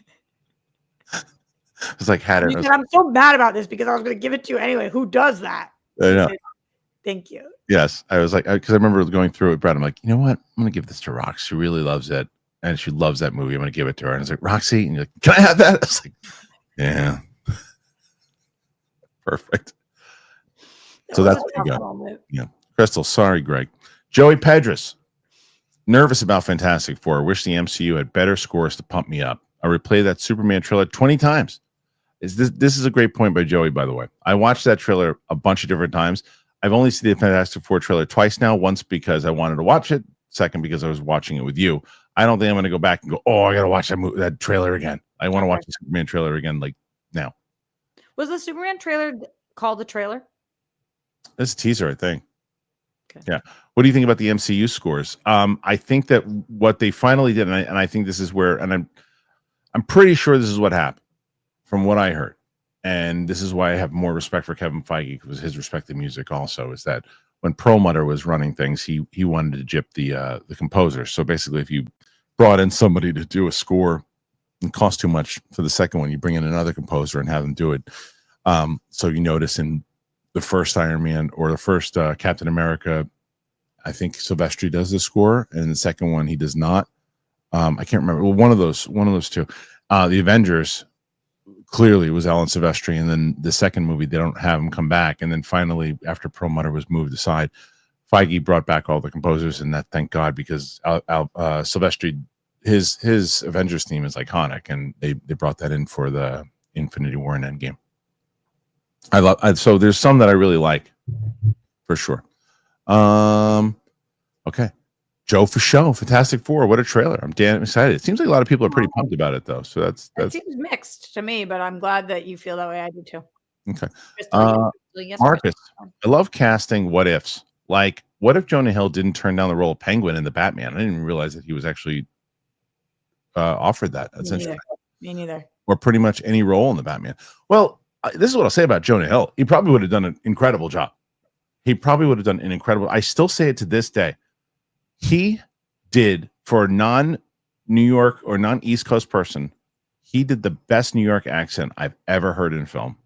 It's like had it. I'm so mad about this because I was going to give it to you anyway. Who does that? I know. Thank you. Yes, I was because I remember going through it, Brad. I'm like, you know what? I'm going to give this to Rox. She really loves it, and she loves that movie. I'm going to give it to her. And I was like, Roxy, and you're like, can I have that? I was like, yeah. Perfect. So that's what you got. Yeah. Crystal, sorry, Greg. Joey Pedras, nervous about Fantastic Four. Wish the MCU had better scores to pump me up. I replayed that Superman trailer 20 times. This is a great point by Joey, by the way. I watched that trailer a bunch of different times. I've only seen the Fantastic Four trailer twice now. Once because I wanted to watch it. Second because I was watching it with you. I don't think I'm going to go back and go, oh, I got to watch that trailer again. I want to watch the Superman trailer again now. Was the Superman trailer called the trailer? It's a teaser, I think. Okay. Yeah. What do you think about the MCU scores? I think that what they finally did, and I think this is where, and I'm pretty sure this is what happened from what I heard. And this is why I have more respect for Kevin Feige, because his respect to music also is that when Perlmutter was running things, he wanted to gyp the composer. So basically, if you brought in somebody to do a score, it cost too much for the second one. You bring in another composer and have them do it. So you notice in the first Iron Man or the first Captain America, I think Silvestri does the score, and in the second one he does not. I can't remember. Well, one of those two. The Avengers clearly was Alan Silvestri, and then the second movie they don't have him come back. And then finally, after Perlmutter was moved aside, Feige brought back all the composers, and that thank God, because Silvestri, his Avengers theme is iconic, and they brought that in for the Infinity War and Endgame. So there's some that I really like for sure. Okay. Joe for show. Fantastic Four. What a trailer. I'm damn excited. It seems like a lot of people are pretty pumped about it though. So that's it seems mixed to me, but I'm glad that you feel that way. I do too. Okay. Marcus, I love casting what ifs. Like, what if Jonah Hill didn't turn down the role of Penguin in the Batman? I didn't even realize that he was actually offered that. That's interesting. Me neither. Or pretty much any role in the Batman. Well, this is what I'll say about Jonah Hill. He probably would have done an incredible job. I still say it to this day. He did, for a non-New York or non-East Coast person, he did the best New York accent I've ever heard in film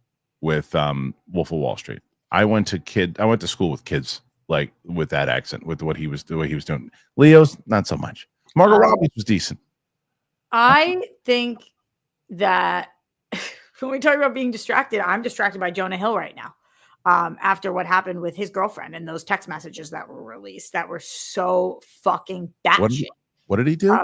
with Wolf of Wall Street. I went to school with kids like with that accent, with the way he was doing. Leo's not so much. Margot Robbie was decent. I think that when we talk about being distracted, I'm distracted by Jonah Hill right now. After what happened with his girlfriend and those text messages that were released that were so fucking batshit. What did he do?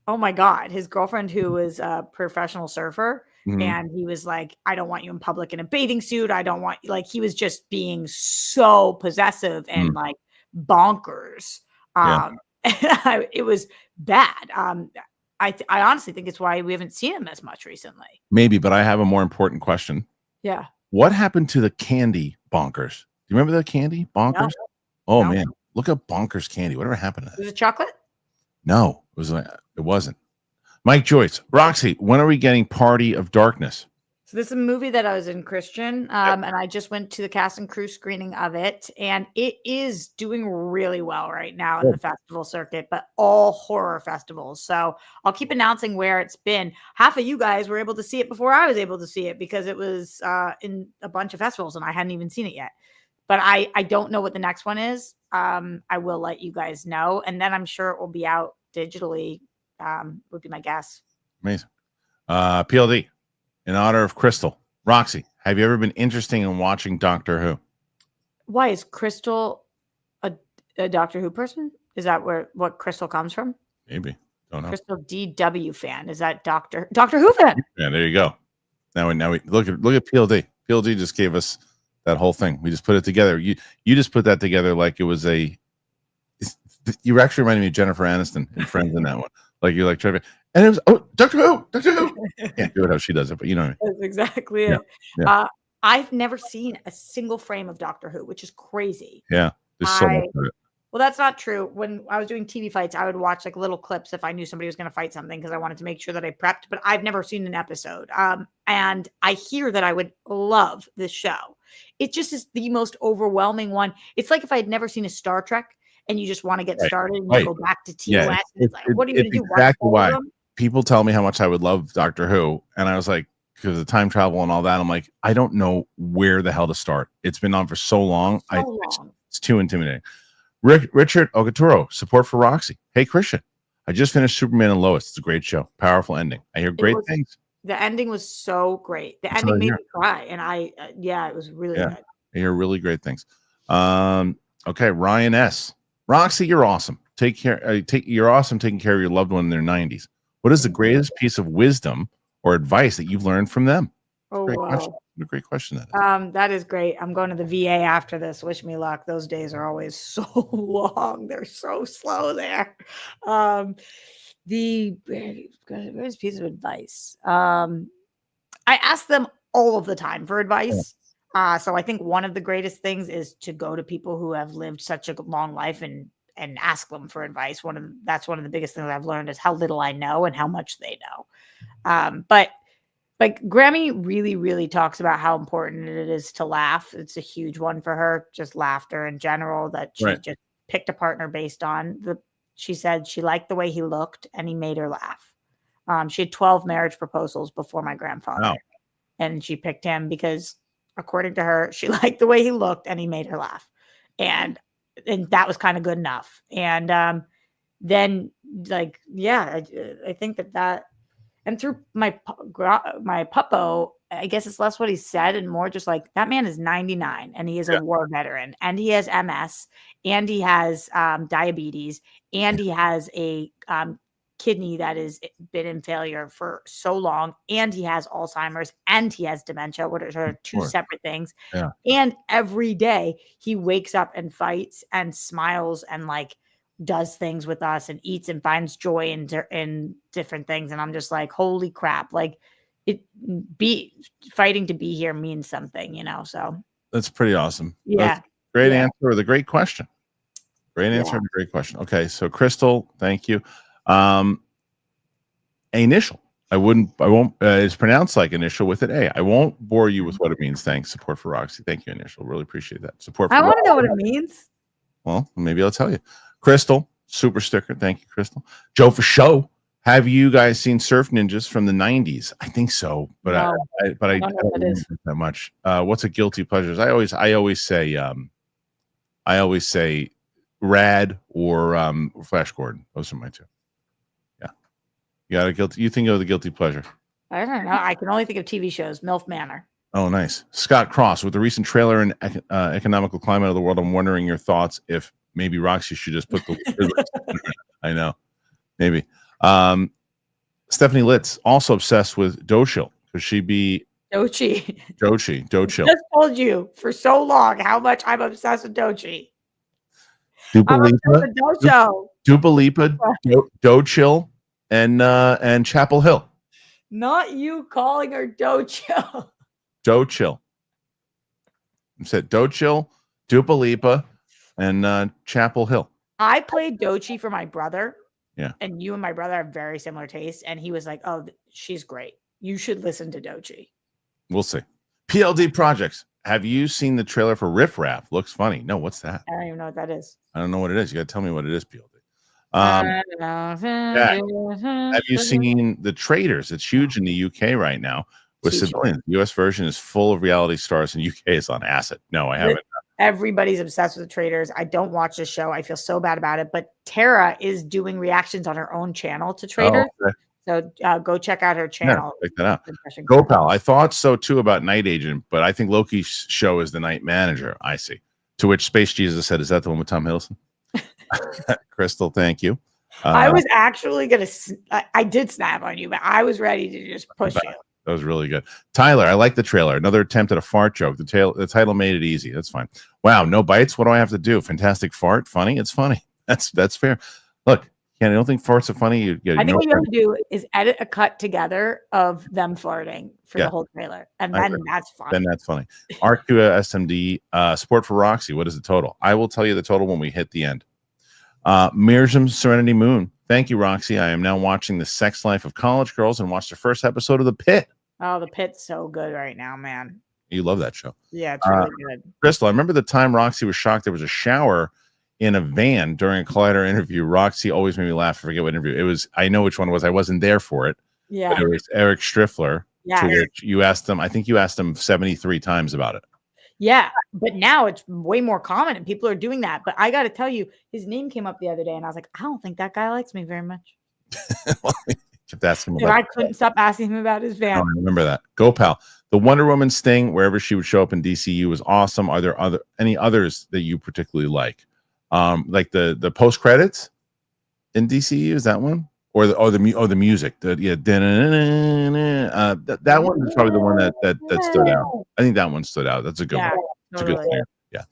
Oh my God. His girlfriend, who was a professional surfer, and he was like, I don't want you in public in a bathing suit. I don't want, he was just being so possessive and like bonkers. It was bad. I honestly think it's why we haven't seen him as much recently. Maybe, but I have a more important question. Yeah. What happened to the candy bonkers? Do you remember the candy bonkers? No. Man, look at bonkers candy. Whatever happened to that? Was it chocolate? No, it wasn't. Mike Joyce, Roxy, when are we getting Party of Darkness? So this is a movie that I was in, Kristian, and I just went to the cast and crew screening of it, and it is doing really well right now in the festival circuit, but all horror festivals. So I'll keep announcing where it's been. Half of you guys were able to see it before I was able to see it because it was in a bunch of festivals and I hadn't even seen it yet. But I don't know what the next one is. I will let you guys know, and then I'm sure it will be out digitally. Would be my guess. Amazing. PLD. In honor of Crystal, Roxy, have you ever been interested in watching Doctor Who? Why is Crystal a Doctor Who person? Is that what Crystal comes from? Maybe. Don't know. Crystal DW fan. Is that Doctor Who fan? Yeah, there you go. Now we look at PLD. PLD just gave us that whole thing. We just put it together. You just put that together like it was you actually reminded me of Jennifer Aniston in Friends in that one. Like you're like Trevor. And it was Doctor Who. Can't do it how she does it, but you know what I mean. That's exactly it. Yeah. I've never seen a single frame of Doctor Who, which is crazy. Yeah, there's so much of it. Well, that's not true. When I was doing TV fights, I would watch like little clips if I knew somebody was going to fight something because I wanted to make sure that I prepped. But I've never seen an episode. And I hear that I would love this show. It just is the most overwhelming one. It's like if I had never seen a Star Trek and you just want to get started and you go back to TOS. Yeah, and it's like, what are you going to do? Exactly why people tell me how much I would love Doctor Who, and I was like, because of time travel and all that, I'm like, I don't know where the hell to start. It's been on for so long. It's too intimidating. Richard Ogaturo, support for Roxy. Hey, Kristian, I just finished Superman and Lois. It's a great show. Powerful ending. I hear great things. The ending was so great. The ending made me cry, and it was really good. I hear really great things. Okay, Ryan S. Roxy, you're awesome. You're awesome taking care of your loved one in their 90s. What is the greatest piece of wisdom or advice that you've learned from them? Oh, wow. What a great question that is. That is great. I'm going to the VA after this. Wish me luck. Those days are always so long. They're so slow there. The greatest piece of advice. I ask them all of the time for advice. So I think one of the greatest things is to go to people who have lived such a long life and ask them for advice. That's one of the biggest things I've learned is how little I know and how much they know. But like Grammy really, really talks about how important it is to laugh. It's a huge one for her, just laughter in general, that she just picked a partner based on. She said she liked the way he looked and he made her laugh. She had 12 marriage proposals before my grandfather. Wow. And she picked him because, according to her, she liked the way he looked and he made her laugh. And that was kind of good enough. And then, like, yeah, I think that and through my puppo, I guess it's less what he said and more just like that man is 99 and he is a war veteran and he has MS and he has diabetes and he has a kidney that has been in failure for so long and he has Alzheimer's and he has dementia, which are two separate things. Yeah. And every day he wakes up and fights and smiles and like does things with us and eats and finds joy in different things. And I'm just like, holy crap. Like fighting to be here means something, you know? So that's pretty awesome. Yeah. Great answer with a great question. Great answer and a great question. Okay. So Crystal, thank you. Initial. I won't, it's pronounced like initial with an A. I won't bore you with what it means. Thanks. Support for Roxy. Thank you, Initial. Really appreciate that. Support for I want to know what it means. Well, maybe I'll tell you. Crystal, super sticker. Thank you, Crystal. Joe for show. Have you guys seen Surf Ninjas from the 90s? I think so, but no, I don't know that much. What's a guilty pleasures? I always say Rad or Flash Gordon. Those are my two. Yeah. You got a guilty. You think of the guilty pleasure? I don't know. I can only think of TV shows. MILF Manor. Oh, nice. Scott Cross, with the recent trailer and economical climate of the world, I'm wondering your thoughts if maybe Roxy should just put the I know. Maybe. Stephanie Litz, also obsessed with Dochill. Could she be Dochi? Dochill. Just told you for so long how much I'm obsessed with Dochi. Dupalipa, Dochill, and Chapel Hill. Not you calling her Dochill. Dochill. I said Dochill, Dupalipa, and Chapel Hill. I played Dochi for my brother. Yeah. And you and my brother have very similar tastes. And he was like, oh, she's great. You should listen to Dochi. We'll see. PLD Projects. Have you seen the trailer for Riff Raff? Looks funny. No, what's that? I don't even know what that is. I don't know what it is. You got to tell me what it is, PLD. Have you seen The Traitors? It's huge in the UK right now with civilians. The US version is full of reality stars, and UK is on acid. No, I haven't. Everybody's obsessed with The Traitors. I don't watch this show. I feel so bad about it. But Tara is doing reactions on her own channel to Traitors. Oh, okay. So go check out her channel. Yeah, check that out. Go, pal. I thought so too about Night Agent, but I think Loki's show is the Night Manager. I see. To which Space Jesus said, "Is that the one with Tom Hiddleston?" Crystal, thank you. I was actually gonna. I did snap on you, but I was ready to just push you. That was really good. Tyler, I like the trailer. Another attempt at a fart joke. The title made it easy. That's fine. Wow, no bites. What do I have to do? Fantastic fart. Funny. It's funny. That's fair. Look. Ken, I don't think farts are funny. I think what you have to do is edit a cut together of them farting for the whole trailer, and then that's funny. Then that's funny. RQ SMD Sport for Roxy. What is the total? I will tell you the total when we hit the end. Mirjam Serenity Moon. Thank you, Roxy. I am now watching The Sex Life of College Girls and watched the first episode of The Pit. Oh, The Pit's so good right now, man. You love that show. Yeah, it's really good. Crystal, I remember the time Roxy was shocked there was a shower in a van during a Collider interview. Roxy always made me laugh. I forget what interview it was. I know which one it was. I wasn't there for it. Yeah, but it was Eric Striffler. Yeah, to which you asked him. I think you asked him 73 times about it. Yeah, but now it's way more common and people are doing that. But I got to tell you, his name came up the other day, and I was like, I don't think that guy likes me very much. Kept asking him about I couldn't stop asking him about his van. I remember that. Go, pal. The Wonder Woman sting, wherever she would show up in DCU, was awesome. Are there any others that you particularly like? Like the post credits in DCU, is that one, or the music? That one is probably the one that stood out. I think that one stood out. That's a good one. It's a good thing. Yeah.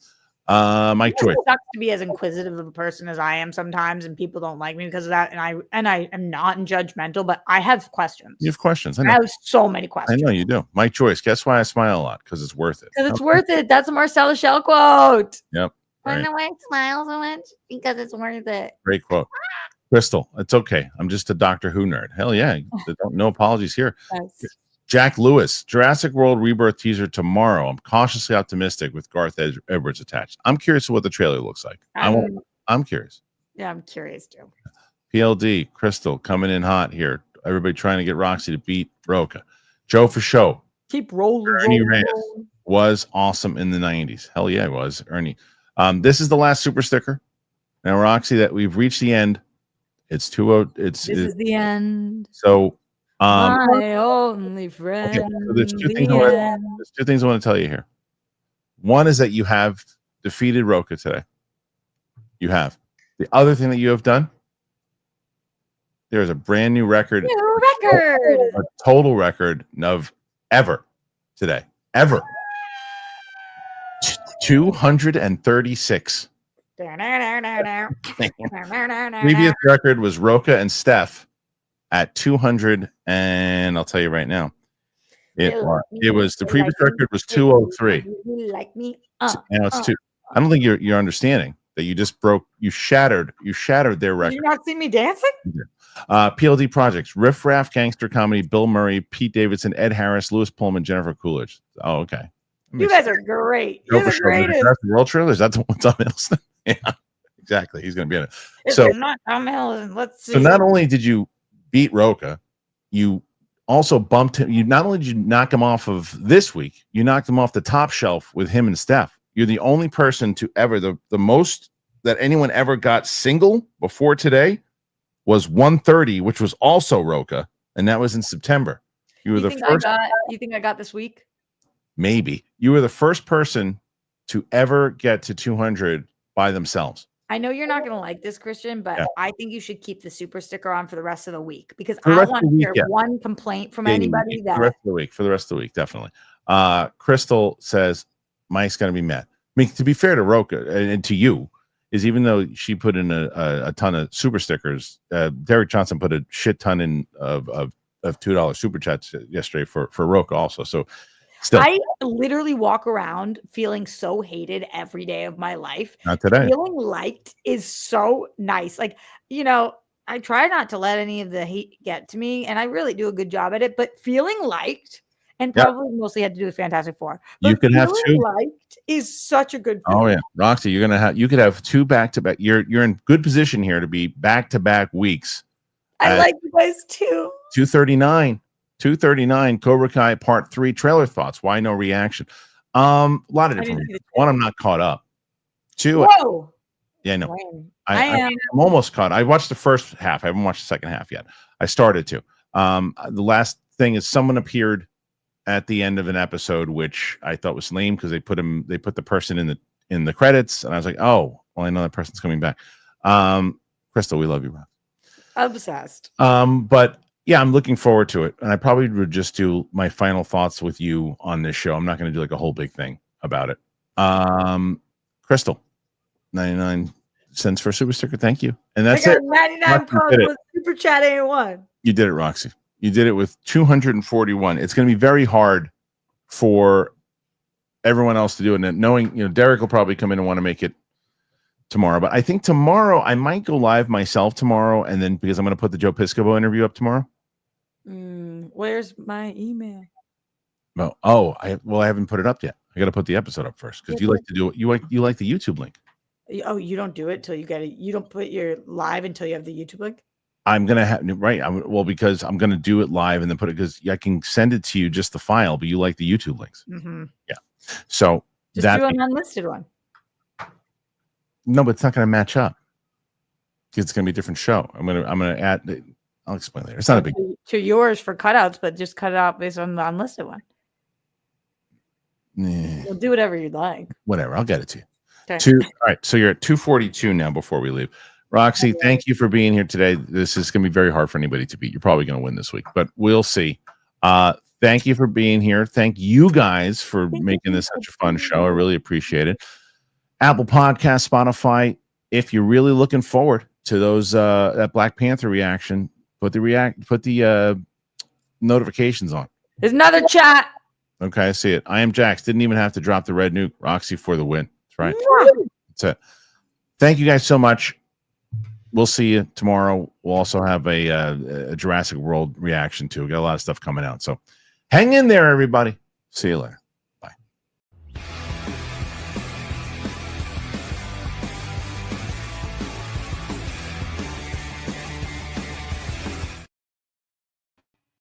Mike Joy. It sucks to be as inquisitive of a person as I am sometimes, and people don't like me because of that. And I am not judgmental, but I have questions. You have questions. I have so many questions. I know you do. Mike Joyce. Guess why I smile a lot? Because it's worth it. Because it's worth it. That's a Marcella Shell quote. Yep. I know why I smile so much, because it's worth it. Great quote. Crystal, it's okay. I'm just a Doctor Who nerd. Hell yeah. No apologies here. Yes. Jack Lewis, Jurassic World Rebirth teaser tomorrow. I'm cautiously optimistic with Garth Edwards attached. I'm curious what the trailer looks like. I'm curious. Yeah, I'm curious too. PLD, Crystal, coming in hot here. Everybody trying to get Roxy to beat Roca. Joe for show. Keep rolling. Ernie Reyes was awesome in the 90s. Hell yeah, it was. Ernie. This is the last super sticker. Now, Roxy, that we've reached the end. It's 2:0. This is the end. So, my only friend. Okay, so there's two things I want to tell you here. One is that you have defeated Roca today. You have. The other thing that you have done, there's a brand new record. A total record of ever today. Ever. 236. Previous record was Roca and Steph at 200, and I'll tell you right now, it was the previous record was 203. Like me, now it's two. I don't think you're understanding that you just you shattered their record. Did you not see me dancing? PLD Projects, Riff Raff, Gangster Comedy, Bill Murray, Pete Davidson, Ed Harris, Lewis Pullman, Jennifer Coolidge. Oh, okay. You guys are great. You're the greatest. World trailers. That's the one Tom Hiddleston. Yeah, exactly. He's going to be in it. If so not Tom Hiddleston, let's see. So not only did you beat Roca, you also bumped him. You not only did you knock him off of this week, you knocked him off the top shelf with him and Steph. You're the only person to ever the most that anyone ever got single before today was 130, which was also Roca, and that was in September. You were the first. You think I got this week? Maybe you were the first person to ever get to 200 by themselves. I know you're not going to like this, Kristian, but I think you should keep the super sticker on for the rest of the week, because I want to hear one complaint from anybody for the rest of the week, definitely. Crystal says Mike's going to be mad. I mean, to be fair to Roca and to you, is even though she put in a ton of super stickers, Derek Johnson put a shit ton in of $2 super chats yesterday for Roca also. So. Still. I literally walk around feeling so hated every day of my life. Not today. Feeling liked is so nice. Like, I try not to let any of the hate get to me, and I really do a good job at it. But feeling liked and Yep. probably mostly had to do with Fantastic Four. You But could have Feeling two. Liked is such a good film. Oh yeah, Roxy, you could have two back-to-back. You're in good position here to be back-to-back weeks. I like you guys too. 239 Cobra Kai Part 3 trailer thoughts. Why no reaction? A lot of different reasons. One, I'm not caught up. Two, Whoa. yeah, no. I am. I'm almost caught. I watched the first half. I haven't watched the second half yet. I started to. The last thing is someone appeared at the end of an episode, which I thought was lame because they put the person in the credits, and I was like, oh, well, I know that person's coming back. Crystal, we love you, Rob. Obsessed. But yeah, I'm looking forward to it, and I probably would just do my final thoughts with you on this show. I'm not going to do like a whole big thing about it. Crystal, 99 cents for a super sticker. Thank you, and that's it. 99 pounds with super chat A1. You did it, Roxy. You did it with 241. It's going to be very hard for everyone else to do it. And knowing, Derek will probably come in and want to make it tomorrow. But I think tomorrow I might go live myself tomorrow, and then because I'm going to put the Joe Piscopo interview up tomorrow. Where's my email? I haven't put it up yet. I got to put the episode up first because you like to do it. You like the YouTube link. Oh, you don't do it till you get it. You don't put your live until you have the YouTube link. I'm gonna have because I'm gonna do it live and then put it because I can send it to you just the file, but you like the YouTube links. Mm-hmm. Yeah. So just do an unlisted one. No, but it's not gonna match up. It's gonna be a different show. I'm gonna add. I'll explain later. It's not a big to yours for cutouts, but just cut it out based on the unlisted one. We'll do whatever you'd like. Whatever. I'll get it to you. Okay. All right. So you're at 242 now before we leave. Roxy, thank you for being here today. This is going to be very hard for anybody to beat. You're probably going to win this week, but we'll see. Thank you for being here. Thank you guys for making this such a fun show. I really appreciate it. Apple Podcast, Spotify. If you're really looking forward to those that Black Panther reaction, put the notifications on. There's another chat. Okay, I see it. I am Jax. Didn't even have to drop the red nuke. Roxy for the win. That's right. That's it. Thank you guys so much. We'll see you tomorrow. We'll also have a Jurassic World reaction too. We got a lot of stuff coming out. So hang in there, everybody. See you later.